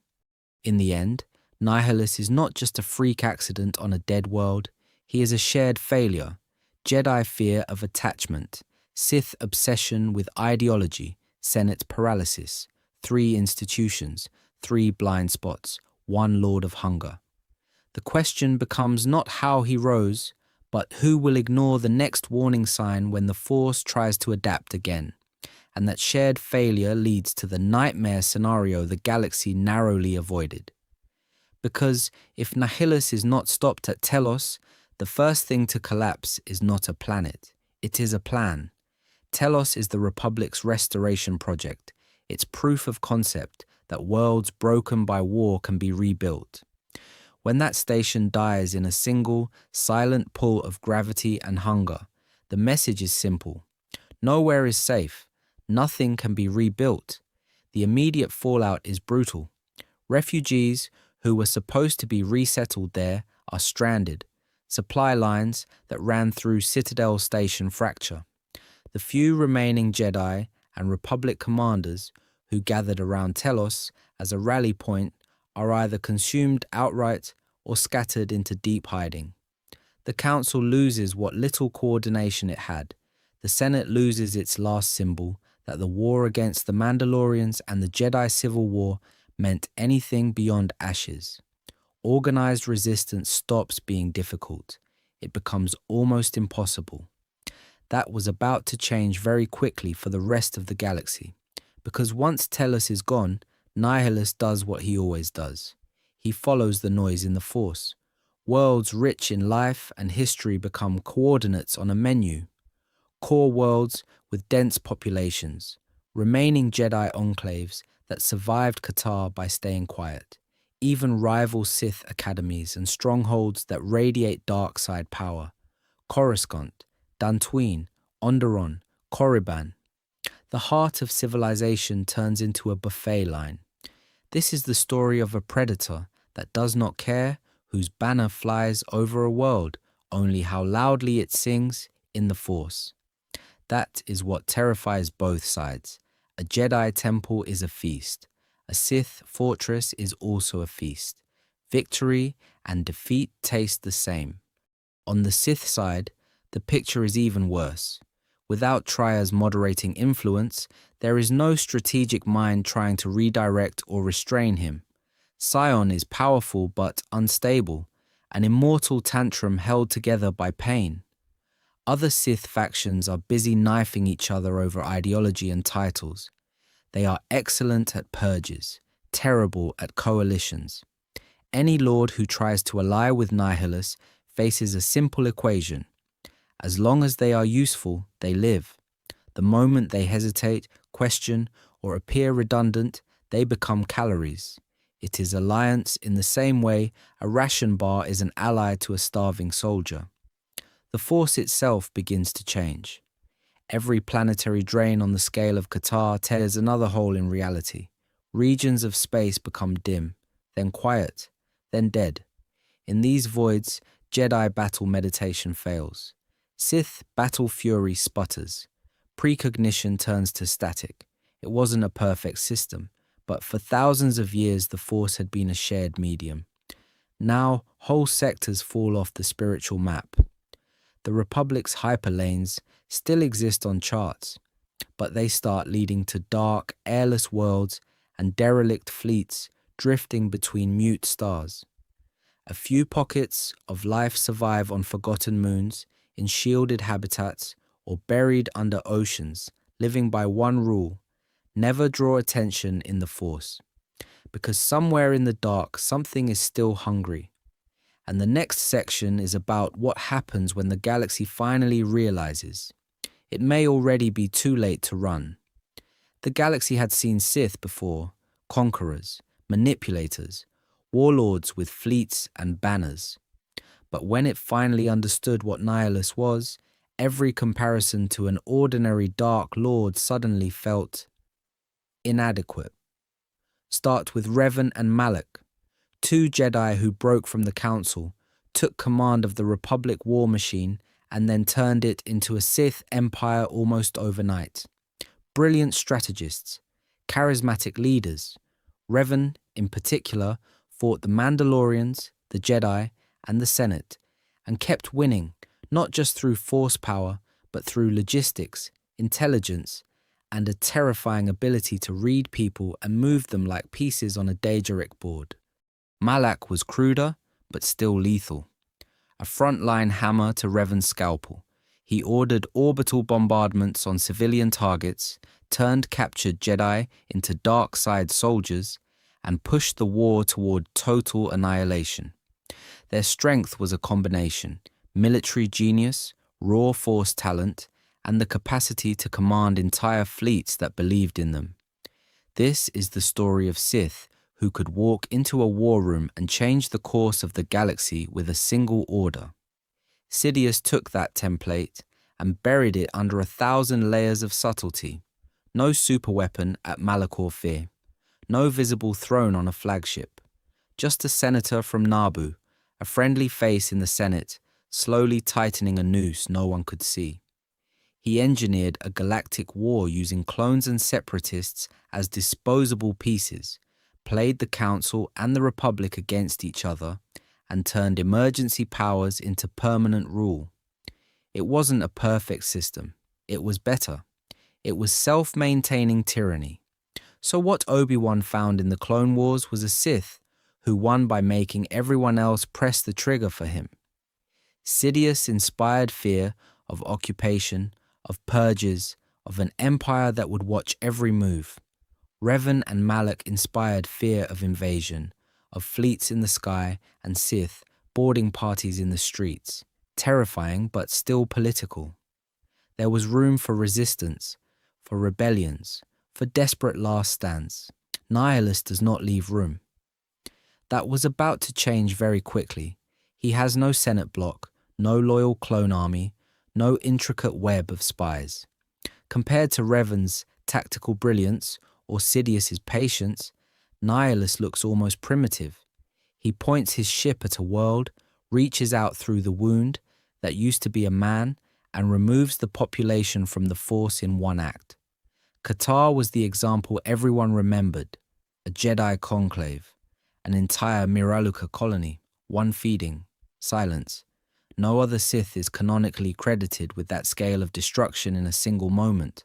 In the end, Nihilus is not just a freak accident on a dead world, he is a shared failure, Jedi fear of attachment, Sith obsession with ideology, Senate paralysis, 3 institutions, 3 blind spots, 1 Lord of Hunger. The question becomes not how he rose, but who will ignore the next warning sign when the Force tries to adapt again. And that shared failure leads to the nightmare scenario the galaxy narrowly avoided. Because if Nihilus is not stopped at Telos, the first thing to collapse is not a planet, it is a plan. Telos is the Republic's restoration project, its proof of concept that worlds broken by war can be rebuilt. When that station dies in a single, silent pull of gravity and hunger, the message is simple. Nowhere is safe. Nothing can be rebuilt. The immediate fallout is brutal. Refugees who were supposed to be resettled there are stranded. Supply lines that ran through Citadel Station fracture. The few remaining Jedi and Republic commanders who gathered around Telos as a rally point are either consumed outright or scattered into deep hiding. The Council loses what little coordination it had. The Senate loses its last symbol, that the war against the Mandalorians and the Jedi Civil War meant anything beyond ashes. Organized resistance stops being difficult. It becomes almost impossible. That was about to change very quickly for the rest of the galaxy, because once Telos is gone, Nihilus does what he always does. He follows the noise in the Force. Worlds rich in life and history become coordinates on a menu. Core worlds with dense populations, remaining Jedi enclaves that survived Katarr by staying quiet, even rival Sith academies and strongholds that radiate dark side power. Coruscant, Dantooine, Onderon, Korriban. The heart of civilization turns into a buffet line. This is the story of a predator that does not care whose banner flies over a world, only how loudly it sings in the Force. That is what terrifies both sides. A Jedi temple is a feast. A Sith fortress is also a feast. Victory and defeat taste the same. On the Sith side, the picture is even worse. Without Triya's moderating influence, there is no strategic mind trying to redirect or restrain him. Sion is powerful but unstable, an immortal tantrum held together by pain. Other Sith factions are busy knifing each other over ideology and titles. They are excellent at purges, terrible at coalitions. Any lord who tries to ally with Nihilus faces a simple equation. As long as they are useful, they live. The moment they hesitate, question, or appear redundant, they become calories. It is alliance in the same way a ration bar is an ally to a starving soldier. The Force itself begins to change. Every planetary drain on the scale of Katarr tears another hole in reality. Regions of space become dim, then quiet, then dead. In these voids, Jedi battle meditation fails. Sith battle fury sputters. Precognition turns to static. It wasn't a perfect system, but for thousands of years the Force had been a shared medium. Now, whole sectors fall off the spiritual map. The Republic's hyperlanes still exist on charts, but they start leading to dark, airless worlds and derelict fleets drifting between mute stars. A few pockets of life survive on forgotten moons, in shielded habitats, or buried under oceans, living by one rule: never draw attention in the Force. Because somewhere in the dark, something is still hungry. And the next section is about what happens when the galaxy finally realizes. It may already be too late to run. The galaxy had seen Sith before, conquerors, manipulators, warlords with fleets and banners. But when it finally understood what Nihilus was, every comparison to an ordinary Dark Lord suddenly felt inadequate. Start with Revan and Malak, two Jedi who broke from the Council, took command of the Republic war machine, and then turned it into a Sith empire almost overnight. Brilliant strategists, charismatic leaders. Revan, in particular, fought the Mandalorians, the Jedi, and the Senate, and kept winning, not just through force power, but through logistics, intelligence, and a terrifying ability to read people and move them like pieces on a Daedric board. Malak was cruder, but still lethal. A frontline hammer to Revan's scalpel. He ordered orbital bombardments on civilian targets, turned captured Jedi into dark side soldiers, and pushed the war toward total annihilation. Their strength was a combination: military genius, raw force talent, and the capacity to command entire fleets that believed in them. This is the story of Sith who could walk into a war room and change the course of the galaxy with a single order. Sidious took that template and buried it under 1,000 layers of subtlety. No superweapon at Malachor V, no visible throne on a flagship. Just a senator from Naboo, a friendly face in the Senate, slowly tightening a noose no one could see. He engineered a galactic war using clones and separatists as disposable pieces, played the Council and the Republic against each other, and turned emergency powers into permanent rule. It wasn't a perfect system. It was better. It was self-maintaining tyranny. So what Obi-Wan found in the Clone Wars was a Sith who won by making everyone else press the trigger for him. Sidious inspired fear of occupation, of purges, of an empire that would watch every move. Revan and Malak inspired fear of invasion, of fleets in the sky and Sith boarding parties in the streets. Terrifying but still political. There was room for resistance, for rebellions, for desperate last stands. Nihilus does not leave room. That was about to change very quickly. He has no Senate bloc, no loyal clone army, no intricate web of spies. Compared to Revan's tactical brilliance or Sidious's patience, Nihilus looks almost primitive. He points his ship at a world, reaches out through the wound that used to be a man, and removes the population from the Force in one act. Katarr was the example everyone remembered: a Jedi conclave, an entire Miraluka colony, one feeding, silence. No other Sith is canonically credited with that scale of destruction in a single moment.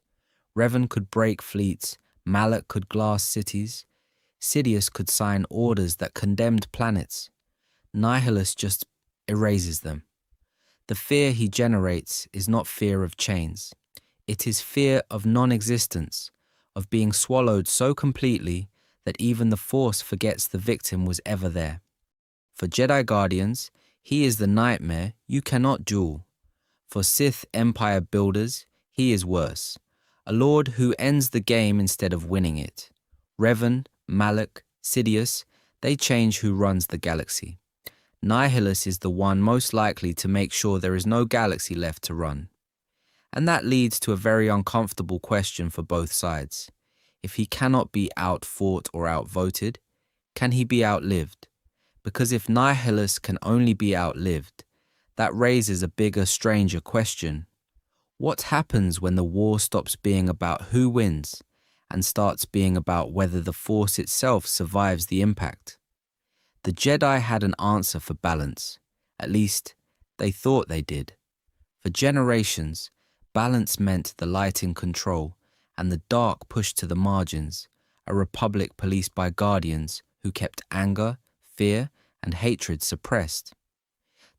Revan could break fleets, Malak could glass cities, Sidious could sign orders that condemned planets. Nihilus just erases them. The fear he generates is not fear of chains. It is fear of non-existence, of being swallowed so completely that even the Force forgets the victim was ever there. For Jedi Guardians, he is the nightmare you cannot duel. For Sith Empire builders, he is worse, a lord who ends the game instead of winning it. Revan, Malak, Sidious, they change who runs the galaxy. Nihilus is the one most likely to make sure there is no galaxy left to run. And that leads to a very uncomfortable question for both sides. If he cannot be outfought or outvoted, can he be outlived? Because if Nihilus can only be outlived, that raises a bigger, stranger question. What happens when the war stops being about who wins and starts being about whether the Force itself survives the impact? The Jedi had an answer for balance. At least, they thought they did. For generations, balance meant the light in control and the dark pushed to the margins, a republic policed by guardians who kept anger, fear, and hatred suppressed.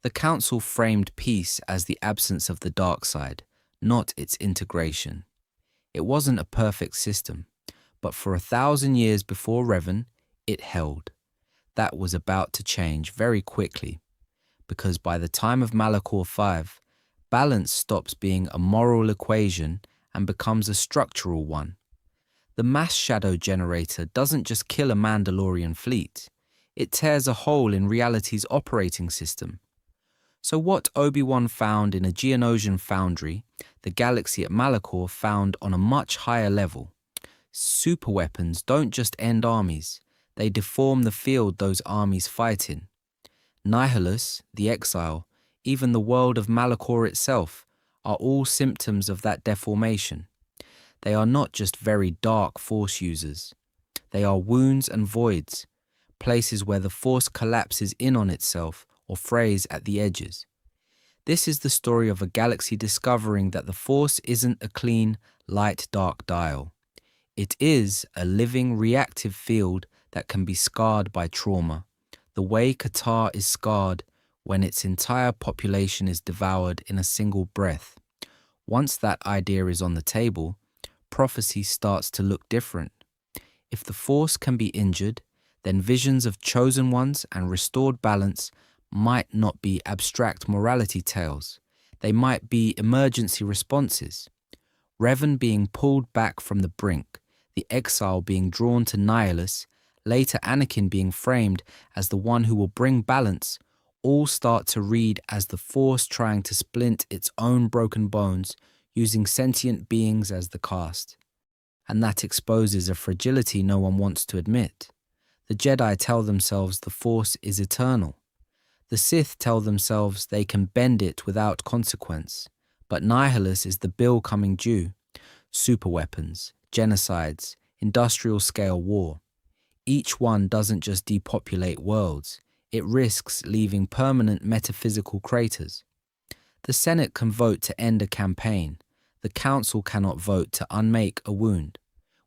The Council framed peace as the absence of the dark side, not its integration. It wasn't a perfect system, but for 1,000 years before Revan, it held. That was about to change very quickly, because by the time of Malachor V, Balance stops being a moral equation and becomes a structural one. The mass shadow generator doesn't just kill a Mandalorian fleet, it tears a hole in reality's operating system. So what Obi-Wan found in a Geonosian foundry, the galaxy at Malachor found on a much higher level. Superweapons don't just end armies, they deform the field those armies fight in. Nihilus, the exile, even the world of Malachor itself, are all symptoms of that deformation. They are not just very dark Force users. They are wounds and voids, places where the Force collapses in on itself or frays at the edges. This is the story of a galaxy discovering that the Force isn't a clean, light-dark dial. It is a living, reactive field that can be scarred by trauma, the way Katarr is scarred when its entire population is devoured in a single breath. Once that idea is on the table, prophecy starts to look different. If the Force can be injured, then visions of chosen ones and restored balance might not be abstract morality tales. They might be emergency responses. Revan being pulled back from the brink, the exile being drawn to Nihilus, later Anakin being framed as the one who will bring balance, all start to read as the Force trying to splint its own broken bones, using sentient beings as the cast. And that exposes a fragility no one wants to admit. The Jedi tell themselves the Force is eternal. The Sith tell themselves they can bend it without consequence. But Nihilus is the bill coming due. Superweapons, genocides, industrial-scale war. Each one doesn't just depopulate worlds, it risks leaving permanent metaphysical craters. The Senate can vote to end a campaign. The Council cannot vote to unmake a wound,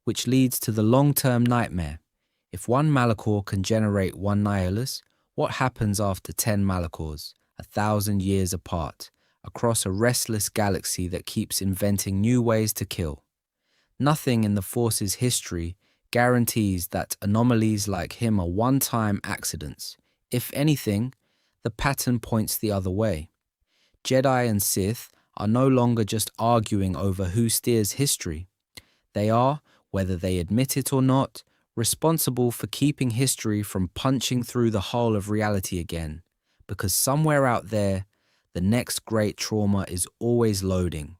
which leads to the long-term nightmare. If one Malachor can generate one Nihilus, what happens after 10 Malachors, 1,000 years apart, across a restless galaxy that keeps inventing new ways to kill? Nothing in the Force's history guarantees that anomalies like him are one-time accidents. If anything, the pattern points the other way. Jedi and Sith are no longer just arguing over who steers history. They are, whether they admit it or not, responsible for keeping history from punching through the hull of reality again, because somewhere out there, the next great trauma is always loading.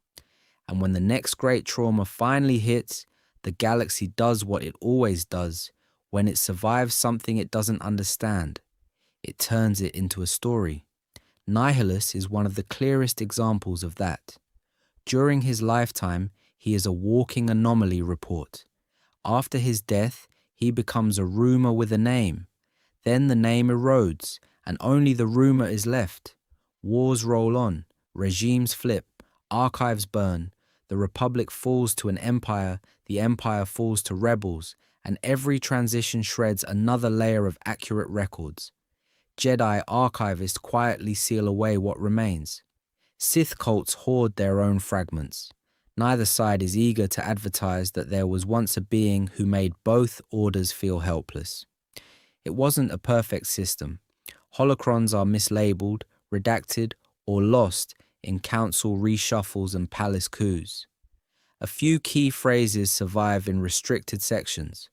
And when the next great trauma finally hits, the galaxy does what it always does when it survives something it doesn't understand. It turns it into a story. Nihilus is one of the clearest examples of that. During his lifetime, he is a walking anomaly report. After his death, he becomes a rumor with a name. Then the name erodes, and only the rumor is left. Wars roll on, regimes flip, archives burn, the Republic falls to an empire, the empire falls to rebels, and every transition shreds another layer of accurate records. Jedi archivists quietly seal away what remains. Sith cults hoard their own fragments. Neither side is eager to advertise that there was once a being who made both orders feel helpless. It wasn't a perfect system. Holocrons are mislabeled, redacted, or lost in council reshuffles and palace coups. A few key phrases survive in restricted sections.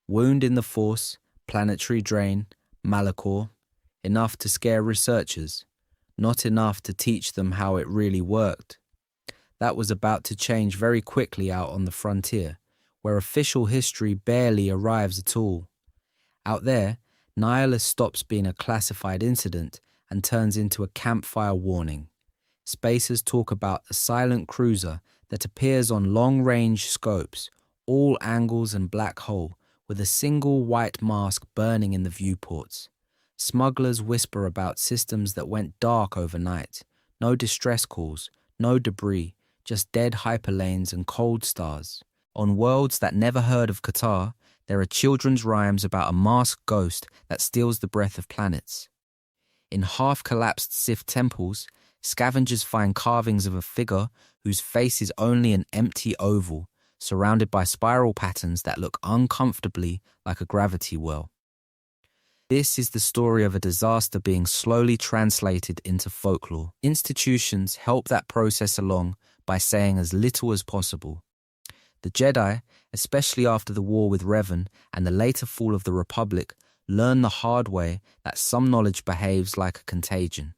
Wound in the Force, planetary drain, Malachor. Enough to scare researchers, not enough to teach them how it really worked. That was about to change very quickly out on the frontier, where official history barely arrives at all. Out there, Nihilus stops being a classified incident and turns into a campfire warning. Spacers talk about a silent cruiser that appears on long-range scopes, all angles and black hole, with a single white mask burning in the viewports. Smugglers whisper about systems that went dark overnight. No distress calls, no debris, just dead hyperlanes and cold stars. On worlds that never heard of Katarr, there are children's rhymes about a masked ghost that steals the breath of planets. In half-collapsed Sith temples, scavengers find carvings of a figure whose face is only an empty oval, surrounded by spiral patterns that look uncomfortably like a gravity well. This is the story of a disaster being slowly translated into folklore. Institutions help that process along by saying as little as possible. The Jedi, especially after the war with Revan and the later fall of the Republic, learn the hard way that some knowledge behaves like a contagion.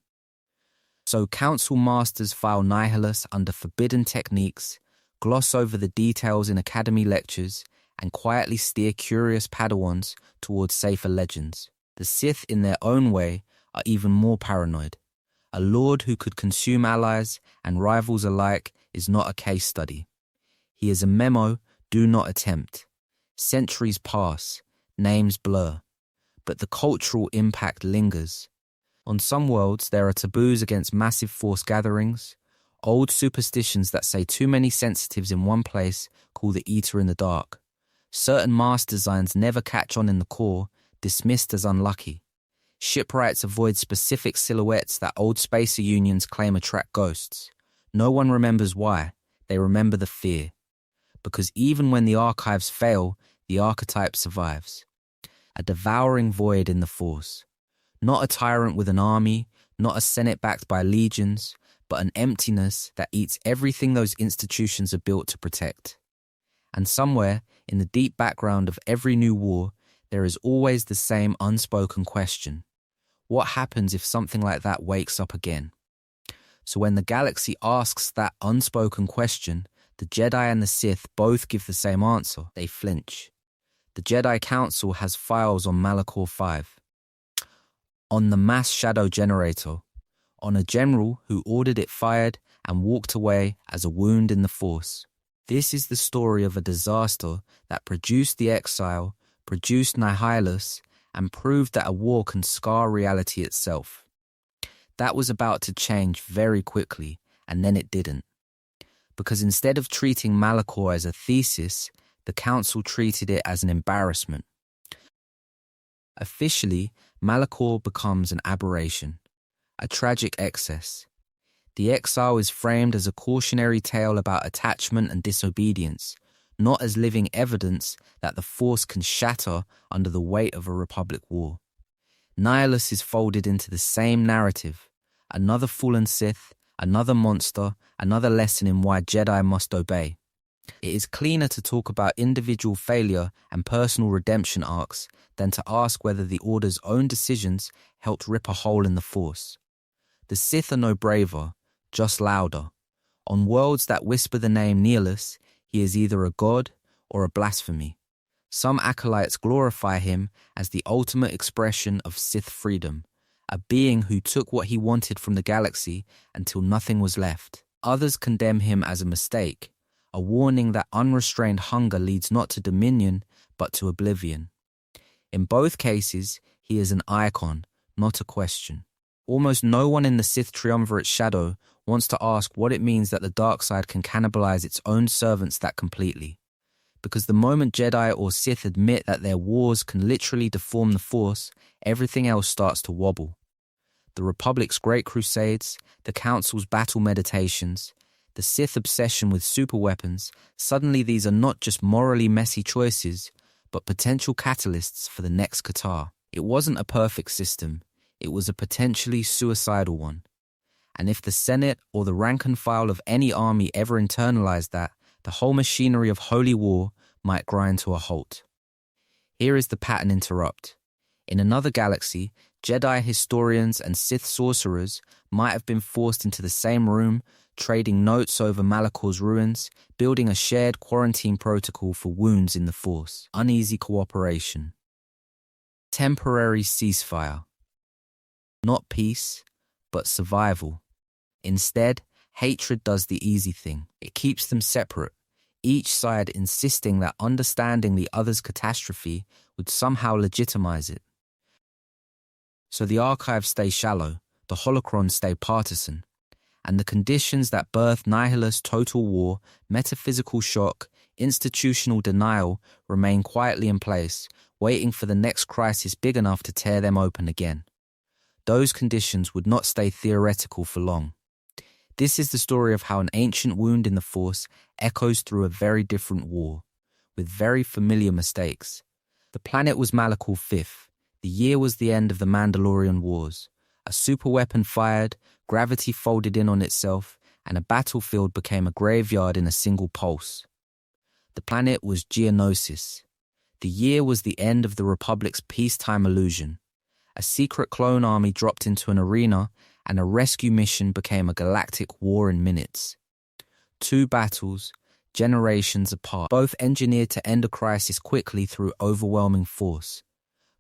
So Council Masters file Nihilus under forbidden techniques, gloss over the details in Academy lectures, and quietly steer curious Padawans towards safer legends. The Sith, in their own way, are even more paranoid. A lord who could consume allies and rivals alike is not a case study. He is a memo, do not attempt. Centuries pass, names blur, but the cultural impact lingers. On some worlds, there are taboos against massive force gatherings, old superstitions that say too many sensitives in one place call the eater in the dark. Certain mask designs never catch on in the core, dismissed as unlucky. Shipwrights avoid specific silhouettes that old spacer unions claim attract ghosts. No one remembers why, they remember the fear. Because even when the archives fail, the archetype survives. A devouring void in the Force. Not a tyrant with an army, not a senate backed by legions, but an emptiness that eats everything those institutions are built to protect. And somewhere, in the deep background of every new war, there is always the same unspoken question. What happens if something like that wakes up again? So when the galaxy asks that unspoken question, the Jedi and the Sith both give the same answer. They flinch. The Jedi Council has files on Malachor V, on the mass shadow generator, on a general who ordered it fired and walked away as a wound in the Force. This is the story of a disaster that produced the exile, produced Nihilus, and proved that a war can scar reality itself. That was about to change very quickly, and then it didn't. Because instead of treating Malachor as a thesis, the Council treated it as an embarrassment. Officially, Malachor becomes an aberration, a tragic excess. The exile is framed as a cautionary tale about attachment and disobedience, not as living evidence that the Force can shatter under the weight of a Republic war. Nihilus is folded into the same narrative. Another fallen Sith, another monster, another lesson in why Jedi must obey. It is cleaner to talk about individual failure and personal redemption arcs than to ask whether the Order's own decisions helped rip a hole in the Force. The Sith are no braver, just louder. On worlds that whisper the name Nihilus, he is either a god or a blasphemy. Some acolytes glorify him as the ultimate expression of Sith freedom, a being who took what he wanted from the galaxy until nothing was left. Others condemn him as a mistake, a warning that unrestrained hunger leads not to dominion, but to oblivion. In both cases, he is an icon, not a question. Almost no one in the Sith Triumvirate shadow wants to ask what it means that the dark side can cannibalize its own servants that completely. Because the moment Jedi or Sith admit that their wars can literally deform the Force, everything else starts to wobble. The Republic's Great Crusades, the Council's battle meditations, the Sith obsession with superweapons, suddenly these are not just morally messy choices, but potential catalysts for the next Katarr. It wasn't a perfect system, it was a potentially suicidal one. And if the Senate or the rank and file of any army ever internalized that, the whole machinery of holy war might grind to a halt. Here is the pattern interrupt. In another galaxy, Jedi historians and Sith sorcerers might have been forced into the same room, trading notes over Malachor's ruins, building a shared quarantine protocol for wounds in the Force. Uneasy cooperation. Temporary ceasefire. Not peace, but survival. Instead, hatred does the easy thing. It keeps them separate, each side insisting that understanding the other's catastrophe would somehow legitimize it. So the archives stay shallow, the holocrons stay partisan, and the conditions that birth Nihilus total war, metaphysical shock, institutional denial remain quietly in place, waiting for the next crisis big enough to tear them open again. Those conditions would not stay theoretical for long. This is the story of how an ancient wound in the Force echoes through a very different war, with very familiar mistakes. The planet was Malachor V, The year was the end of the Mandalorian Wars. A superweapon fired, gravity folded in on itself, and a battlefield became a graveyard in a single pulse. The planet was Geonosis. The year was the end of the Republic's peacetime illusion. A secret clone army dropped into an arena, and a rescue mission became a galactic war in minutes. 2 battles, generations apart, both engineered to end a crisis quickly through overwhelming force,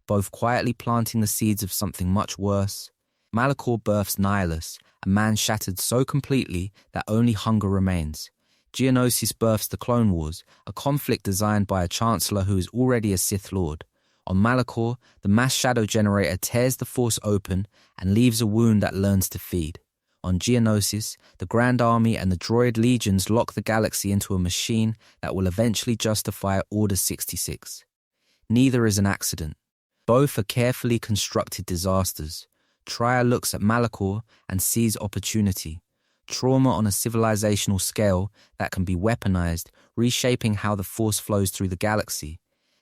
both quietly planting the seeds of something much worse. Malachor births Nihilus, a man shattered so completely that only hunger remains. Geonosis births the Clone Wars, a conflict designed by a chancellor who is already a Sith Lord. On Malachor, the mass shadow generator tears the Force open and leaves a wound that learns to feed. On Geonosis, the Grand Army and the droid legions lock the galaxy into a machine that will eventually justify Order 66. Neither is an accident. Both are carefully constructed disasters. Trier looks at Malachor and sees opportunity. Trauma on a civilizational scale that can be weaponized, reshaping how the Force flows through the galaxy.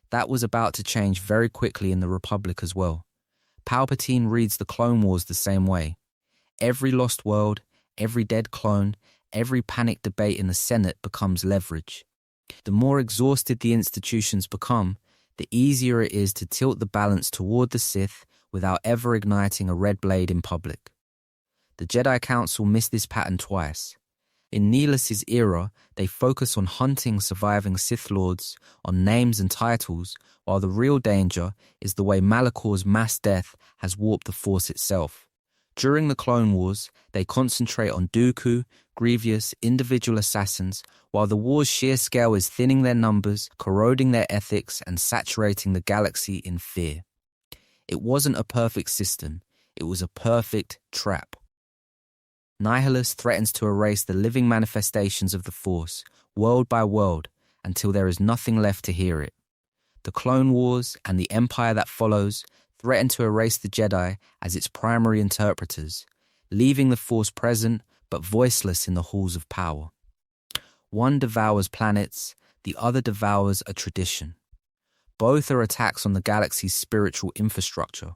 That was about to change very quickly in the Republic as well. Palpatine reads the Clone Wars the same way. Every lost world, every dead clone, every panicked debate in the Senate becomes leverage. The more exhausted the institutions become, the easier it is to tilt the balance toward the Sith without ever igniting a red blade in public. The Jedi Council missed this pattern twice. In Nihilus's era, they focus on hunting surviving Sith Lords, on names and titles, while the real danger is the way Malachor's mass death has warped the Force itself. During the Clone Wars, they concentrate on Dooku, Grievous, individual assassins, while the war's sheer scale is thinning their numbers, corroding their ethics, and saturating the galaxy in fear. It wasn't a perfect system, it was a perfect trap. Nihilus threatens to erase the living manifestations of the Force, world by world, until there is nothing left to hear it. The Clone Wars and the Empire that follows threaten to erase the Jedi as its primary interpreters, leaving the Force present but voiceless in the halls of power. One devours planets, the other devours a tradition. Both are attacks on the galaxy's spiritual infrastructure.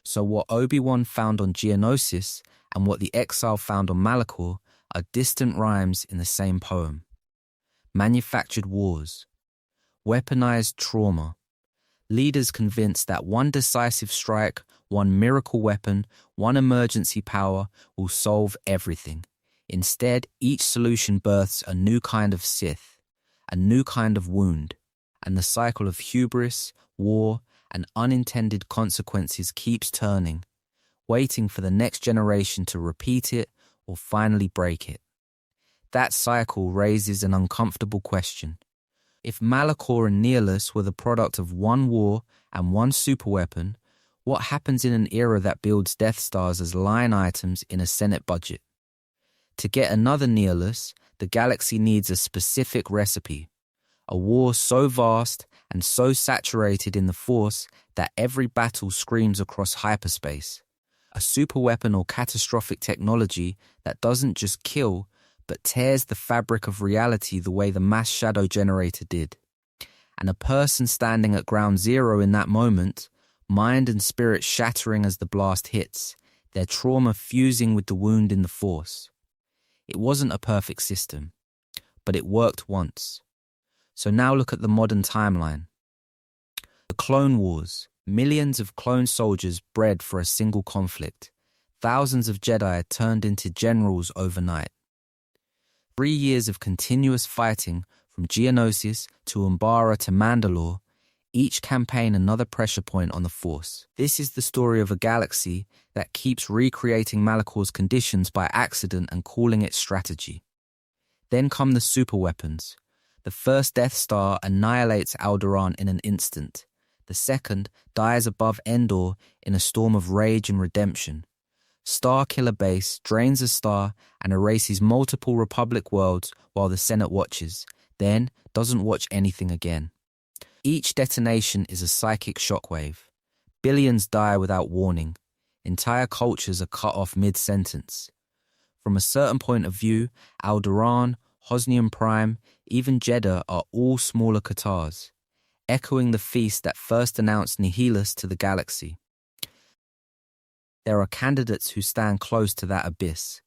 So what Obi-Wan found on Geonosis and what the exile found on Malachor are distant rhymes in the same poem. Manufactured wars, weaponized trauma, leaders convinced that one decisive strike, one miracle weapon, one emergency power will solve everything. Instead, each solution births a new kind of Sith, a new kind of wound, and the cycle of hubris, war, and unintended consequences keeps turning, waiting for the next generation to repeat it or finally break it. That cycle raises an uncomfortable question. If Malachor and Nihilus were the product of one war and one superweapon, what happens in an era that builds Death Stars as line items in a Senate budget? To get another Nihilus, the galaxy needs a specific recipe. A war so vast and so saturated in the Force that every battle screams across hyperspace. A superweapon or catastrophic technology that doesn't just kill, but tears the fabric of reality the way the mass shadow generator did. And a person standing at ground zero in that moment, mind and spirit shattering as the blast hits, their trauma fusing with the wound in the Force. It wasn't a perfect system, but it worked once. So now look at the modern timeline. The Clone Wars, millions of clone soldiers bred for a single conflict. Thousands of Jedi turned into generals overnight. 3 years of continuous fighting from Geonosis to Umbara to Mandalore, each campaign another pressure point on the Force. This is the story of a galaxy that keeps recreating Malachor's conditions by accident and calling it strategy. Then come the superweapons. The first Death Star annihilates Alderaan in an instant. The second dies above Endor in a storm of rage and redemption. Starkiller Base drains a star and erases multiple Republic worlds while the Senate watches, then doesn't watch anything again. Each detonation is a psychic shockwave. Billions die without warning. Entire cultures are cut off mid-sentence. From a certain point of view, Alderaan, Hosnian Prime, even Jeddah are all smaller Katarrs, echoing the feast that first announced Nihilus to the galaxy. There are candidates who stand close to that abyss.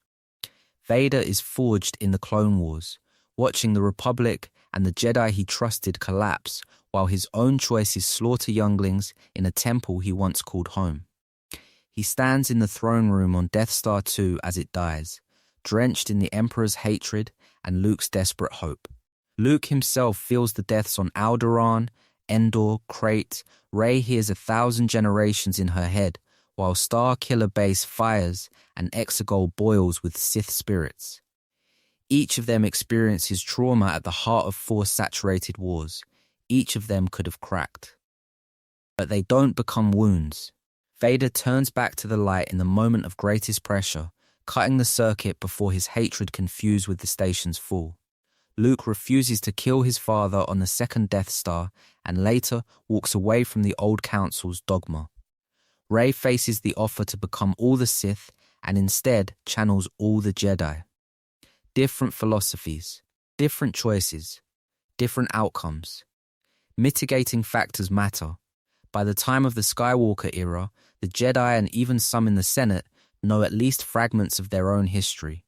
Vader is forged in the Clone Wars, watching the Republic and the Jedi he trusted collapse while his own choices slaughter younglings in a temple he once called home. He stands in the throne room on Death Star 2 as it dies, drenched in the Emperor's hatred and Luke's desperate hope. Luke himself feels the deaths on Alderaan, Endor, Crate. Rey hears 1,000 generations in her head, while Star Killer Base fires and Exegol boils with Sith spirits. Each of them experiences trauma at the heart of Force-saturated wars. Each of them could have cracked. But they don't become wounds. Vader turns back to the light in the moment of greatest pressure, cutting the circuit before his hatred can fuse with the station's fall. Luke refuses to kill his father on the second Death Star and later walks away from the old Council's dogma. Rey faces the offer to become all the Sith and instead channels all the Jedi. Different philosophies, different choices, different outcomes. Mitigating factors matter. By the time of the Skywalker era, the Jedi and even some in the Senate know at least fragments of their own history.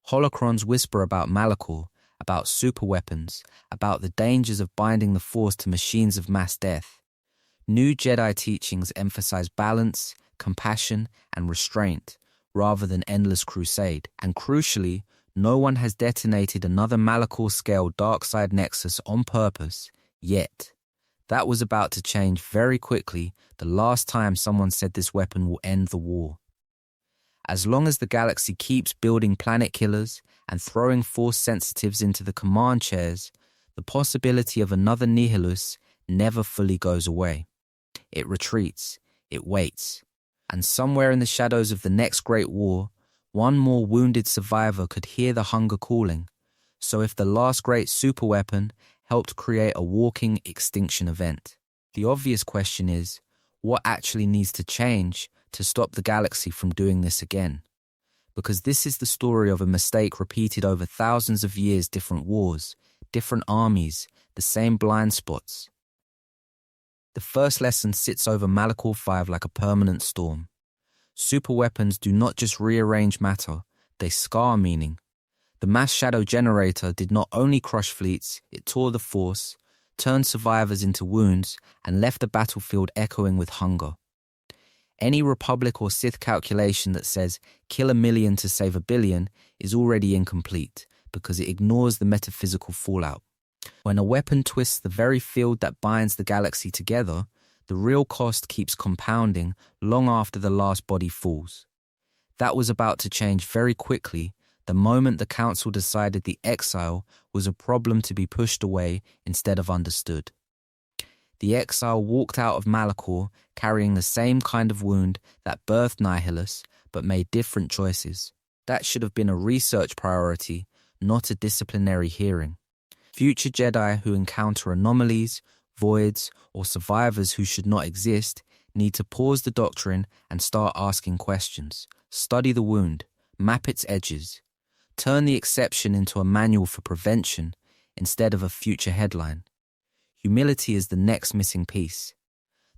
Holocrons whisper about Malachor, about superweapons, about the dangers of binding the Force to machines of mass death. New Jedi teachings emphasize balance, compassion, and restraint, rather than endless crusade. And crucially, no one has detonated another Malachor-scale dark-side nexus on purpose, yet. That was about to change very quickly the last time someone said this weapon will end the war. As long as the galaxy keeps building planet killers and throwing Force sensitives into the command chairs, the possibility of another Nihilus never fully goes away. It retreats, it waits, and somewhere in the shadows of the next great war, one more wounded survivor could hear the hunger calling. So if the last great superweapon helped create a walking extinction event, the obvious question is, what actually needs to change to stop the galaxy from doing this again? Because this is the story of a mistake repeated over thousands of years, different wars, different armies, the same blind spots. The first lesson sits over Malachor V like a permanent storm. Superweapons do not just rearrange matter, they scar meaning. The mass shadow generator did not only crush fleets, it tore the Force, turned survivors into wounds, and left the battlefield echoing with hunger. Any Republic or Sith calculation that says kill 1 million to save 1 billion is already incomplete because it ignores the metaphysical fallout. When a weapon twists the very field that binds the galaxy together, the real cost keeps compounding long after the last body falls. That was about to change very quickly the moment the Council decided the exile was a problem to be pushed away instead of understood. The exile walked out of Malachor carrying the same kind of wound that birthed Nihilus, but made different choices. That should have been a research priority, not a disciplinary hearing. Future Jedi who encounter anomalies, voids, or survivors who should not exist need to pause the doctrine and start asking questions. Study the wound, map its edges, turn the exception into a manual for prevention instead of a future headline. Humility is the next missing piece.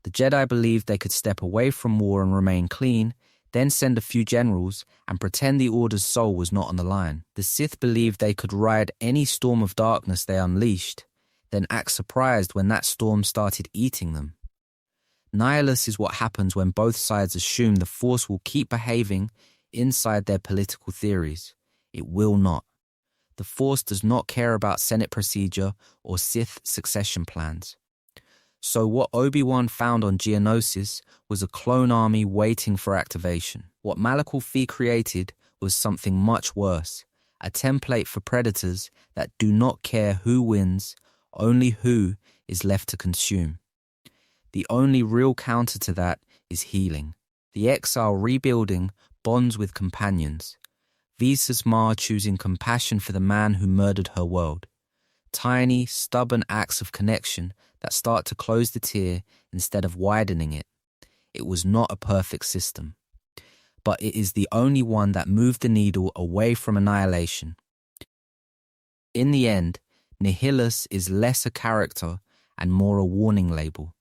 The Jedi believed they could step away from war and remain clean, then send a few generals and pretend the Order's soul was not on the line. The Sith believed they could ride any storm of darkness they unleashed, then act surprised when that storm started eating them. Nihilus is what happens when both sides assume the Force will keep behaving inside their political theories. It will not. The Force does not care about Senate procedure or Sith succession plans. So what Obi-Wan found on Geonosis was a clone army waiting for activation. What Malachor V created was something much worse, a template for predators that do not care who wins, only who is left to consume. The only real counter to that is healing. The exile rebuilding bonds with companions. Visas Ma choosing compassion for the man who murdered her world. Tiny, stubborn acts of connection that start to close the tear instead of widening it. It was not a perfect system, but it is the only one that moved the needle away from annihilation. In the end, Nihilus is less a character and more a warning label.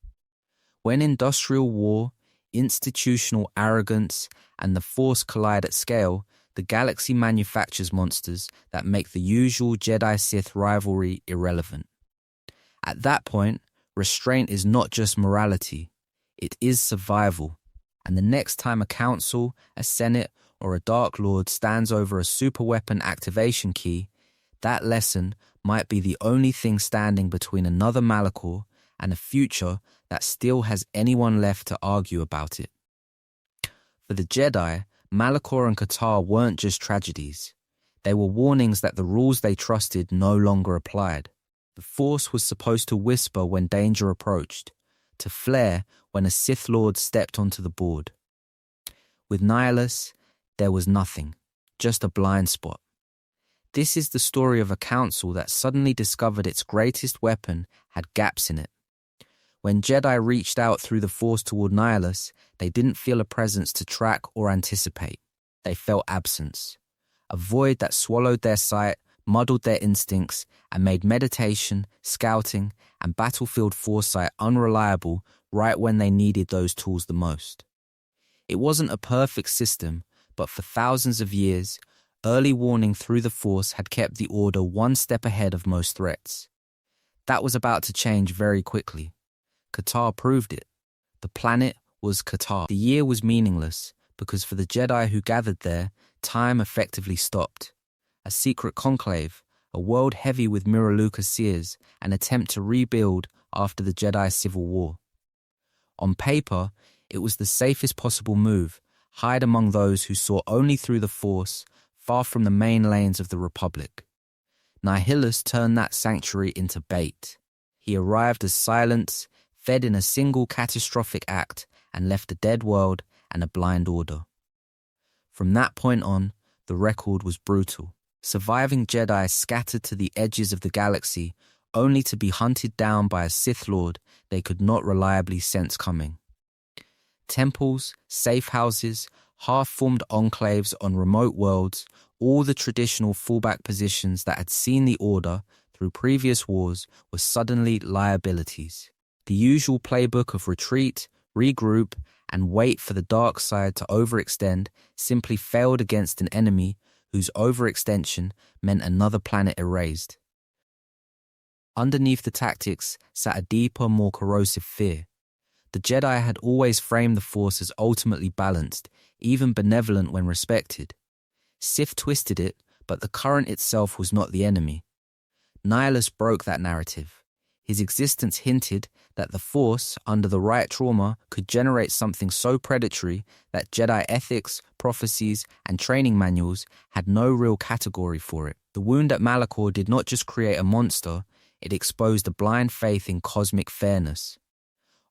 When industrial war, institutional arrogance, and the Force collide at scale, the galaxy manufactures monsters that make the usual Jedi-Sith rivalry irrelevant. At that point, restraint is not just morality, it is survival. And the next time a council, a senate, or a Dark Lord stands over a superweapon activation key, that lesson might be the only thing standing between another Malachor and a future that still has anyone left to argue about it. For the Jedi, Malachor and Katarr weren't just tragedies. They were warnings that the rules they trusted no longer applied. The Force was supposed to whisper when danger approached, to flare when a Sith Lord stepped onto the board. With Nihilus, there was nothing, just a blind spot. This is the story of a council that suddenly discovered its greatest weapon had gaps in it. When Jedi reached out through the Force toward Nihilus, they didn't feel a presence to track or anticipate. They felt absence, a void that swallowed their sight, muddled their instincts, and made meditation, scouting, and battlefield foresight unreliable right when they needed those tools the most. It wasn't a perfect system, but for thousands of years, early warning through the Force had kept the Order one step ahead of most threats. That was about to change very quickly. Katarr proved it. The planet was Katarr. The year was meaningless because for the Jedi who gathered there, time effectively stopped. A secret conclave, a world heavy with Miraluka seers, an attempt to rebuild after the Jedi Civil War. On paper, it was the safest possible move, hide among those who saw only through the Force, far from the main lanes of the Republic. Nihilus turned that sanctuary into bait. He arrived as silence, fed in a single catastrophic act, and left a dead world and a blind order. From that point on, the record was brutal. Surviving Jedi scattered to the edges of the galaxy, only to be hunted down by a Sith Lord they could not reliably sense coming. Temples, safe houses, half-formed enclaves on remote worlds, all the traditional fallback positions that had seen the Order through previous wars were suddenly liabilities. The usual playbook of retreat, regroup, and wait for the dark side to overextend simply failed against an enemy whose overextension meant another planet erased. Underneath the tactics sat a deeper, more corrosive fear. The Jedi had always framed the Force as ultimately balanced, even benevolent when respected. Sith twisted it, but the current itself was not the enemy. Nihilus broke that narrative. His existence hinted that the Force, under the right trauma, could generate something so predatory that Jedi ethics, prophecies, and training manuals had no real category for it. The wound at Malachor did not just create a monster, it exposed a blind faith in cosmic fairness.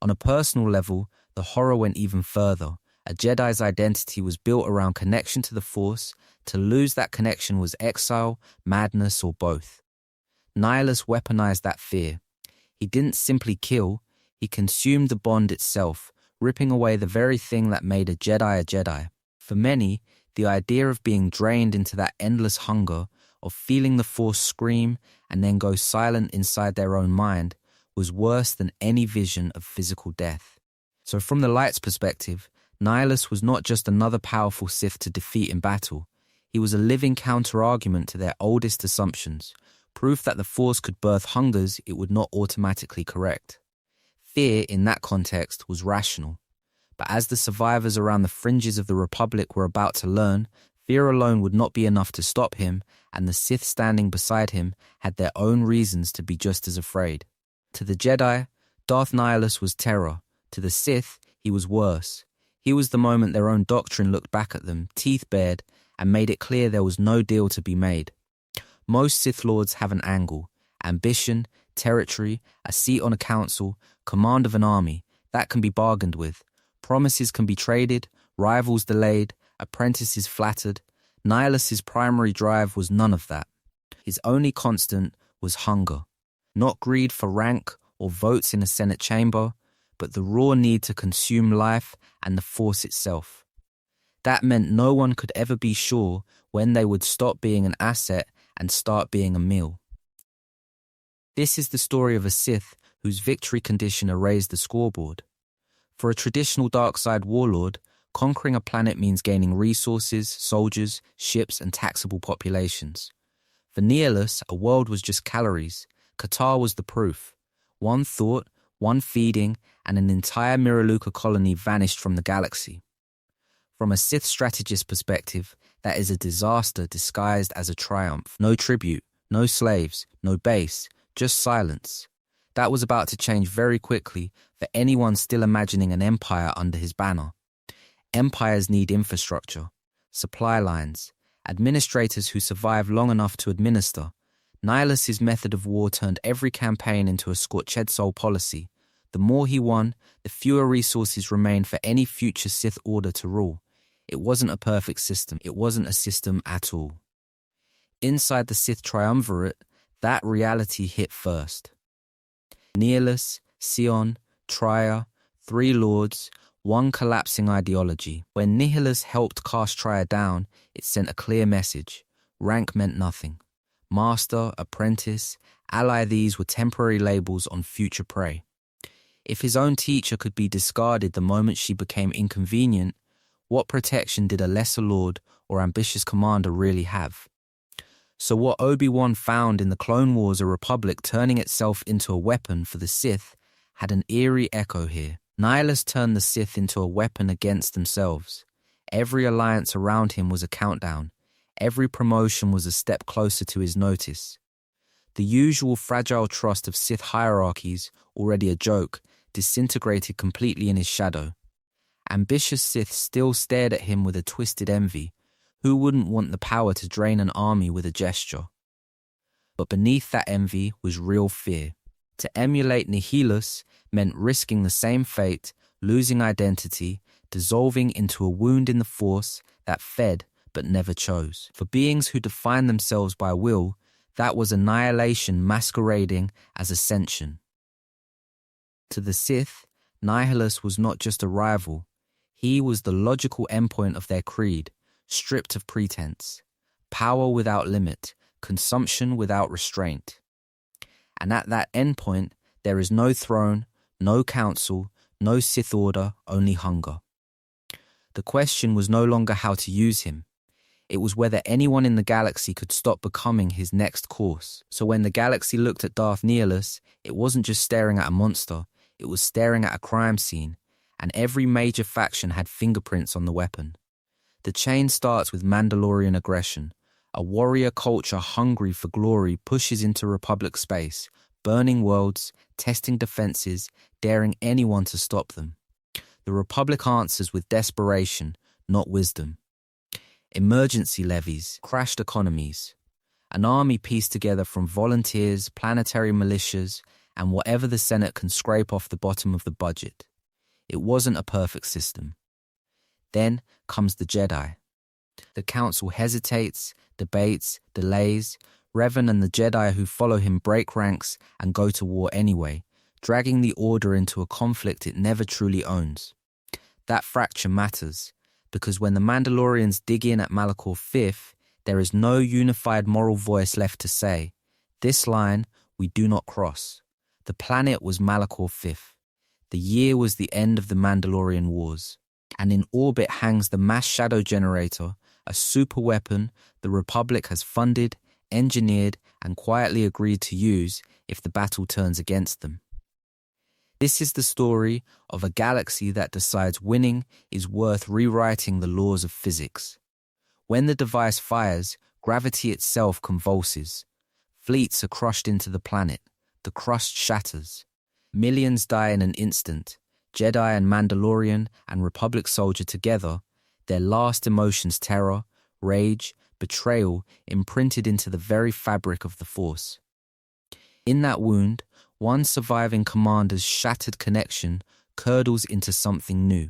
On a personal level, the horror went even further. A Jedi's identity was built around connection to the Force. To lose that connection was exile, madness, or both. Nihilus weaponized that fear. He didn't simply kill, he consumed the bond itself, ripping away the very thing that made a Jedi. For many, the idea of being drained into that endless hunger, of feeling the Force scream and then go silent inside their own mind, was worse than any vision of physical death. So from the Light's perspective, Nihilus was not just another powerful Sith to defeat in battle. He was a living counter-argument to their oldest assumptions, proof that the Force could birth hungers it would not automatically correct. Fear, in that context, was rational. But as the survivors around the fringes of the Republic were about to learn, fear alone would not be enough to stop him, and the Sith standing beside him had their own reasons to be just as afraid. To the Jedi, Darth Nihilus was terror. To the Sith, he was worse. He was the moment their own doctrine looked back at them, teeth bared, and made it clear there was no deal to be made. Most Sith Lords have an angle: ambition, territory, a seat on a council, command of an army. That can be bargained with. Promises can be traded, rivals delayed, apprentices flattered. Nihilus's primary drive was none of that. His only constant was hunger. Not greed for rank or votes in a Senate chamber, but the raw need to consume life and the Force itself. That meant no one could ever be sure when they would stop being an asset and start being a meal. This is the story of a Sith whose victory condition erased the scoreboard. For a traditional dark side warlord, conquering a planet means gaining resources, soldiers, ships, and taxable populations. For Nihilus, a world was just calories. Katarr was the proof. One thought, one feeding, and an entire Miraluka colony vanished from the galaxy. From a Sith strategist perspective, that is a disaster disguised as a triumph. No tribute, no slaves, no base, just silence. That was about to change very quickly for anyone still imagining an empire under his banner. Empires need infrastructure, supply lines, administrators who survive long enough to administer. Nihilus's method of war turned every campaign into a scorched soul policy. The more he won, the fewer resources remained for any future Sith Order to rule. It wasn't a perfect system. It wasn't a system at all. Inside the Sith Triumvirate, that reality hit first. Nihilus, Sion, Trier, three lords, one collapsing ideology. When Nihilus helped cast Trier down, it sent a clear message. Rank meant nothing. Master, apprentice, ally, these were temporary labels on future prey. If his own teacher could be discarded the moment she became inconvenient, what protection did a lesser lord or ambitious commander really have? So what Obi-Wan found in the Clone Wars, a republic turning itself into a weapon for the Sith, had an eerie echo here. Nihilus turned the Sith into a weapon against themselves. Every alliance around him was a countdown. Every promotion was a step closer to his notice. The usual fragile trust of Sith hierarchies, already a joke, disintegrated completely in his shadow. Ambitious Sith still stared at him with a twisted envy. Who wouldn't want the power to drain an army with a gesture? But beneath that envy was real fear. To emulate Nihilus meant risking the same fate, losing identity, dissolving into a wound in the Force that fed but never chose. For beings who define themselves by will, that was annihilation masquerading as ascension. To the Sith, Nihilus was not just a rival. He was the logical endpoint of their creed, stripped of pretense, power without limit, consumption without restraint. And at that endpoint, there is no throne, no council, no Sith Order, only hunger. The question was no longer how to use him. It was whether anyone in the galaxy could stop becoming his next course. So when the galaxy looked at Darth Nihilus, it wasn't just staring at a monster, it was staring at a crime scene, and every major faction had fingerprints on the weapon. The chain starts with Mandalorian aggression. A warrior culture hungry for glory pushes into Republic space, burning worlds, testing defenses, daring anyone to stop them. The Republic answers with desperation, not wisdom. Emergency levies, crashed economies. An army pieced together from volunteers, planetary militias, and whatever the Senate can scrape off the bottom of the budget. It wasn't a perfect system. Then comes the Jedi. The Council hesitates, debates, delays. Revan and the Jedi who follow him break ranks and go to war anyway, dragging the Order into a conflict it never truly owns. That fracture matters, because when the Mandalorians dig in at Malachor V, there is no unified moral voice left to say, "This line we do not cross." The planet was Malachor V. The year was the end of the Mandalorian Wars. And in orbit hangs the mass shadow generator, a super weapon the Republic has funded, engineered, and quietly agreed to use if the battle turns against them. This is the story of a galaxy that decides winning is worth rewriting the laws of physics. When the device fires, gravity itself convulses. Fleets are crushed into the planet. The crust shatters. Millions die in an instant. Jedi and Mandalorian and Republic soldier together, their last emotions terror, rage, betrayal imprinted into the very fabric of the Force. In that wound, one surviving commander's shattered connection curdles into something new.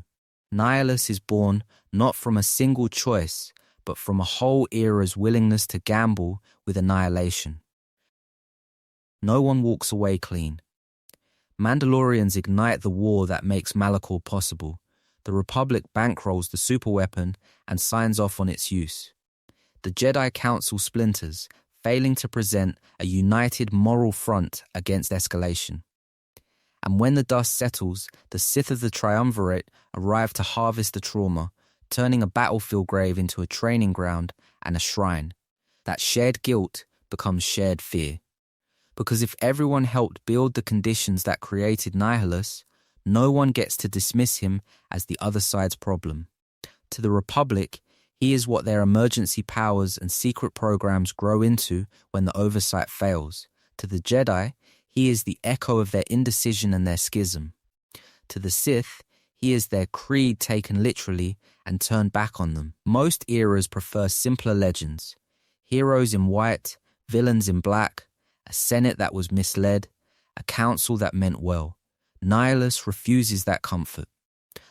Nihilus is born not from a single choice, but from a whole era's willingness to gamble with annihilation. No one walks away clean. Mandalorians ignite the war that makes Malachor possible. The Republic bankrolls the superweapon and signs off on its use. The Jedi Council splinters, failing to present a united moral front against escalation. And when the dust settles, the Sith of the Triumvirate arrive to harvest the trauma, turning a battlefield grave into a training ground and a shrine. That shared guilt becomes shared fear. Because if everyone helped build the conditions that created Nihilus, no one gets to dismiss him as the other side's problem. To the Republic, he is what their emergency powers and secret programs grow into when the oversight fails. To the Jedi, he is the echo of their indecision and their schism. To the Sith, he is their creed taken literally and turned back on them. Most eras prefer simpler legends. Heroes in white, villains in black, a Senate that was misled, a council that meant well. Nihilus refuses that comfort.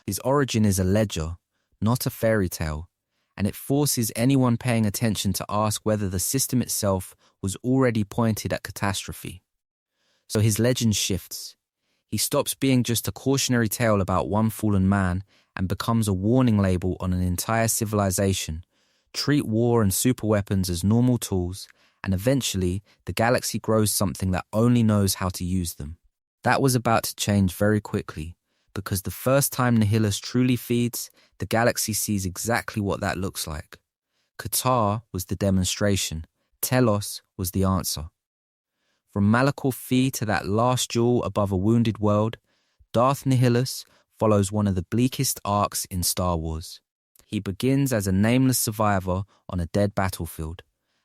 His origin is a ledger, not a fairy tale, and it forces anyone paying attention to ask whether the system itself was already pointed at catastrophe. So his legend shifts. He stops being just a cautionary tale about one fallen man and becomes a warning label on an entire civilization. Treat war and superweapons as normal tools, and eventually the galaxy grows something that only knows how to use them. That was about to change very quickly, because the first time Nihilus truly feeds, the galaxy sees exactly what that looks like. Katarr was the demonstration. Telos was the answer. From Malachor V to that last jewel above a wounded world, Darth Nihilus follows one of the bleakest arcs in Star Wars. He begins as a nameless survivor on a dead battlefield,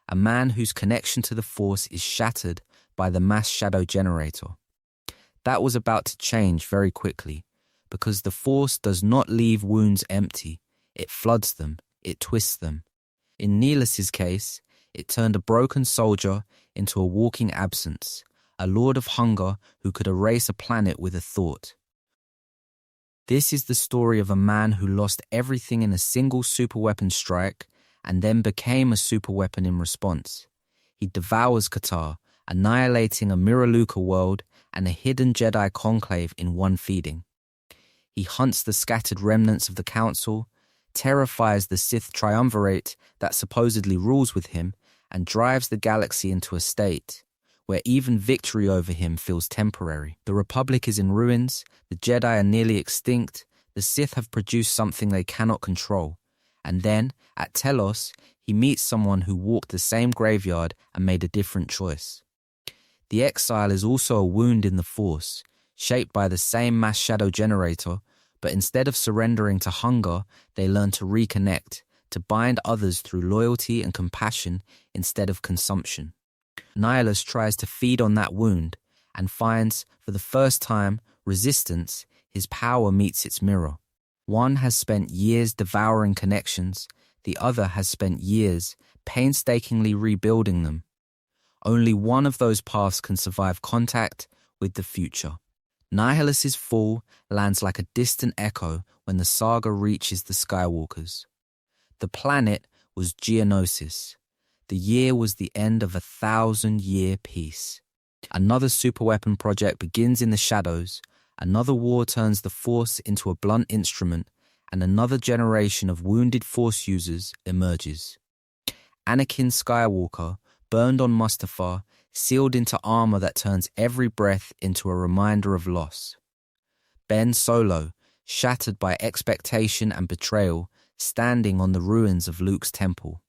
a man whose connection to the Force is shattered by the mass shadow generator. That was about to change very quickly, because the Force does not leave wounds empty. It floods them, it twists them. In Nihilus's case, it turned a broken soldier into a walking absence, a lord of hunger who could erase a planet with a thought. This is the story of a man who lost everything in a single superweapon strike and then became a superweapon in response. He devours Katarr, annihilating a Miraluka world and a hidden Jedi conclave in one feeding. He hunts the scattered remnants of the Council, terrifies the Sith Triumvirate that supposedly rules with him, and drives the galaxy into a state where even victory over him feels temporary. The Republic is in ruins, the Jedi are nearly extinct, the Sith have produced something they cannot control. And then, at Telos, he meets someone who walked the same graveyard and made a different choice. The exile is also a wound in the Force, shaped by the same mass shadow generator, but instead of surrendering to hunger, they learn to reconnect, to bind others through loyalty and compassion instead of consumption. Nihilus tries to feed on that wound and finds, for the first time, resistance. His power meets its mirror. One has spent years devouring connections, the other has spent years painstakingly rebuilding them. Only one of those paths can survive contact with the future. Nihilus's fall lands like a distant echo when the saga reaches the Skywalkers. The planet was Geonosis. The year was the end of a 1,000-year peace. Another superweapon project begins in the shadows, another war turns the Force into a blunt instrument, and another generation of wounded Force users emerges. Anakin Skywalker, burned on Mustafar, sealed into armor that turns every breath into a reminder of loss. Ben Solo, shattered by expectation and betrayal, standing on the ruins of Luke's temple.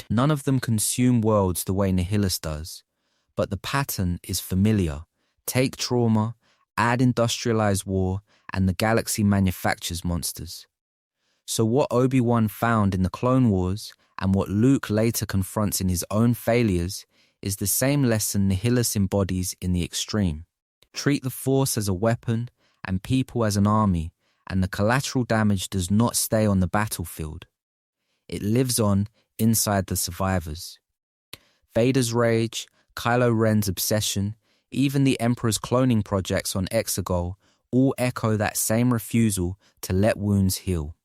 None of them consume worlds the way Nihilus does, but the pattern is familiar. Take trauma, add industrialized war, and the galaxy manufactures monsters. So what Obi-Wan found in the Clone Wars, and what Luke later confronts in his own failures, is the same lesson Nihilus embodies in the extreme. Treat the Force as a weapon, and people as an army, and the collateral damage does not stay on the battlefield. It lives on inside the survivors. Vader's rage, Kylo Ren's obsession, even the Emperor's cloning projects on Exegol all echo that same refusal to let wounds heal.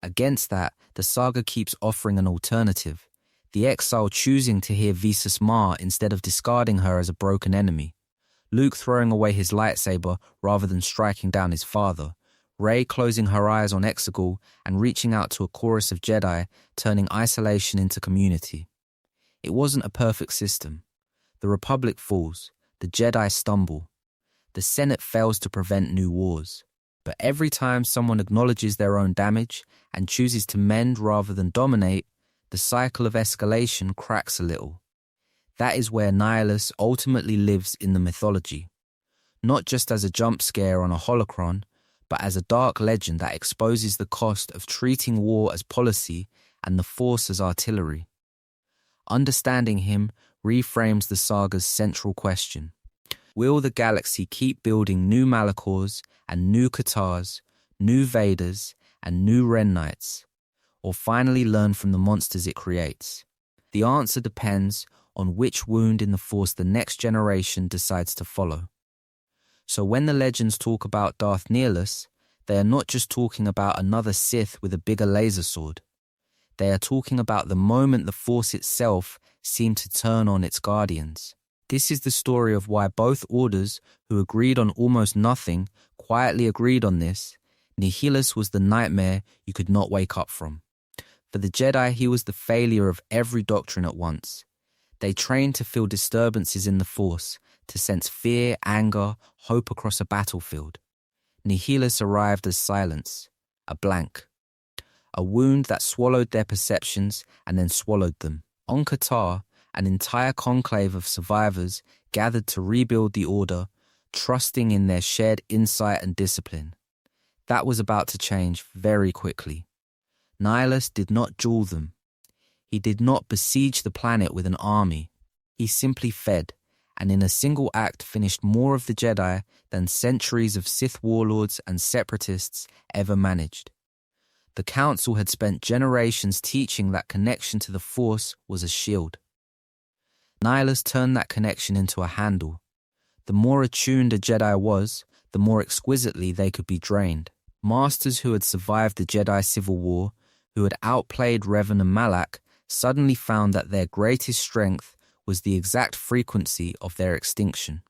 Against that, the saga keeps offering an alternative, the exile choosing to hear Visas Ma instead of discarding her as a broken enemy, Luke throwing away his lightsaber rather than striking down his father, Rey closing her eyes on Exegol and reaching out to a chorus of Jedi, turning isolation into community. It wasn't a perfect system. The Republic falls, the Jedi stumble. the Senate fails to prevent new wars. But every time someone acknowledges their own damage and chooses to mend rather than dominate, the cycle of escalation cracks a little. That is where Nihilus ultimately lives in the mythology, not just as a jump scare on a holocron, but as a dark legend that exposes the cost of treating war as policy and the Force as artillery. Understanding him reframes the saga's central question. Will the galaxy keep building new Malachors and new Katarrs, new Vaders and new Ren Knights, or finally learn from the monsters it creates? The answer depends on which wound in the Force the next generation decides to follow. So when the legends talk about Darth Nihilus, they are not just talking about another Sith with a bigger laser sword. They are talking about the moment the Force itself seemed to turn on its guardians. This is the story of why both orders, who agreed on almost nothing, quietly agreed on this. Nihilus was the nightmare you could not wake up from. For the Jedi, he was the failure of every doctrine at once. They trained to feel disturbances in the Force, to sense fear, anger, hope across a battlefield. Nihilus arrived as silence, a blank. A wound that swallowed their perceptions and then swallowed them. On Katarr, an entire conclave of survivors gathered to rebuild the Order, trusting in their shared insight and discipline. That was about to change very quickly. Nihilus did not duel them. He did not besiege the planet with an army. He simply fed, and in a single act finished more of the Jedi than centuries of Sith warlords and separatists ever managed. The Council had spent generations teaching that connection to the Force was a shield. Nihilus turned that connection into a handle. The more attuned a Jedi was, the more exquisitely they could be drained. Masters who had survived the Jedi Civil War, who had outplayed Revan and Malak, suddenly found that their greatest strength was the exact frequency of their extinction.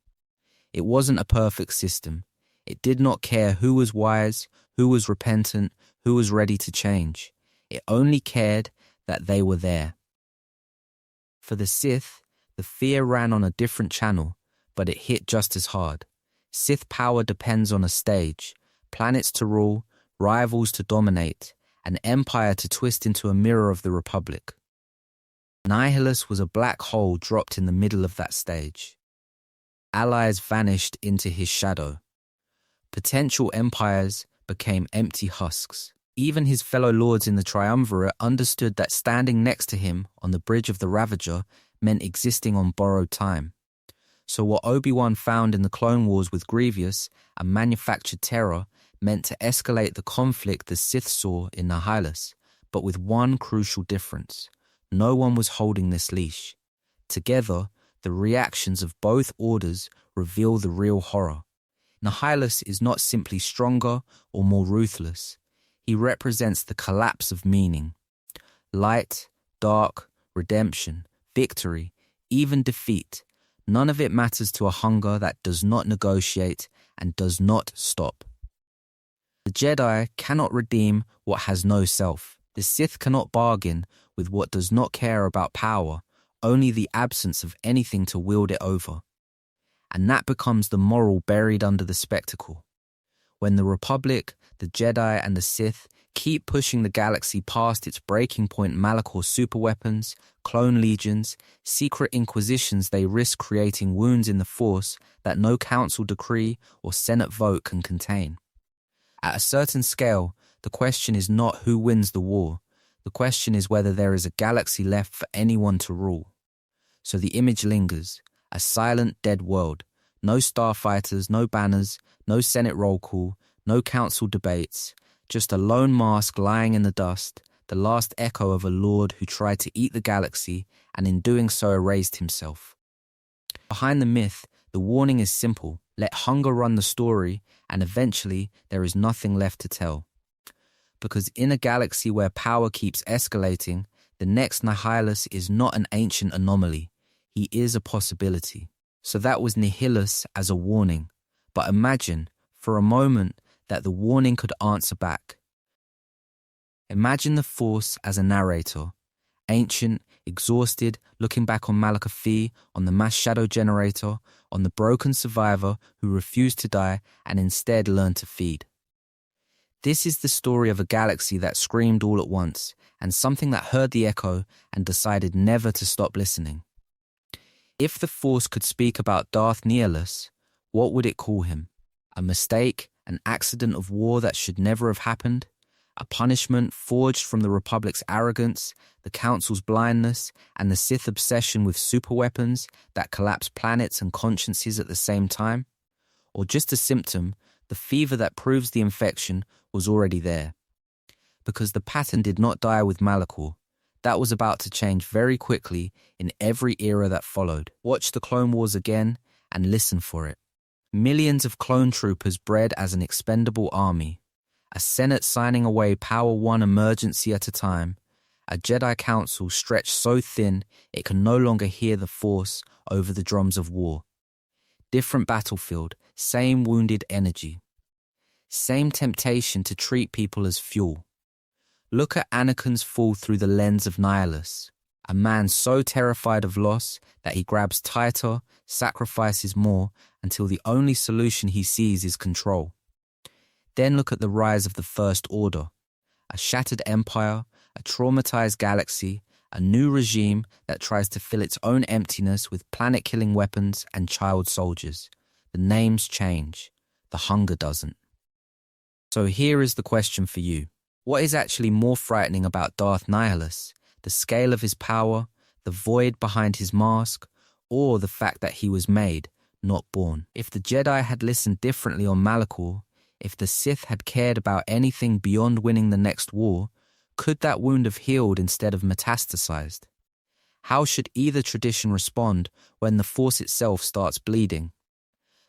It wasn't a perfect system. It did not care who was wise, who was repentant, who was ready to change. It only cared that they were there. For the Sith, the fear ran on a different channel, but it hit just as hard. Sith power depends on a stage, planets to rule, rivals to dominate, an empire to twist into a mirror of the Republic. Nihilus was a black hole dropped in the middle of that stage. Allies vanished into his shadow. Potential empires became empty husks. Even his fellow lords in the Triumvirate understood that standing next to him on the bridge of the Ravager meant existing on borrowed time. So what Obi-Wan found in the Clone Wars with Grievous and manufactured terror meant to escalate the conflict the Sith saw in Nihilus, but with one crucial difference. No one was holding this leash. Together, the reactions of both orders reveal the real horror. Nihilus is not simply stronger or more ruthless. He represents the collapse of meaning. Light, dark, redemption, victory, even defeat. None of it matters to a hunger that does not negotiate and does not stop. The Jedi cannot redeem what has no self. The Sith cannot bargain with what does not care about power, only the absence of anything to wield it over. And that becomes the moral buried under the spectacle. When the Republic, the Jedi and the Sith keep pushing the galaxy past its breaking point Malachor superweapons, clone legions, secret inquisitions, they risk creating wounds in the Force that no council decree or Senate vote can contain. At a certain scale, the question is not who wins the war. The question is whether there is a galaxy left for anyone to rule. So the image lingers, a silent, dead world. No starfighters, no banners, no Senate roll call, no council debates, just a lone mask lying in the dust, the last echo of a lord who tried to eat the galaxy and in doing so erased himself. Behind the myth, the warning is simple. Let hunger run the story, and eventually there is nothing left to tell. Because in a galaxy where power keeps escalating, the next Nihilus is not an ancient anomaly. He is a possibility. So that was Nihilus as a warning. But imagine, for a moment, that the warning could answer back. Imagine the Force as a narrator. Ancient, exhausted, looking back on Malachor V, on the mass shadow generator, on the broken survivor who refused to die and instead learned to feed. This is the story of a galaxy that screamed all at once, and something that heard the echo and decided never to stop listening. If the Force could speak about Darth Nihilus, what would it call him? A mistake, an accident of war that should never have happened? A punishment forged from the Republic's arrogance, the Council's blindness, and the Sith obsession with superweapons that collapse planets and consciences at the same time? Or just a symptom, the fever that proves the infection was already there? Because the pattern did not die with Malachor. That was about to change very quickly in every era that followed. Watch the Clone Wars again and listen for it. Millions of clone troopers bred as an expendable army. A Senate signing away Power One emergency at a time. A Jedi Council stretched so thin it can no longer hear the Force over the drums of war. Different battlefield, same wounded energy. Same temptation to treat people as fuel. Look at Anakin's fall through the lens of Nihilus, a man so terrified of loss that he grabs tighter, sacrifices more, until the only solution he sees is control. Then look at the rise of the First Order, a shattered empire, a traumatized galaxy, a new regime that tries to fill its own emptiness with planet-killing weapons and child soldiers. The names change, the hunger doesn't. So here is the question for you. What is actually more frightening about Darth Nihilus? The scale of his power, the void behind his mask, or the fact that he was made, not born? If the Jedi had listened differently on Malachor, if the Sith had cared about anything beyond winning the next war, could that wound have healed instead of metastasized? How should either tradition respond when the Force itself starts bleeding?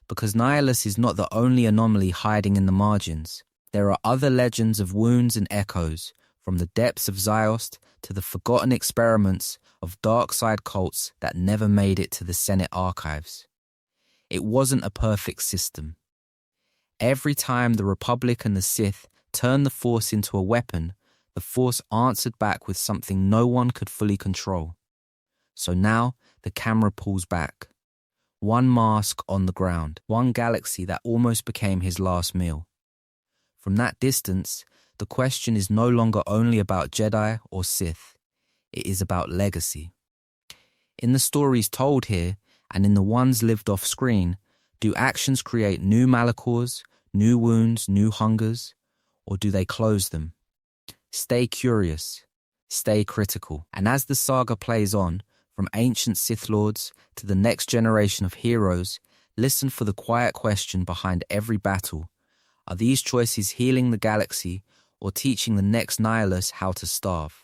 Because Nihilus is not the only anomaly hiding in the margins. There are other legends of wounds and echoes, from the depths of Ziost to the forgotten experiments of dark side cults that never made it to the Senate archives. It wasn't a perfect system. Every time the Republic and the Sith turned the Force into a weapon, the Force answered back with something no one could fully control. So now the camera pulls back. One mask on the ground, one galaxy that almost became his last meal. From that distance, the question is no longer only about Jedi or Sith. It is about legacy. In the stories told here, and in the ones lived off screen, do actions create new Malachors, new wounds, new hungers, or do they close them? Stay curious, stay critical, and as the saga plays on, from ancient Sith Lords to the next generation of heroes, listen for the quiet question behind every battle. Are these choices healing the galaxy or teaching the next Nihilus how to starve?